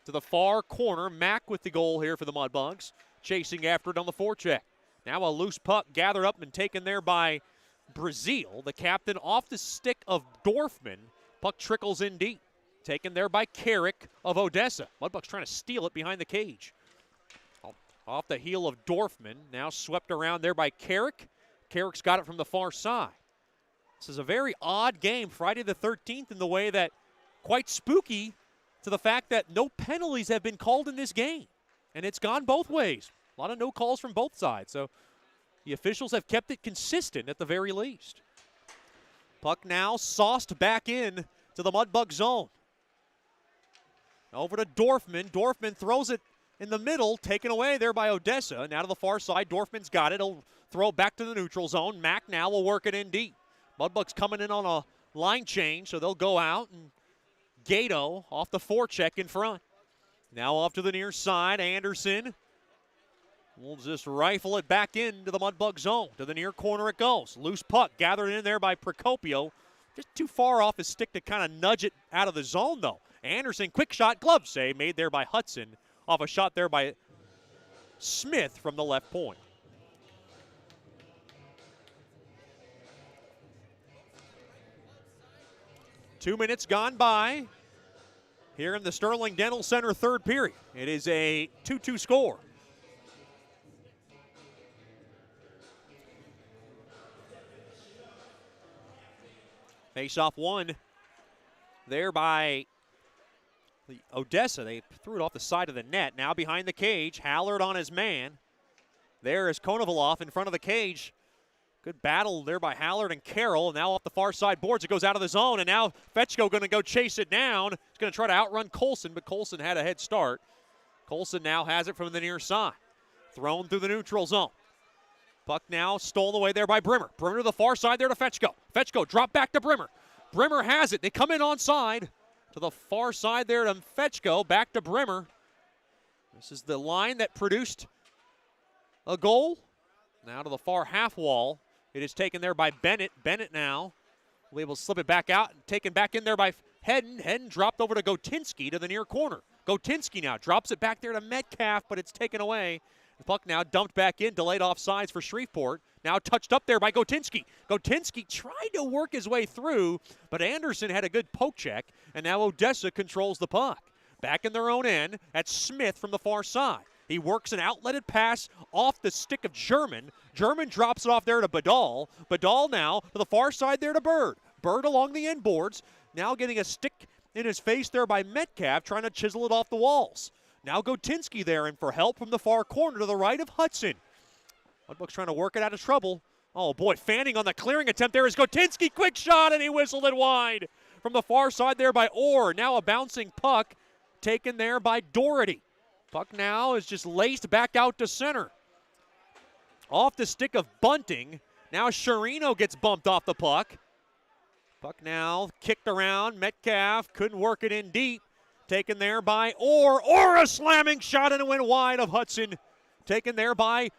To the far corner, Mack with the goal here for the Mudbugs, chasing after it on the forecheck. Now a loose puck gathered up and taken there by Brazil, the captain, off the stick of Dorfman. Puck trickles in deep. Taken there by Carrick of Odessa. Mudbugs trying to steal it behind the cage. Off the heel of Dorfman. Now swept around there by Carrick. Carrick's got it from the far side. This is a very odd game, Friday the 13th, in the way that quite spooky to the fact that no penalties have been called in this game. And it's gone both ways. A lot of no calls from both sides. So the officials have kept it consistent at the very least. Puck now sauced back in to the Mudbug zone. Over to Dorfman. Dorfman throws it in the middle, taken away there by Odessa. Now to the far side, Dorfman's got it. He'll throw it back to the neutral zone. Mack now will work it in deep. Mudbugs coming in on a line change, so they'll go out, and Gato off the forecheck in front. Now off to the near side, Anderson will just rifle it back into the Mudbug zone. To the near corner it goes. Loose puck gathered in there by Procopio. Just too far off his stick to kind of nudge it out of the zone, though. Anderson, quick shot, glove save made there by Hudson off a shot there by Smith from the left point. Two minutes gone by here in the Sterling Dental Center third period. It is a 2-2 score. Face-off one there by the Odessa. They threw it off the side of the net. Now behind the cage, Hallard on his man. There is Konovalov in front of the cage. Good battle there by Hallard and Carroll. Now off the far side boards, it goes out of the zone, and now Fetchko going to go chase it down. He's going to try to outrun Colson, but Colson had a head start. Colson now has it from the near side. Thrown through the neutral zone. Puck now stolen away there by Brimmer. Brimmer to the far side there to Fetchko. Fetchko drop back to Brimmer. Brimmer has it. They come in onside. To the far side there to Fetchko. Back to Brimmer. This is the line that produced a goal. Now to the far half wall. It is taken there by Bennett. Bennett now will be able to slip it back out and taken back in there by Hedden. Hedden dropped over to Gotinski to the near corner. Gotinski now drops it back there to Metcalf, but it's taken away. The puck now dumped back in, delayed offsides for Shreveport. Now touched up there by Gotinski. Gotinski tried to work his way through, but Anderson had a good poke check, and now Odessa controls the puck. Back in their own end, that's Smith from the far side. He works an outletted pass off the stick of German. German drops it off there to Badal. Badal now to the far side there to Bird. Bird along the end boards. Now getting a stick in his face there by Metcalf, trying to chisel it off the walls. Now Gotinski there in for help from the far corner to the right of Hudson. Mudbugs trying to work it out of trouble. Oh boy, fanning on the clearing attempt there is Gotinski. Quick shot, and he whistled it wide. From the far side there by Orr. Now a bouncing puck taken there by Doherty. Puck now is just laced back out to center. Off the stick of Bunting. Now Sherino gets bumped off the puck. Puck now kicked around. Metcalf couldn't work it in deep. Taken there by Orr. Orr a slamming shot and it went wide of Hudson. Taken there by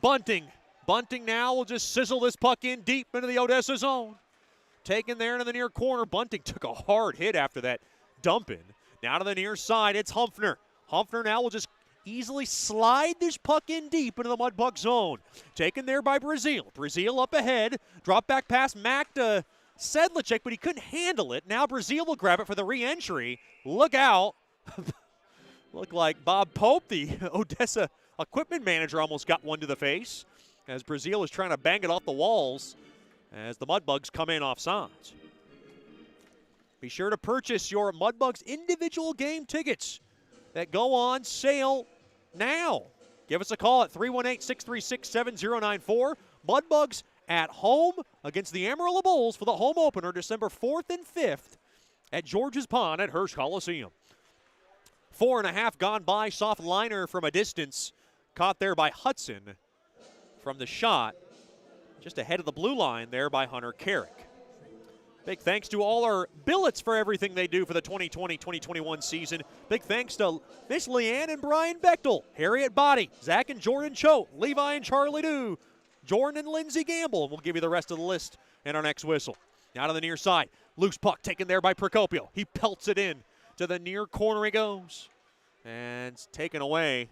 Bunting. Bunting now will just sizzle this puck in deep into the Odessa zone. Taken there into the near corner. Bunting took a hard hit after that dump in. Now to the near side, it's Humphrey. Humphrey now will just easily slide this puck in deep into the Mudbug zone. Taken there by Brazil. Brazil up ahead. Drop back pass Mac to Sedlicek, but he couldn't handle it. Now Brazil will grab it for the re-entry. Look out. Looked like Bob Pope, the Odessa equipment manager, almost got one to the face as Brazil is trying to bang it off the walls as the Mudbugs come in off sides. Be sure to purchase your Mudbugs individual game tickets that go on sale now. Give us a call at 318-636-7094. Mudbugs at home against the Amarillo Bulls for the home opener December 4th and 5th at George's Pond at Hirsch Coliseum. 4.5 gone by. Soft liner from a distance. Caught there by Hudson from the shot. Just ahead of the blue line there by Hunter Carrick. Big thanks to all our billets for everything they do for the 2020-2021 season. Big thanks to Miss Leanne and Brian Bechtel, Harriet Body, Zach and Jordan Choate, Levi and Charlie Dew, Jordan and Lindsey Gamble. We'll give you the rest of the list in our next whistle. Now to the near side. Loose puck taken there by Procopio. He pelts it in. To the near corner he goes. And it's taken away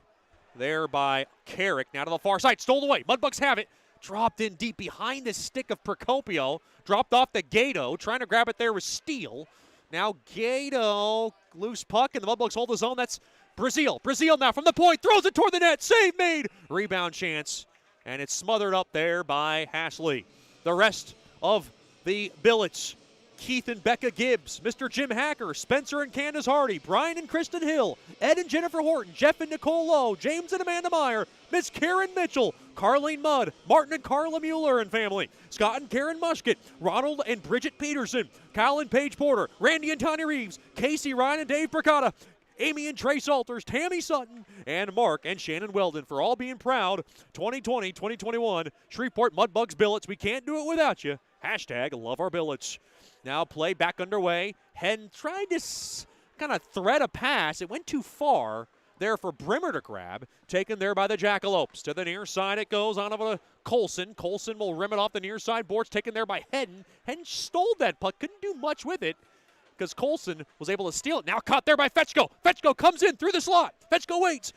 there by Carrick. Now to the far side. Stole away. Mudbugs have it. Dropped in deep behind the stick of Procopio. Dropped off to Gato. Trying to grab it there with Steele. Now Gato. Loose puck and the Mudbugs hold the zone. That's Brazil. Brazil now from the point. Throws it toward the net. Save made. Rebound chance. And it's smothered up there by Hasley. The rest of the billets. Keith and Becca Gibbs, Mr. Jim Hacker, Spencer and Candace Hardy, Brian and Kristen Hill, Ed and Jennifer Horton, Jeff and Nicole Lowe, James and Amanda Meyer, Miss Karen Mitchell, Carlene Mudd, Martin and Carla Mueller and family, Scott and Karen Musket, Ronald and Bridget Peterson, Kyle and Paige Porter, Randy and Tanya Reeves, Casey, Ryan and Dave Bricata, Amy and Trey Salters, Tammy Sutton, and Mark and Shannon Weldon for all being proud 2020-2021 Shreveport Mudbugs billets. We can't do it without you. Hashtag love our billets. Now play back underway. Henn tried to kind of thread a pass. It went too far there for Brimmer to grab. Taken there by the Jackalopes. To the near side it goes on over to Colson. Colson will rim it off the near side boards. Taken there by Hedden. Hedden stole that puck. Couldn't do much with it because Colson was able to steal it. Now caught there by Fetchko. Fetchko comes in through the slot. Fetchko waits.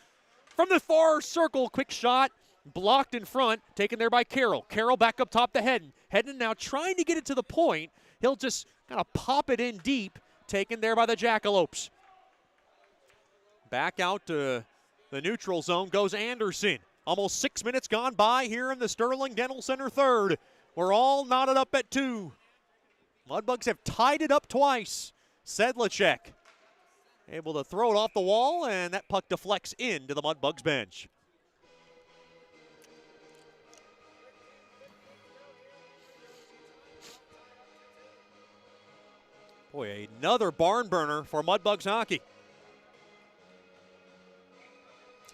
From the far circle, quick shot. Blocked in front. Taken there by Carroll. Carroll back up top to Hedden. Hedden now trying to get it to the point. He'll just kind of pop it in deep. Taken there by the Jackalopes. Back out to the neutral zone goes Anderson. Almost 6 minutes gone by here in the Sterling Dental Center third. We're all knotted up at 2. Mudbugs have tied it up twice. Sedlicek able to throw it off the wall, and that puck deflects into the Mudbugs bench. Boy, another barn burner for Mudbugs hockey.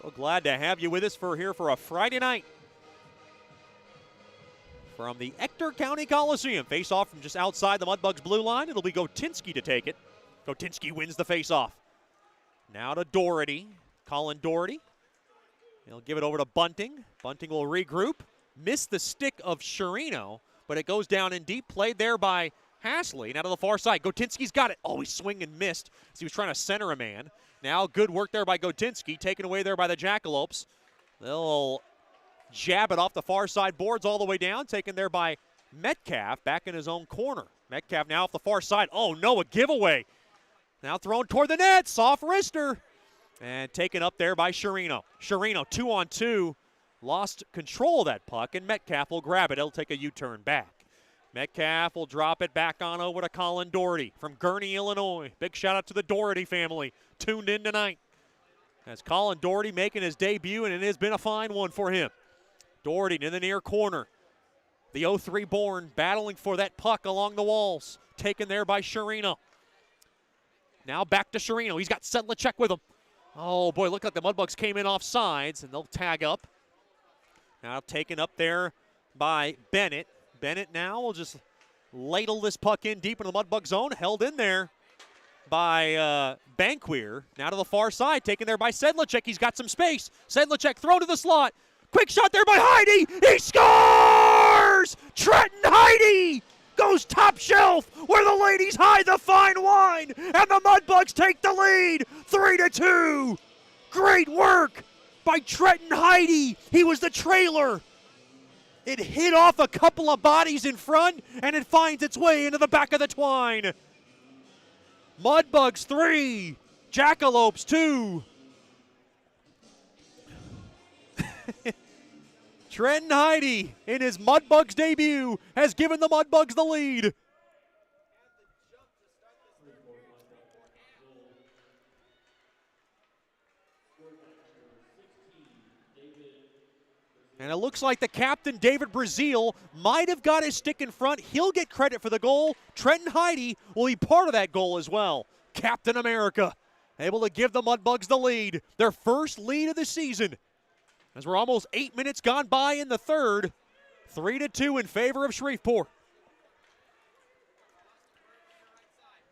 So glad to have you with us here for a Friday night. From the Ector County Coliseum, face-off from just outside the Mudbugs blue line. It'll be Gotinski to take it. Gotinski wins the face-off. Now to Doherty, Colin Doherty. He'll give it over to Bunting. Bunting will regroup. Missed the stick of Sherino, but it goes down in deep. Played there by Hasley. Now to the far side. Gotinski's got it. Oh, he swung and missed as he was trying to center a man. Now good work there by Gotinski. Taken away there by the Jackalopes. They'll jab it off the far side boards all the way down. Taken there by Metcalf back in his own corner. Metcalf now off the far side. Oh, no, a giveaway. Now thrown toward the net. Soft wrister. And taken up there by Sherino. Sherino 2-on-2. Lost control of that puck, and Metcalf will grab it. He'll take a U-turn back. Metcalf will drop it back on over to Colin Doherty from Gurnee, Illinois. Big shout out to the Doherty family tuned in tonight. As Colin Doherty making his debut, and it has been a fine one for him. Doherty in the near corner. The 03 born battling for that puck along the walls. Taken there by Sherino. Now back to Sherino. He's got Sedlacek with him. Oh, boy, look like the Mudbugs came in off sides, and they'll tag up. Now taken up there by Bennett. Bennett now will just ladle this puck in deep into the Mudbug zone. Held in there by Banquier. Now to the far side, taken there by Sedlacek. He's got some space. Sedlacek throw to the slot. Quick shot there by Heidi. He scores! Trenton Heidi goes top shelf where the ladies hide the fine wine, and the Mudbugs take the lead 3-2. Great work by Trenton Heidi. He was the trailer. It hit off a couple of bodies in front, and it finds its way into the back of the twine. Mudbugs 3, Jackalopes 2. Trenton Heidi, in his Mudbugs debut, has given the Mudbugs the lead. And it looks like the captain, David Brazil, might have got his stick in front. He'll get credit for the goal. Trenton Heidi will be part of that goal as well. Captain America, able to give the Mudbugs the lead. Their first lead of the season. As we're almost 8 minutes gone by in the third. 3-2 in favor of Shreveport.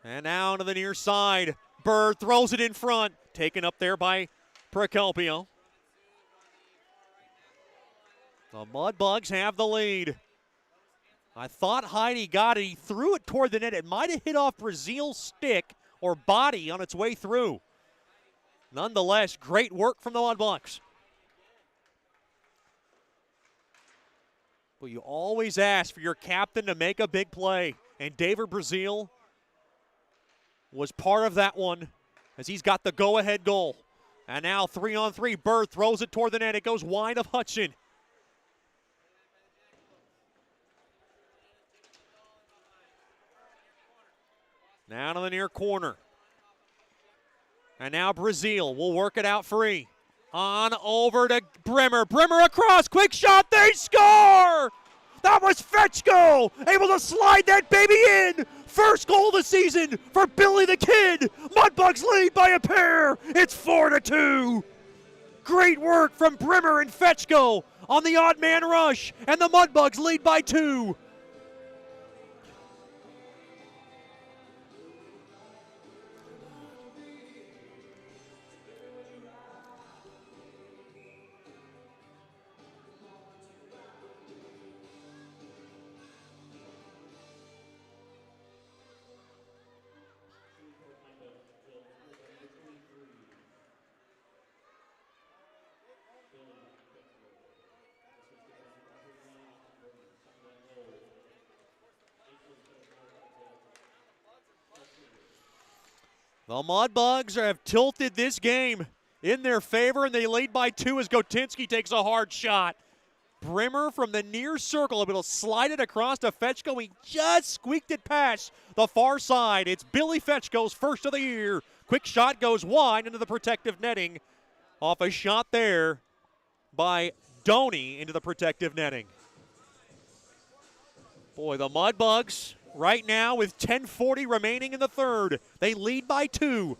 And now to the near side. Bird throws it in front. Taken up there by Procopio. The Mudbugs have the lead. I thought Heidi got it. He threw it toward the net. It might have hit off Brazil's stick or body on its way through. Nonetheless, great work from the Mudbugs. But you always ask for your captain to make a big play. And David Brazil was part of that one as he's got the go-ahead goal. And now 3-on-3. Bird throws it toward the net. It goes wide of Hudson. Now to the near corner. And now Brazil will work it out free. On over to Brimmer. Brimmer across. Quick shot. They score! That was Fetchko able to slide that baby in. First goal of the season for Billy the Kid. Mudbugs lead by a pair. It's 4-2. Great work from Brimmer and Fetchko on the odd man rush. And the Mudbugs lead by 2. The Mudbugs have tilted this game in their favor, and they lead by 2 as Gotinsky takes a hard shot. Brimmer from the near circle, able to slide it across to Fetchko. He just squeaked it past the far side. It's Billy Fetchko's first of the year. Quick shot goes wide into the protective netting. Off a shot there by Doney into the protective netting. Boy, the Mudbugs right now with 10:40 remaining in the third. They lead by 2.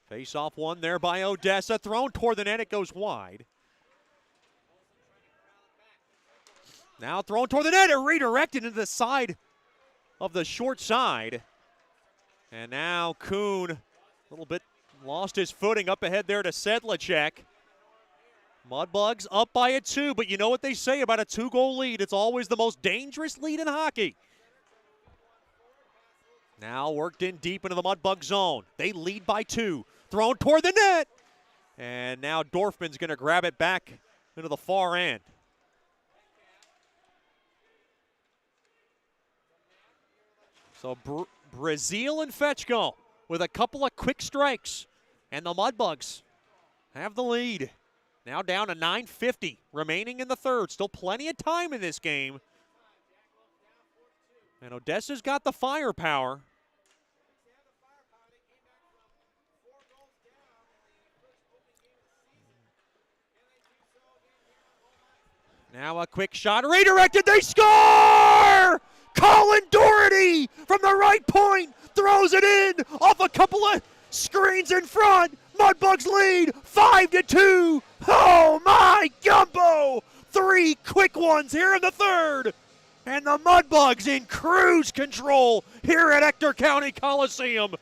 Face-off one there by Odessa. Thrown toward the net. It goes wide. Now thrown toward the net. It redirected into the side of the short side. And now Kuhn a little bit lost his footing up ahead there to Sedlacek. Mudbugs up by a 2, but you know what they say about a 2-goal lead. It's always the most dangerous lead in hockey. Now worked in deep into the Mudbug zone. They lead by 2. Thrown toward the net. And now Dorfman's going to grab it back into the far end. So Brazil and Fetchko with a couple of quick strikes. And the Mudbugs have the lead. Now down to 9:50 remaining in the third. Still plenty of time in this game. And Odessa's got the firepower. Now a quick shot, redirected, they score! Colin Doherty from the right point throws it in off a couple of screens in front. Mudbugs lead 5-2. Oh my gumbo! 3 quick ones here in the third. And the Mudbugs in cruise control here at Ector County Coliseum.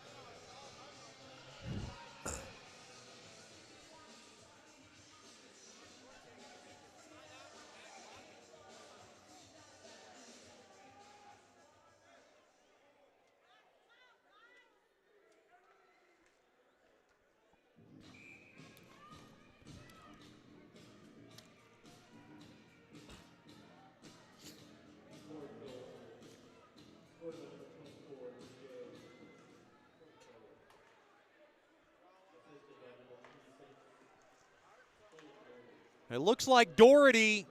It looks like Doherty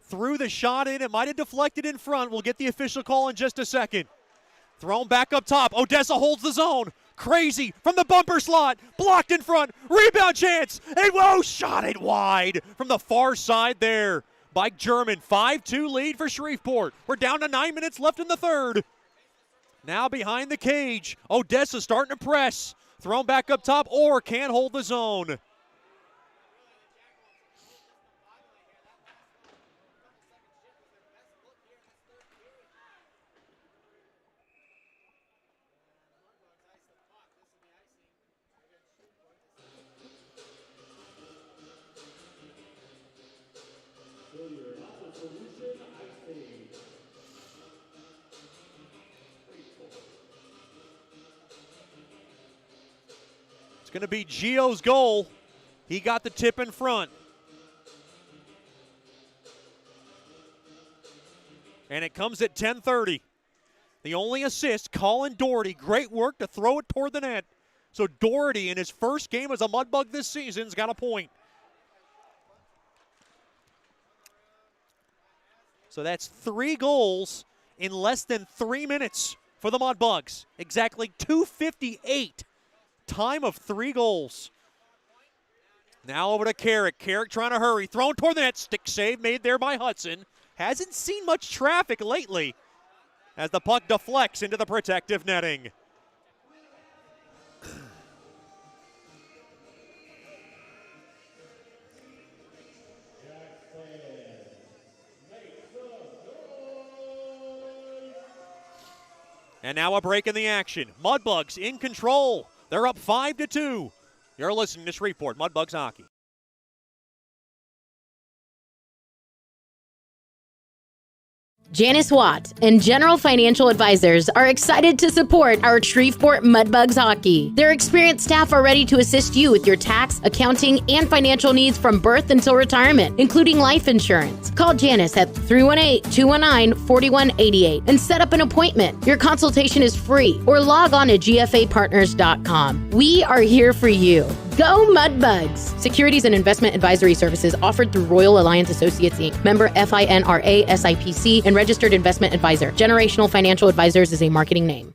threw the shot in. It might have deflected in front. We'll get the official call in just a second. Thrown back up top. Odessa holds the zone. Crazy from the bumper slot. Blocked in front. Rebound chance. And whoa, shot it wide from the far side there by German. 5-2 lead for Shreveport. We're down to 9 minutes left in the third. Now behind the cage. Odessa starting to press. Thrown back up top or can't hold the zone. It's going to be Gio's goal. He got the tip in front. And it comes at 10:30. The only assist, Colin Doherty. Great work to throw it toward the net. So Doherty, in his first game as a Mudbug this season, has got a point. So that's 3 goals in less than 3 minutes for the Mudbugs. Exactly 2:58. Time of 3 goals. Now over to Carrick. Carrick trying to hurry. Thrown toward the net. Stick save made there by Hudson. Hasn't seen much traffic lately as the puck deflects into the protective netting. And now a break in the action. Mudbugs in control. They're up 5-2. You're listening to Shreveport Mudbugs Hockey. Janice Watt and General Financial Advisors are excited to support our Shreveport Mudbugs hockey. Their experienced staff are ready to assist you with your tax, accounting, and financial needs from birth until retirement, including life insurance. Call Janice at 318-219-4188 and set up an appointment. Your consultation is free, or log on to gfapartners.com. We are here for you. Go Mudbugs! Securities and investment advisory services offered through Royal Alliance Associates, Inc., member FINRA SIPC, and registered investment advisor. Generational Financial Advisors is a marketing name.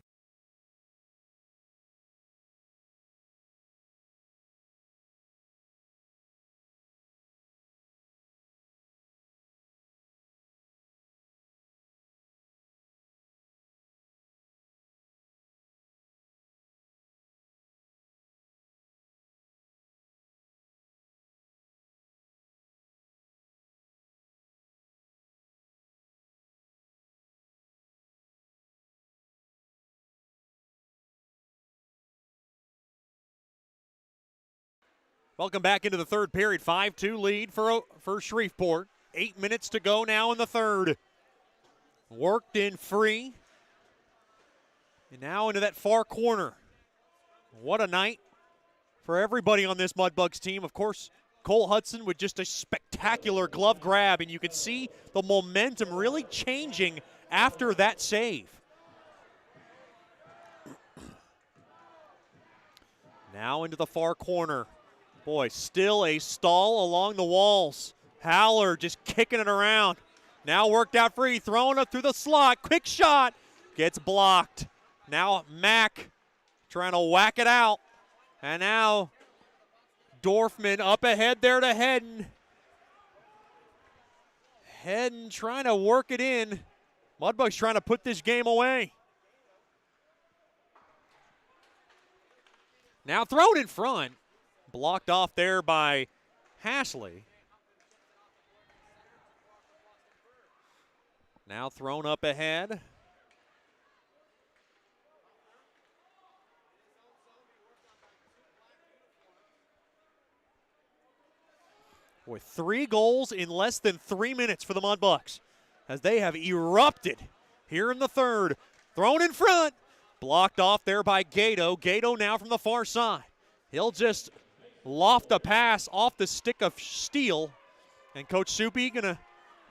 Welcome back into the third period. 5-2 lead for Shreveport. 8 minutes to go now in the third. Worked in free. And now into that far corner. What a night for everybody on this Mudbugs team. Of course, Cole Hudson with just a spectacular glove grab, and you can see the momentum really changing after that save. Now into the far corner. Boy, still a stall along the walls. Haller just kicking it around. Now worked out free, throwing it through the slot. Quick shot, gets blocked. Now Mack trying to whack it out. And now Dorfman up ahead there to Hedden. Heading, trying to work it in. Mudbugs trying to put this game away. Now thrown in front. Blocked off there by Hasley. Now thrown up ahead. With 3 goals in less than 3 minutes for the Mudbugs as they have erupted here in the third. Thrown in front. Blocked off there by Gato. Gato now from the far side. He'll just loft a pass off the stick of steel. And Coach Soupy going to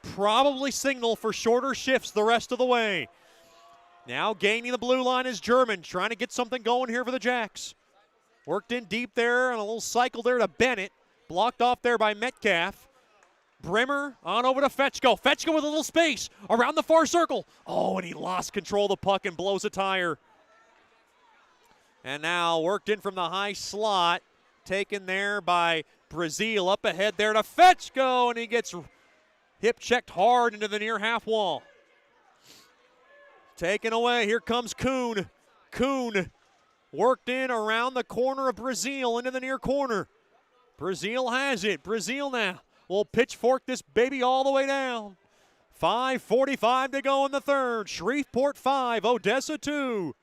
probably signal for shorter shifts the rest of the way. Now gaining the blue line is German, trying to get something going here for the Jacks. Worked in deep there and a little cycle there to Bennett. Blocked off there by Metcalf. Brimmer on over to Fetchko. Fetchko with a little space around the far circle. Oh, and he lost control of the puck and blows a tire. And now worked in from the high slot. Taken there by Brazil. Up ahead there to Fetchko, and he gets hip checked hard into the near half wall. Taken away. Here comes Kuhn. Kuhn worked in around the corner of Brazil into the near corner. Brazil has it. Brazil now will pitchfork this baby all the way down. 5:45 to go in the third. Shreveport 5, Odessa 2.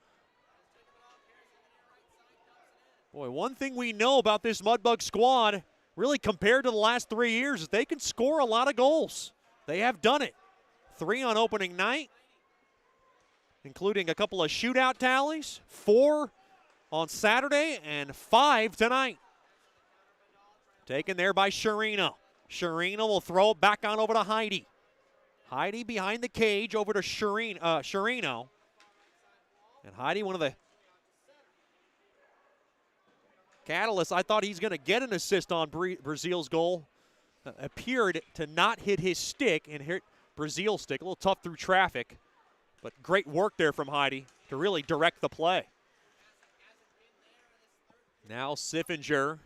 Boy, one thing we know about this Mudbug squad, really compared to the last 3 years, is they can score a lot of goals. They have done it. 3 on opening night, including a couple of shootout tallies, 4 on Saturday, and 5 tonight. Taken there by Sharino. Sharino will throw it back on over to Heidi. Heidi behind the cage over to Sharino. And Heidi, one of the catalysts. I thought he's going to get an assist on Brazil's goal. Appeared to not hit his stick and hit Brazil's stick. A little tough through traffic, but great work there from Heidi to really direct the play. Now Siffinger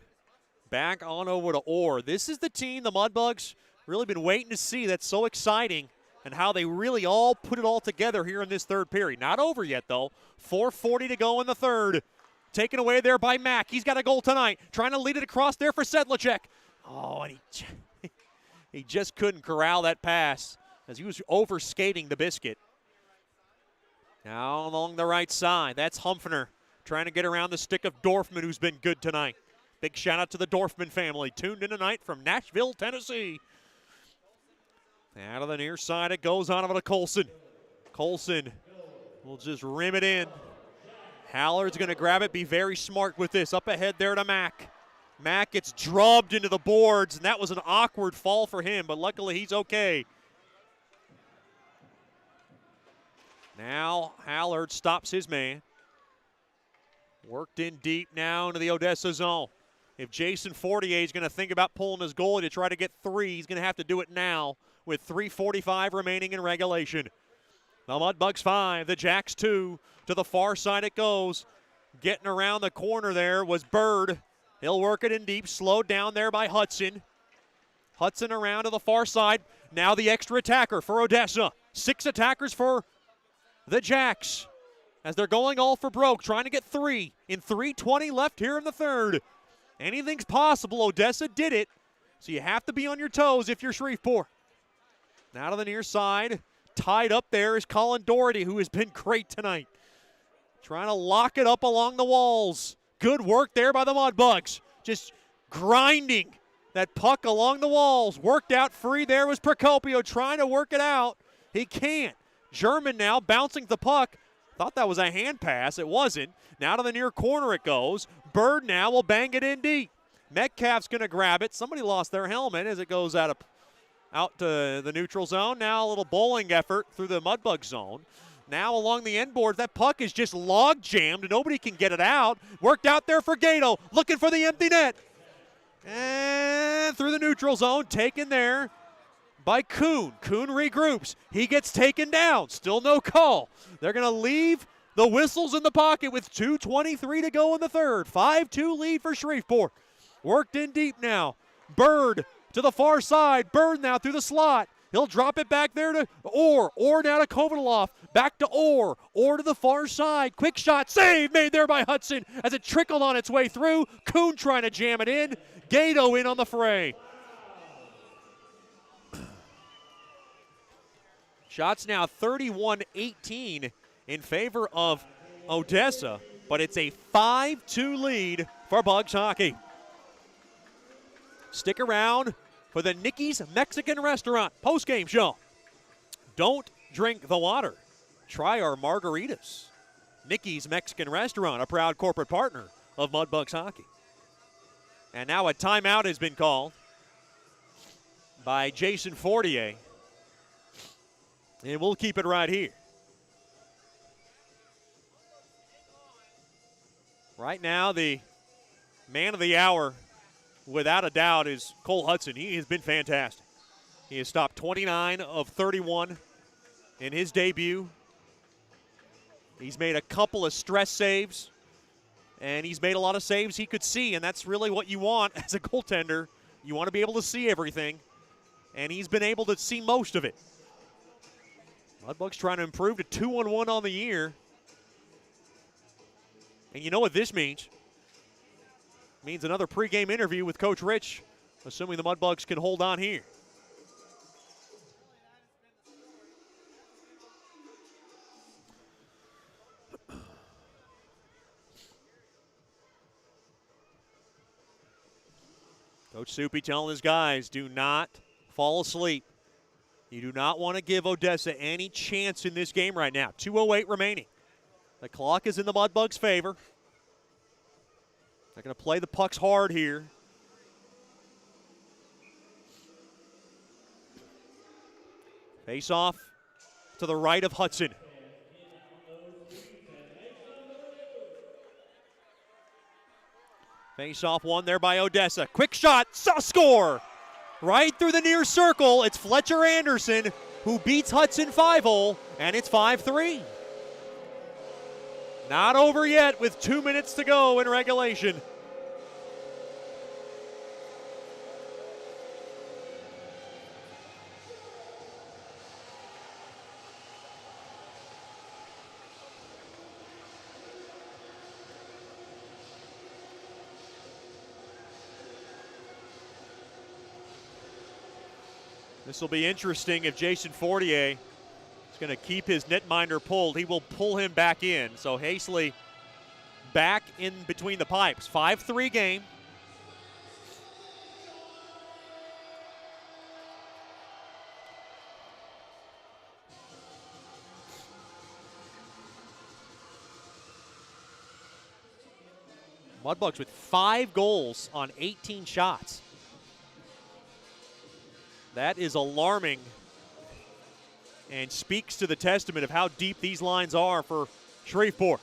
back on over to Orr. This is the team the Mudbugs really been waiting to see. That's so exciting, and how they really all put it all together here in this third period. Not over yet, though. 4:40 to go in the third. Taken away there by Mack. He's got a goal tonight. Trying to lead it across there for Sedlacek. Oh, and he just couldn't corral that pass as he was over-skating the biscuit. Now along the right side, that's Humpfner trying to get around the stick of Dorfman, who's been good tonight. Big shout out to the Dorfman family, tuned in tonight from Nashville, Tennessee. Out of the near side, it goes on over to Colson. Colson will just rim it in. Hallard's going to grab it, be very smart with this. Up ahead there to Mack. Mack gets drubbed into the boards, and that was an awkward fall for him, but luckily he's okay. Now Hallard stops his man. Worked in deep now into the Odessa zone. If Jason Fortier is going to think about pulling his goalie to try to get 3, he's going to have to do it now with 3:45 remaining in regulation. The Mudbugs 5, the Jacks 2. To the far side it goes. Getting around the corner there was Bird. He'll work it in deep, slowed down there by Hudson. Hudson around to the far side. Now the extra attacker for Odessa. 6 attackers for the Jacks as they're going all for broke, trying to get 3 in 3:20 left here in the third. Anything's possible. Odessa did it, so you have to be on your toes if you're Shreveport. Now to the near side. Tied up there is Colin Doherty, who has been great tonight. Trying to lock it up along the walls. Good work there by the Mudbugs. Just grinding that puck along the walls. Worked out free there was Procopio trying to work it out. He can't. German now bouncing the puck. Thought that was a hand pass. It wasn't. Now to the near corner it goes. Bird now will bang it in deep. Metcalf's going to grab it. Somebody lost their helmet as it goes out to the neutral zone. Now a little bowling effort through the Mudbug zone. Now along the end board, that puck is just log jammed. Nobody can get it out. Worked out there for Gato, looking for the empty net. And through the neutral zone, taken there by Kuhn. Kuhn regroups. He gets taken down. Still no call. They're going to leave the whistles in the pocket with 2:23 to go in the third. 5-2 lead for Shreveport. Worked in deep now. Bird to the far side. Bird now through the slot. He'll drop it back there to Orr now to Konovalov, back to Orr to the far side. Quick shot, save made there by Hudson as it trickled on its way through. Kuhn trying to jam it in. Gato in on the fray. Shots now 31-18 in favor of Odessa, but it's a 5-2 lead for Bugs hockey. Stick around for the Nicky's Mexican Restaurant postgame show. Don't drink the water. Try our margaritas. Nicky's Mexican Restaurant, a proud corporate partner of Mudbugs hockey. And now a timeout has been called by Jason Fortier. And we'll keep it right here. Right now, the man of the hour, without a doubt, is Cole Hudson. He has been fantastic. He has stopped 29 of 31 in his debut. He's made a couple of stress saves, and he's made a lot of saves he could see, and that's really what you want as a goaltender. You want to be able to see everything, and he's been able to see most of it. Mudbugs trying to improve to 2-1 on the year. And you know what this means? It means another pregame interview with Coach Rich, assuming the Mudbugs can hold on here. Coach Soupy telling his guys, do not fall asleep. You do not want to give Odessa any chance in this game right now. 2:08 remaining. The clock is in the Mudbugs' favor. They're going to play the pucks hard here. Face off to the right of Hudson. Face off one there by Odessa. Quick shot, score! Right through the near circle, it's Fletcher Anderson who beats Hudson 5-0, and it's 5-3. Not over yet with 2 minutes to go in regulation. This will be interesting if Jason Fortier is going to keep his netminder pulled. He will pull him back in. So Hastley back in between the pipes. 5-3 game. Mudbugs with 5 goals on 18 shots. That is alarming and speaks to the testament of how deep these lines are for Shreveport.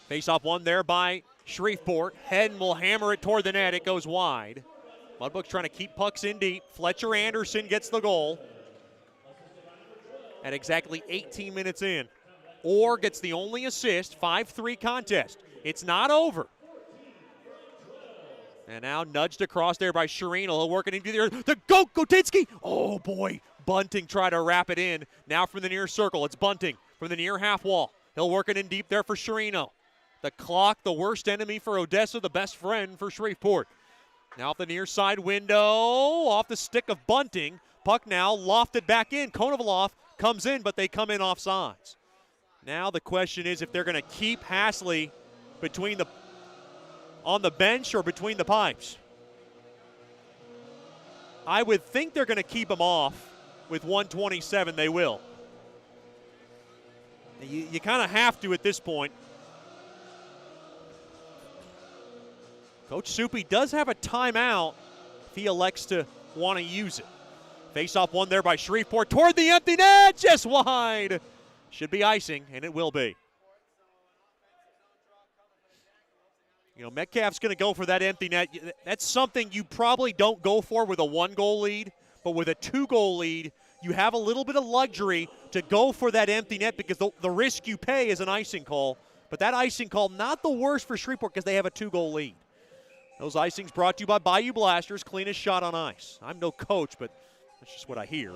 Face-off one there by Shreveport. Hedden will hammer it toward the net. It goes wide. Mudbugs trying to keep pucks in deep. Fletcher Anderson gets the goal at exactly 18 minutes in. Orr gets the only assist. 5-3 contest. It's not over. And now nudged across there by Sherino. He'll work it into the Gotinski. Oh, boy. Bunting tried to wrap it in. Now from the near circle, it's Bunting from the near half wall. He'll work it in deep there for Sherino. The clock, the worst enemy for Odessa, the best friend for Shreveport. Now off the near side window, off the stick of Bunting. Puck now lofted back in. Konovalov comes in, but they come in off sides. Now the question is if they're going to keep Hastley on the bench or between the pipes. I would think they're going to keep him off. With 1:27, they will. You kind of have to at this point. Coach Soupy does have a timeout if he elects to want to use it. Face-off one there by Shreveport toward the empty net, just wide. Should be icing, and it will be. You know, Metcalf's going to go for that empty net. That's something you probably don't go for with a 1-goal lead, but with a 2-goal lead, you have a little bit of luxury to go for that empty net because the risk you pay is an icing call. But that icing call, not the worst for Shreveport because they have a 2-goal lead. Those icings brought to you by Bayou Blasters, cleanest shot on ice. I'm no coach, but that's just what I hear.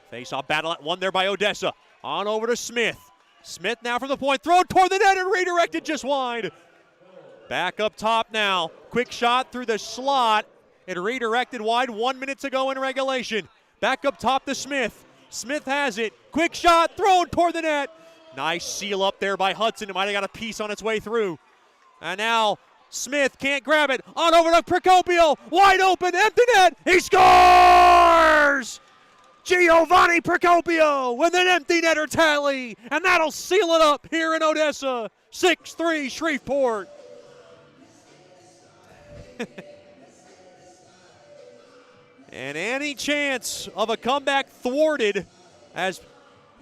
Face-off battle at one there by Odessa. On over to Smith. Smith now from the point, thrown toward the net and redirected just wide. Back up top now. Quick shot through the slot. It redirected wide 1 minute to go in regulation. Back up top to Smith. Smith has it. Quick shot thrown toward the net. Nice seal up there by Hudson. It might have got a piece on its way through. And now Smith can't grab it. On over to Procopio. Wide open, empty net. He scores! Giovanni Procopio with an empty netter tally. And that'll seal it up here in Odessa. 6-3 Shreveport. And any chance of a comeback thwarted as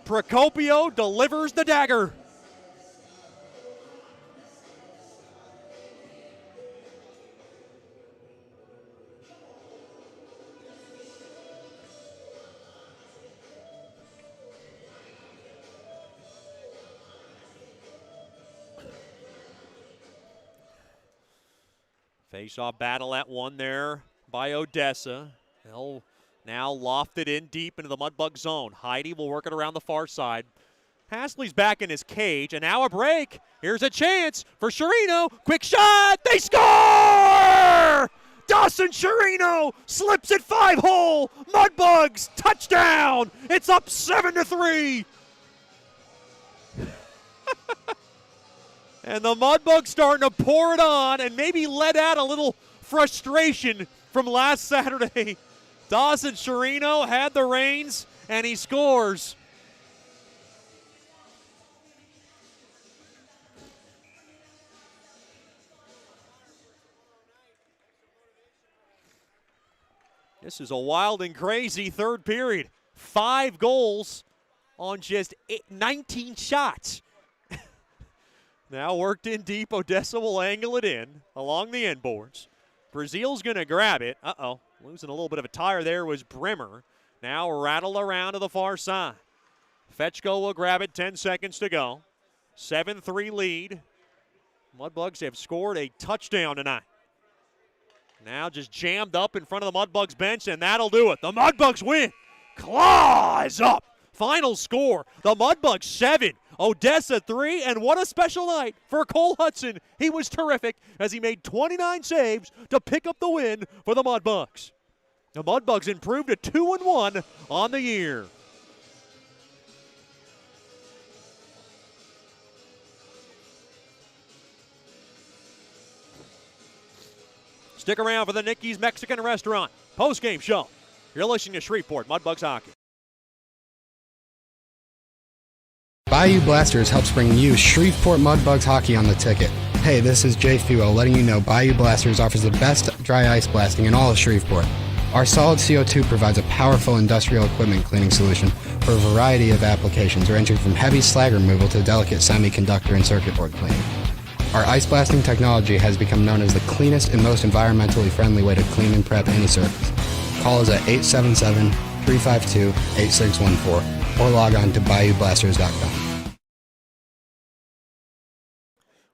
Procopio delivers the dagger. Face-off battle at one there by Odessa. They'll now loft it in deep into the Mudbug zone. Heidi will work it around the far side. Hasley's back in his cage, and now a break. Here's a chance for Sherino. Quick shot, they score! Dawson Sherino slips it 5-hole. Mudbugs, touchdown! It's up 7-3. And the Mudbugs starting to pour it on and maybe let out a little frustration from last Saturday. Dawson Sherino had the reins, and he scores. This is a wild and crazy third period. 5 goals on just 19 shots. Now worked in deep. Odessa will angle it in along the end boards. Brazil's going to grab it. Uh-oh. Losing a little bit of a tire there was Brimmer. Now rattle around to the far side. Fetchko will grab it. 10 seconds to go. 7-3 lead. Mudbugs have scored a touchdown tonight. Now just jammed up in front of the Mudbugs bench, and that'll do it. The Mudbugs win. Claws up. Final score, the Mudbugs 7, Odessa 3, and what a special night for Cole Hudson. He was terrific as he made 29 saves to pick up the win for the Mudbugs. The Mudbugs improved to 2-1 on the year. Stick around for the Nicky's Mexican Restaurant post-game show. You're listening to Shreveport Mudbugs Hockey. Bayou Blasters helps bring you Shreveport Mudbugs hockey on the ticket. Hey, this is Jay Fuel letting you know Bayou Blasters offers the best dry ice blasting in all of Shreveport. Our solid CO2 provides a powerful industrial equipment cleaning solution for a variety of applications ranging from heavy slag removal to delicate semiconductor and circuit board cleaning. Our ice blasting technology has become known as the cleanest and most environmentally friendly way to clean and prep any surface. Call us at 877-352-8614 or log on to BayouBlasters.com.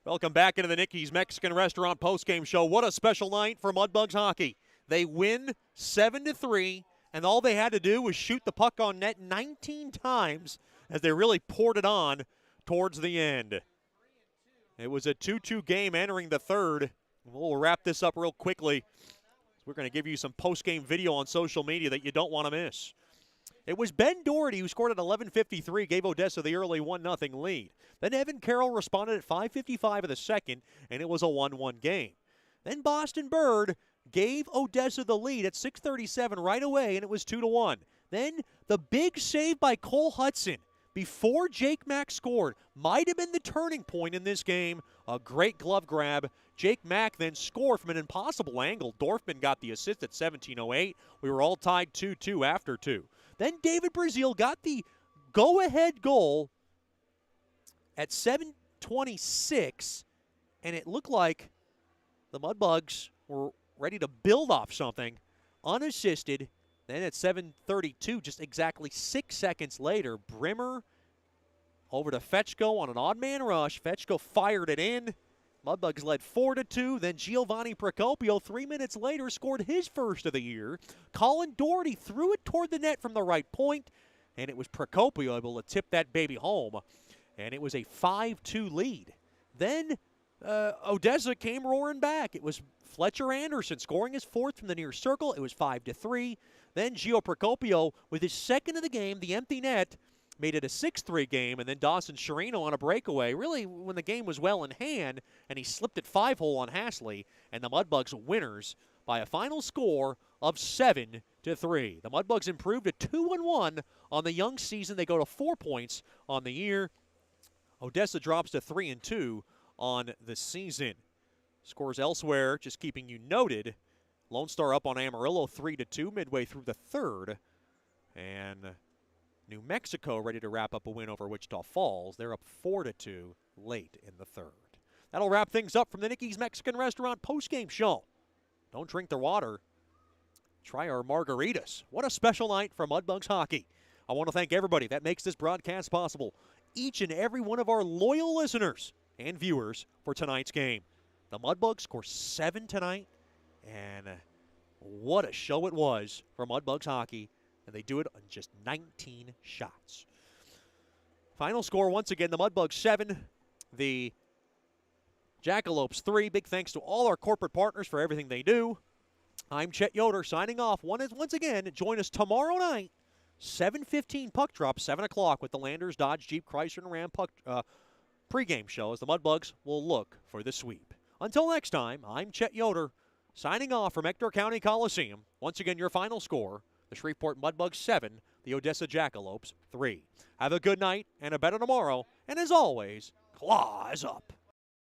Welcome back into the Nicky's Mexican Restaurant postgame show. What a special night for Mudbugs hockey. They win 7-3, and all they had to do was shoot the puck on net 19 times as they really poured it on towards the end. It was a 2-2 game entering the third. We'll wrap this up real quickly. We're going to give you some postgame video on social media that you don't want to miss. It was Ben Doherty who scored at 11:53, gave Odessa the early 1-0 lead. Then Evan Carroll responded at 5:55 of the second, and it was a 1-1 game. Then Boston Bird gave Odessa the lead at 6:37 right away, and it was 2-1. Then the big save by Cole Hudson before Jake Mack scored might have been the turning point in this game. A great glove grab. Jake Mack then scored from an impossible angle. Dorfman got the assist at 17:08. We were all tied 2-2 after 2. Then David Brazil got the go-ahead goal at 7:26, and it looked like the Mudbugs were ready to build off something unassisted. Then at 7:32, just exactly 6 seconds later, Brimmer over to Fetchko on an odd man rush. Fetchko fired it in. Mudbugs led 4-2. Then Giovanni Procopio, 3 minutes later, scored his first of the year. Colin Doherty threw it toward the net from the right point, and it was Procopio able to tip that baby home. And it was a 5-2 lead. Then Odessa came roaring back. It was Fletcher Anderson scoring his fourth from the near circle. It was 5-3. Then Gio Procopio with his second of the game, the empty net, made it a 6-3 game, and then Dawson Sherino on a breakaway, really when the game was well in hand, and he slipped it 5-hole on Hasley, and the Mudbugs winners by a final score of 7-3. The Mudbugs improved to 2-1 on the young season. They go to 4 points on the year. Odessa drops to 3-2 on the season. Scores elsewhere, just keeping you noted. Lone Star up on Amarillo 3-2 midway through the third, and New Mexico ready to wrap up a win over Wichita Falls. They're up 4-2 late in the third. That'll wrap things up from the Nicky's Mexican Restaurant postgame show. Don't drink their water. Try our margaritas. What a special night for Mudbugs hockey. I want to thank everybody that makes this broadcast possible. Each and every one of our loyal listeners and viewers for tonight's game. The Mudbugs score 7 tonight, and what a show it was for Mudbugs hockey. And they do it on just 19 shots. Final score, once again, the Mudbugs 7, the Jackalopes 3. Big thanks to all our corporate partners for everything they do. I'm Chet Yoder signing off. Once again, join us tomorrow night, 7:15 puck drop, 7 o'clock with the Landers, Dodge, Jeep, Chrysler, and Ram pregame show as the Mudbugs will look for the sweep. Until next time, I'm Chet Yoder signing off from Ector County Coliseum. Once again, your final score, the Shreveport Mudbugs 7, the Odessa Jackalopes 3. Have a good night and a better tomorrow. And as always, claws up.